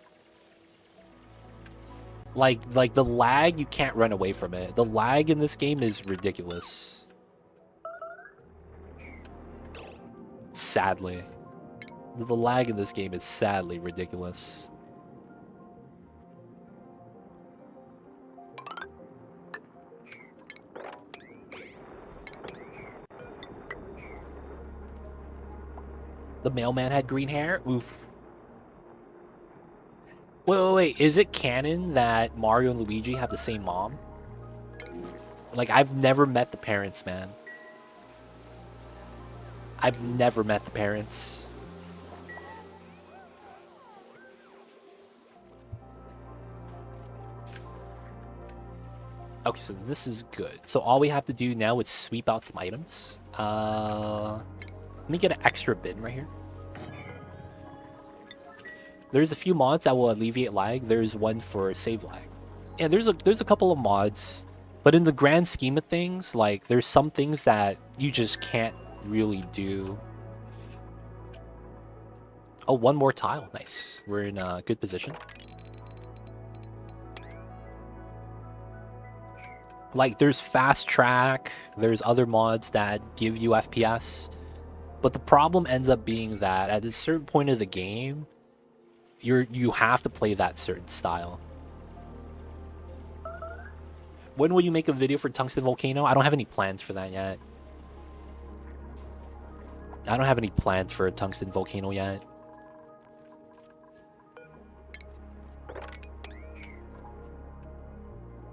S1: Like the lag, you can't run away from it. The lag in this game is ridiculous. Sadly. The lag in this game is sadly ridiculous. The mailman had green hair? Oof. Wait. Is it canon that Mario and Luigi have the same mom? Like, I've never met the parents, man. I've never met the parents. Okay, so this is good. So all we have to do now is sweep out some items. Let me get an extra bin right here. There's a few mods that will alleviate lag. There's one for save lag. Yeah, there's a couple of mods, but in the grand scheme of things, like there's some things that you just can't really do. Oh, one more tile. Nice. We're in a good position. Like, there's fast track, there's other mods that give you FPS, but the problem ends up being that at a certain point of the game, you have to play that certain style. When will you make a video for Tungsten Volcano? I don't have any plans for that yet. I don't have any plans for a Tungsten Volcano yet.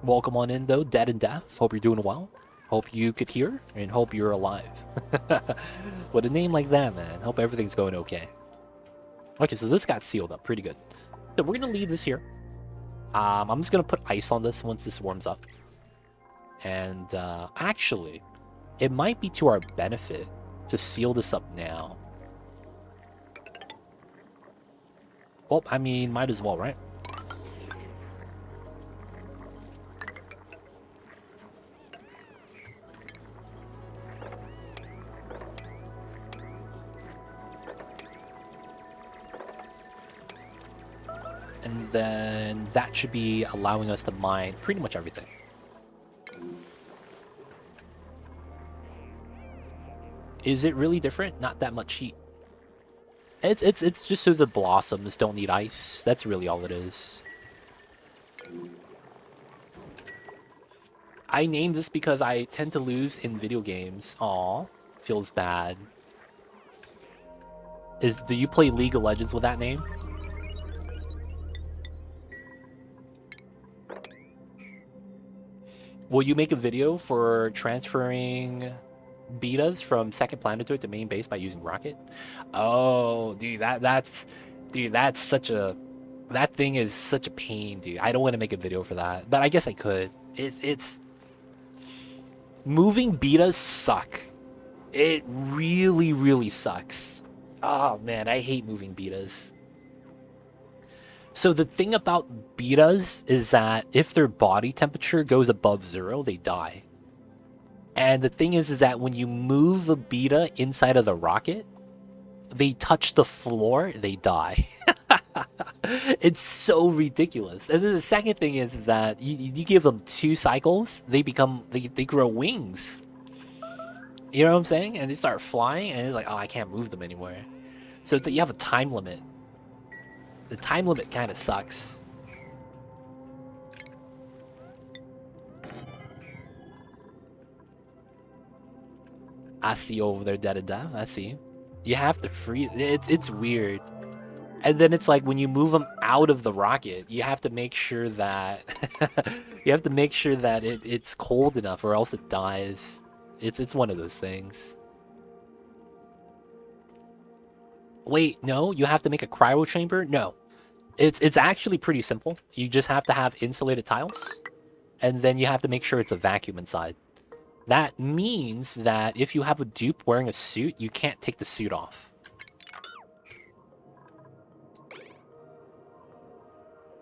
S1: Welcome on in, though, Dead and Deaf. Hope you're doing well. Hope you could hear, and hope you're alive. With a name like that, man, hope everything's going okay. Okay, so this got sealed up pretty good. So we're going to leave this here. I'm just going to put ice on this once this warms up. And actually, it might be to our benefit to seal this up now. Well, I mean, might as well, right? And then that should be allowing us to mine pretty much everything. Is it really different? Not that much heat. It's just so the blossoms don't need ice. That's really all it is. I named this because I tend to lose in video games. Aw, feels bad. Do you play League of Legends with that name? Will you make a video for transferring betas from second planetoid to main base by using rocket? Oh, dude, that's such a that thing is such a pain, dude. I don't want to make a video for that, but I guess I could. It's moving betas suck. It really, really sucks. Oh man, I hate moving betas. So the thing about betas is that if their body temperature goes above 0, they die. And the thing is that when you move a beta inside of the rocket, they touch the floor, they die. It's so ridiculous. And then the second thing is that you give them 2 cycles, they grow wings. You know what I'm saying? And they start flying, and it's like, oh, I can't move them anymore. So you have a time limit. The time limit kind of sucks. I see you over there, dead and deaf. I see you. You have to freeze. It's weird. And then it's like when you move them out of the rocket, you have to make sure that it's cold enough, or else it dies. It's one of those things. Wait, no, you have to make a cryo chamber? No. It's actually pretty simple. You just have to have insulated tiles, and then you have to make sure it's a vacuum inside. That means that if you have a dupe wearing a suit, you can't take the suit off.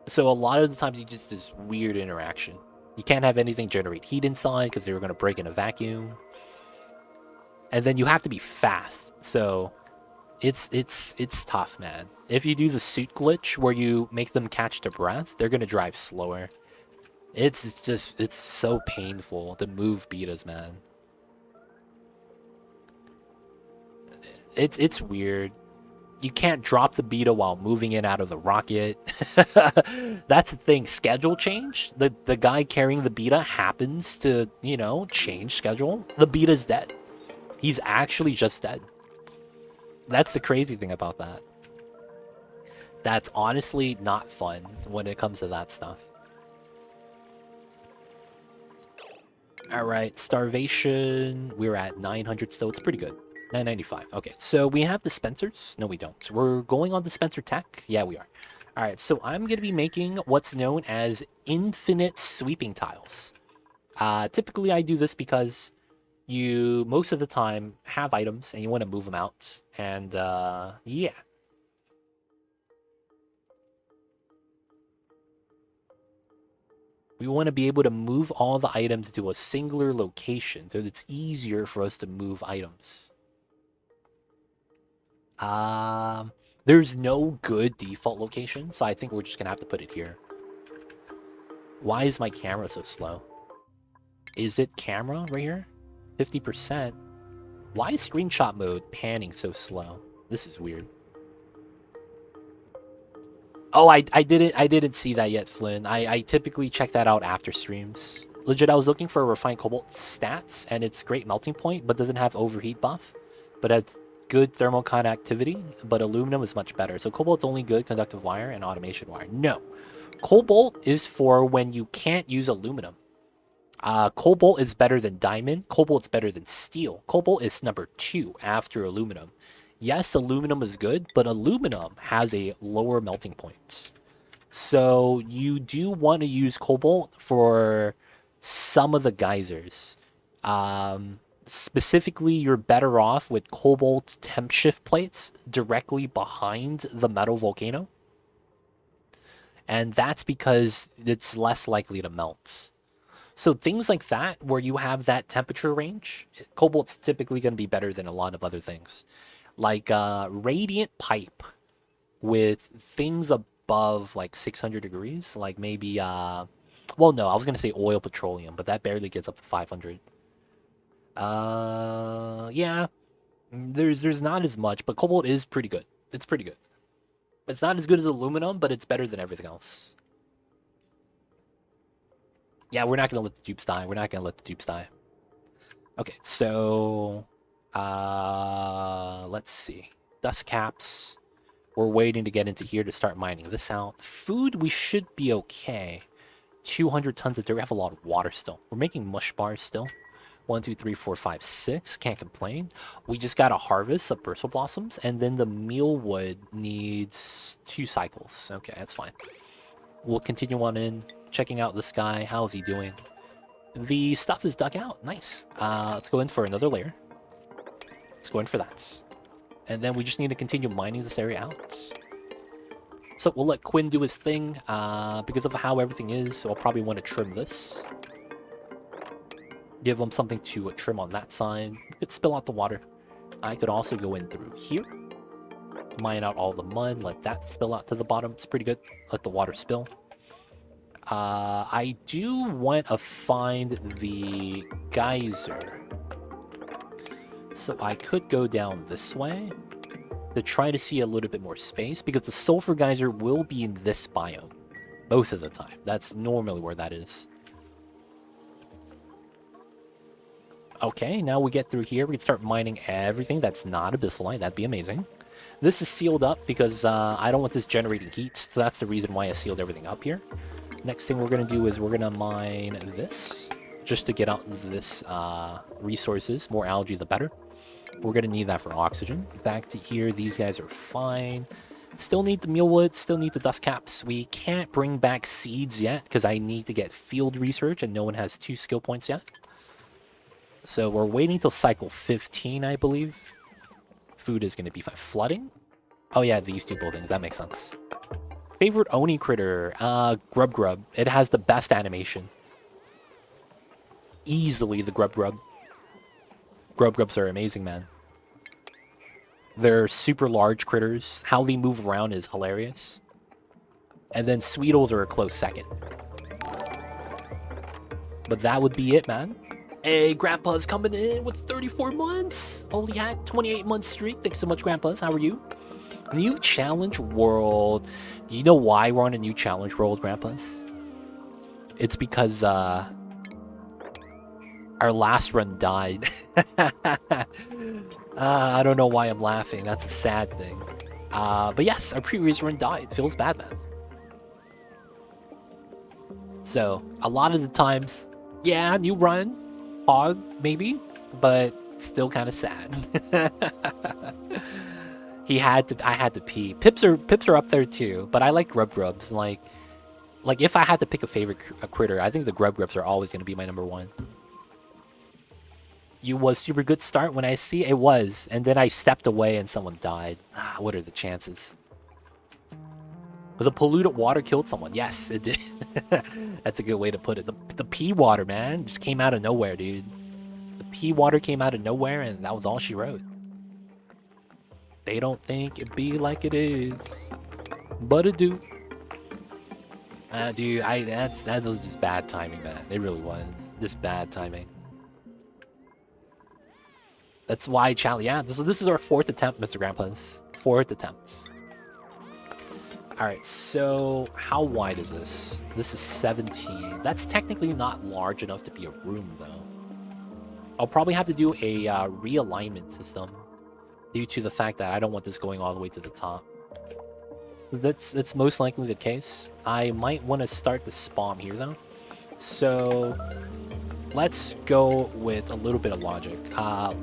S1: So a lot of the times you just this weird interaction. You can't have anything generate heat inside because they were going to break in a vacuum. And then you have to be fast. So it's tough, man. If you do the suit glitch where you make them catch their breath, they're going to drive slower. It's so painful to move betas, man. It's weird. You can't drop the beta while moving it out of the rocket. That's the thing. Schedule change. The guy carrying the beta happens to, change schedule. The beta's dead. He's actually just dead. That's the crazy thing about that. That's honestly not fun when it comes to that stuff. Alright, starvation. We're at 900 still. It's pretty good. 995. Okay, so we have dispensers. No, we don't. We're going on dispenser tech. Yeah, we are. Alright, so I'm going to be making what's known as infinite sweeping tiles. Typically, I do this because you, most of the time, have items and you want to move them out. And, yeah. We want to be able to move all the items to a singular location so that it's easier for us to move items. There's no good default location, so I think we're just going to have to put it here. Why is my camera so slow? Is it camera right here? 50%? Why is screenshot mode panning so slow? This is weird. Oh, I didn't see that yet, Flynn. I typically check that out after streams. Legit, I was looking for refined cobalt stats, and it's great melting point, but doesn't have overheat buff. But has good thermal conductivity, but aluminum is much better. So cobalt's only good conductive wire and automation wire. No. Cobalt is for when you can't use aluminum. Cobalt is better than diamond. Cobalt's better than steel. Cobalt is number 2 after aluminum. Yes, aluminum is good, but aluminum has a lower melting point. So you do want to use cobalt for some of the geysers. Specifically, you're better off with cobalt temp shift plates directly behind the metal volcano. And that's because it's less likely to melt. So things like that, where you have that temperature range, cobalt's typically going to be better than a lot of other things. Like radiant pipe with things above like 600 degrees, like maybe, well, no, I was going to say oil petroleum, but that barely gets up to 500. Yeah, there's not as much, but cobalt is pretty good. It's pretty good. It's not as good as aluminum, but it's better than everything else. Yeah, we're not gonna let the dupes die. We're not gonna let the dupes die. Okay, so let's see. Dust caps. We're waiting to get into here to start mining this out. Food, we should be okay. 200 tons of dirt. We have a lot of water still. We're making mush bars still. 1, 2, 3, 4, 5, 6. Can't complain. We just got to harvest some bristle blossoms, and then the mealwood needs 2 cycles. Okay, that's fine. We'll continue on in, checking out this guy. How's he doing? The stuff is dug out. Nice. Let's go in for another layer. Let's go in for that. And then we just need to continue mining this area out. So we'll let Quinn do his thing. Because of how everything is, so I'll probably want to trim this. Give him something to trim on that side. We could spill out the water. I could also go in through here. Mine out all the mud. Let that spill out to the bottom. It's pretty good. Let the water spill. I do want to find the geyser. So I could go down this way to try to see a little bit more space, because the sulfur geyser will be in this biome most of the time. That's normally where that is. Okay, now we get through here. We can start mining everything that's not abyssalite. That'd be amazing. This is sealed up because I don't want this generating heat, so that's the reason why I sealed everything up here. Next thing we're going to do is we're going to mine this, just to get out this resources. More algae, the better. We're going to need that for oxygen. Back to here, these guys are fine. Still need the mealwood, still need the dust caps. We can't bring back seeds yet, because I need to get field research, and no one has 2 skill points yet. So we're waiting till cycle 15, I believe. Food is going to be fine. Flooding? Oh yeah, these 2 buildings, that makes sense. Favorite Oni critter? Grub Grub. It has the best animation. Easily the Grub Grub. Grub Grubs are amazing, man. They're super large critters. How they move around is hilarious. And then Sweetles are a close second. But that would be it, man. Hey, Grandpa's coming in with 34 months. Holy heck, 28-month streak. Thanks so much, Grandpa's. How are you? New challenge world. Do you know why we're on a new challenge world, Grandpa's? It's because, our last run died. I don't know why I'm laughing. That's a sad thing. But yes, our previous run died. Feels bad, man. So, a lot of the times, yeah, new run. Hog, maybe. But still kind of sad. I had to pee. Pips are up there too. But I like Grub Grubs. Like if I had to pick a favorite critter, I think the Grub Grubs are always going to be my number 1. You was super good start when I see it was, and then I stepped away and someone died. What are the chances? But the polluted water killed someone. Yes, it did. That's a good way to put it. The pea water, man, just came out of nowhere, dude. The pea water came out of nowhere, and that was all she wrote. They don't think it be like it is, but it do. Dude, that was just bad timing, man. It really was just bad timing. That's why challenge. Yeah, this is our 4th attempt, Mr. Grandpa's 4th attempt. All right, so how wide is this? This is 17. That's technically not large enough to be a room, though. I'll probably have to do a realignment system due to the fact that I don't want this going all the way to the top. That's most likely the case. I might want to start the spawn here, though. So let's go with a little bit of logic.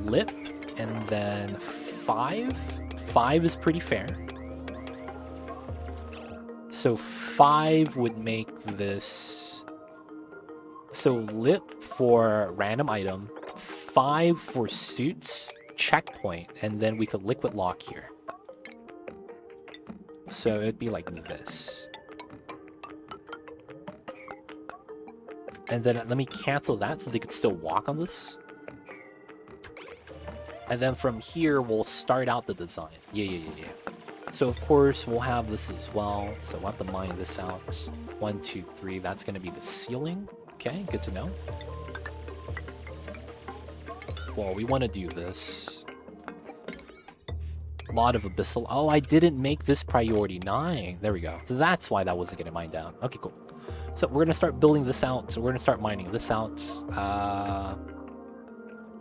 S1: Lip, and then 5. 5 is pretty fair. So 5 would make this... So lip for random item, 5 for suits, checkpoint, and then we could liquid lock here. So it'd be like this. And then let me cancel that so they could still walk on this. And then from here, we'll start out the design. Yeah. So of course, we'll have this as well. So we'll have to mine this out. 1, 2, 3. That's going to be the ceiling. Okay, good to know. Well, we want to do this. A lot of abyssal. Oh, I didn't make this priority 9. There we go. So that's why that wasn't getting mined down. Okay, cool. So we're gonna start building this out. So we're gonna start mining this out.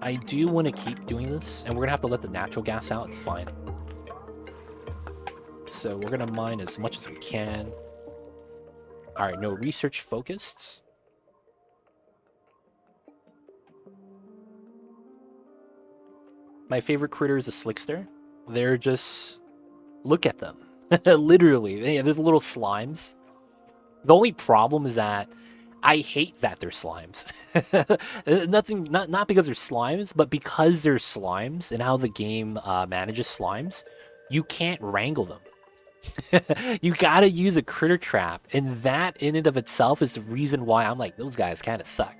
S1: I do want to keep doing this, and we're gonna have to let the natural gas out. It's fine. So we're gonna mine as much as we can. All right, no research focused. My favorite critter is a slickster. They're just... Look at them. Literally. There's little slimes. The only problem is that I hate that they're slimes. Not because they're slimes, but because they're slimes and how the game manages slimes, you can't wrangle them. You gotta use a critter trap, and that in and of itself is the reason why I'm like, those guys kind of suck.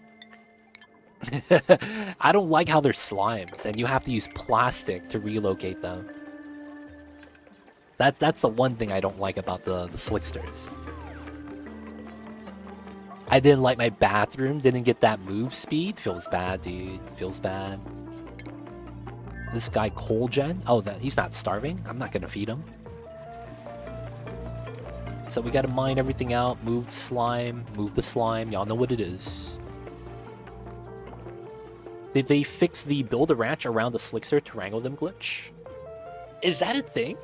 S1: I don't like how they're slimes, and you have to use plastic to relocate them. That's the one thing I don't like about the slicksters. I didn't like my bathroom, didn't get that move speed. Feels bad, dude. Feels bad. This guy Colgen. Oh, he's not starving. I'm not gonna feed him. So we gotta mine everything out, move the slime, move the slime. Y'all know what it is. Did they fix the build a ranch around the slickster to wrangle them glitch? Is that a thing?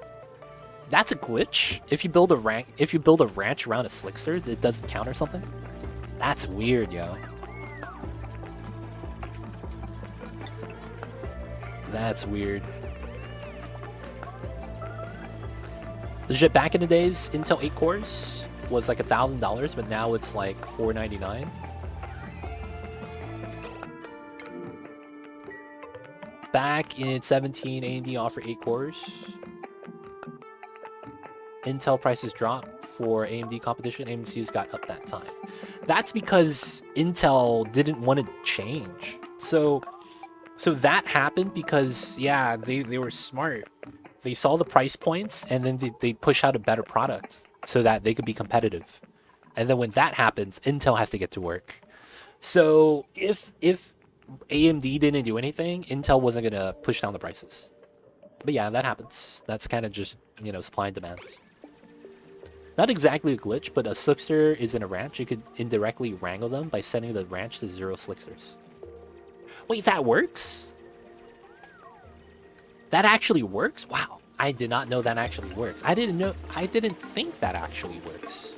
S1: That's a glitch? If you build a ranch around a slickster, it doesn't count or something? That's weird, yo. That's weird. Legit, back in the days, Intel 8 cores was like $1,000, but now it's like $499. Back in 17, AMD offered 8 cores. Intel prices dropped for AMD competition. AMD's got up that time. That's because Intel didn't want to change. So that happened because, yeah, they were smart. They saw the price points, and then they push out a better product so that they could be competitive. And then when that happens, Intel has to get to work. So if AMD didn't do anything, Intel wasn't going to push down the prices. But yeah, that happens. That's kind of just, supply and demand. Not exactly a glitch, but a slickster is in a ranch. You could indirectly wrangle them by setting the ranch to 0 slicksters. Wait, that works? That actually works? Wow, I did not know that actually works. I didn't think that actually works.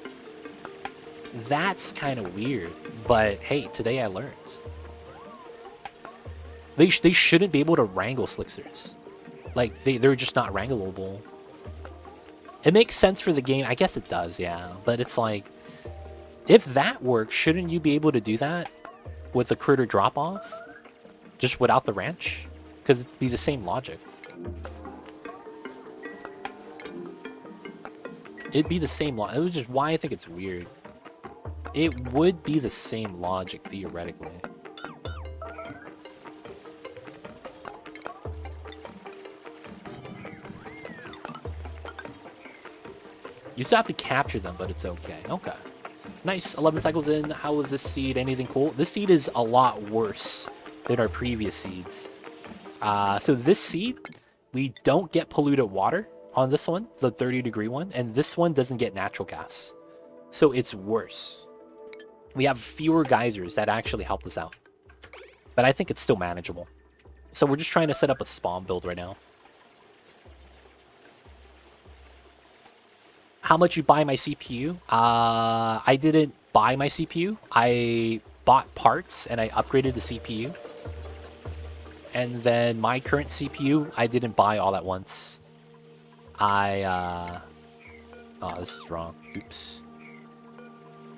S1: That's kind of weird, but hey, today I learned. They shouldn't be able to wrangle slicksters. Like, they're just not wrangleable. It makes sense for the game. I guess it does, yeah. But it's like, if that works, shouldn't you be able to do that with a critter drop-off? Just without the ranch? Because it'd be the same logic. It'd be the same logic. Which is why I think it's weird. It would be the same logic, theoretically. You still have to capture them, but it's okay. Okay. Nice. 11 cycles in. How was this seed? Anything cool? This seed is a lot worse than our previous seeds. So this seed, we don't get polluted water on this one, the 30-degree one, and this one doesn't get natural gas. So it's worse. We have fewer geysers that actually help us out. But I think it's still manageable. So we're just trying to set up a spawn build right now. How much you buy my CPU? I didn't buy my CPU. I bought parts and I upgraded the CPU. And then my current CPU, I didn't buy all at once. Oh, this is wrong. Oops.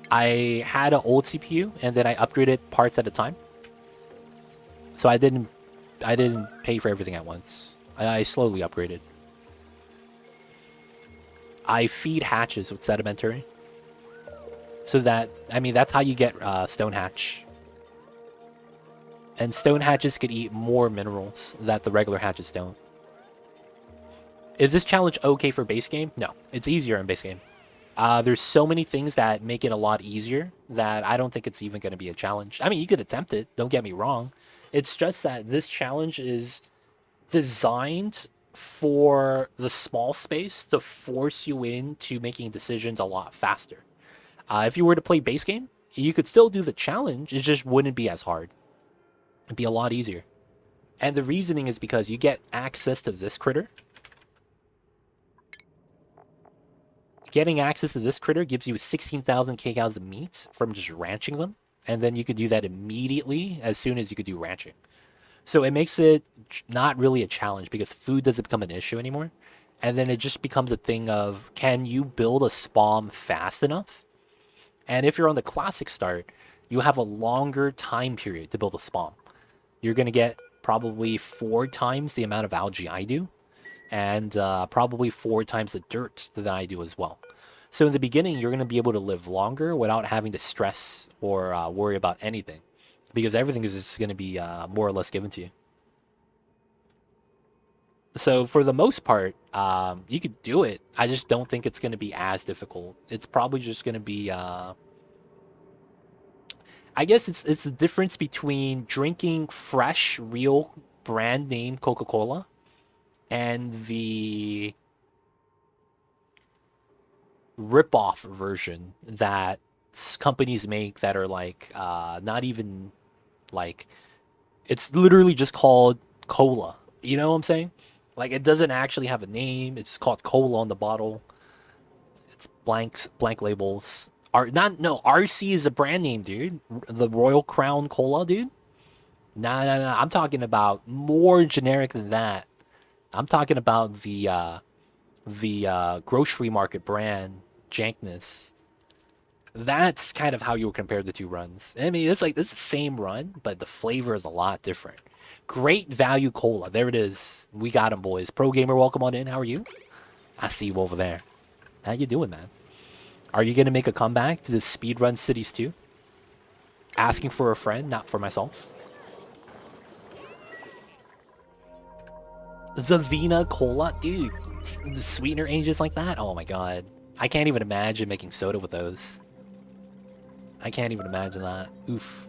S1: I had an old CPU and then I upgraded parts at a time. So I didn't pay for everything at once. I slowly upgraded. I feed hatches with sedimentary. So that, that's how you get stone hatch. And stone hatches could eat more minerals that the regular hatches don't. Is this challenge okay for base game? No, it's easier in base game. There's so many things that make it a lot easier that I don't think it's even going to be a challenge. You could attempt it, don't get me wrong. It's just that this challenge is designed for the small space to force you into making decisions a lot faster. If you were to play base game, you could still do the challenge. It just wouldn't be as hard. It'd be a lot easier. And the reasoning is because you get access to this critter. Getting access to this critter gives you 16,000 kcows of meat from just ranching them. And then you could do that immediately as soon as you could do ranching. So it makes it not really a challenge because food doesn't become an issue anymore. And then it just becomes a thing of, can you build a spawn fast enough? And if you're on the classic start, you have a longer time period to build a spawn. You're going to get probably 4 times the amount of algae I do, and probably 4 times the dirt that I do as well. So in the beginning, you're going to be able to live longer without having to stress or worry about anything, because everything is just going to be more or less given to you. So for the most part, you could do it. I just don't think it's going to be as difficult. It's probably just going to be. I guess it's the difference between drinking fresh, real brand name Coca-Cola and the rip-off version that companies make that are like not even like, it's literally just called cola. You know what I'm saying? Like, it doesn't actually have a name. It's called cola on the bottle. It's blank labels. RC is a brand name, dude. The Royal Crown Cola, dude. Nah. I'm talking about more generic than that. I'm talking about the grocery market brand Jankness. That's kind of how you would compare the two runs. I mean, it's the same run, but the flavor is a lot different. Great value cola. There it is. We got him, boys. Pro gamer, welcome on in. How are you? I see you over there. How you doing, man? Are you gonna make a comeback to the speedrun cities too? Asking for a friend, not for myself. Zavina Cola, dude. The sweetener ages like that. Oh my god, I can't even imagine making soda with those. I can't even imagine that. Oof.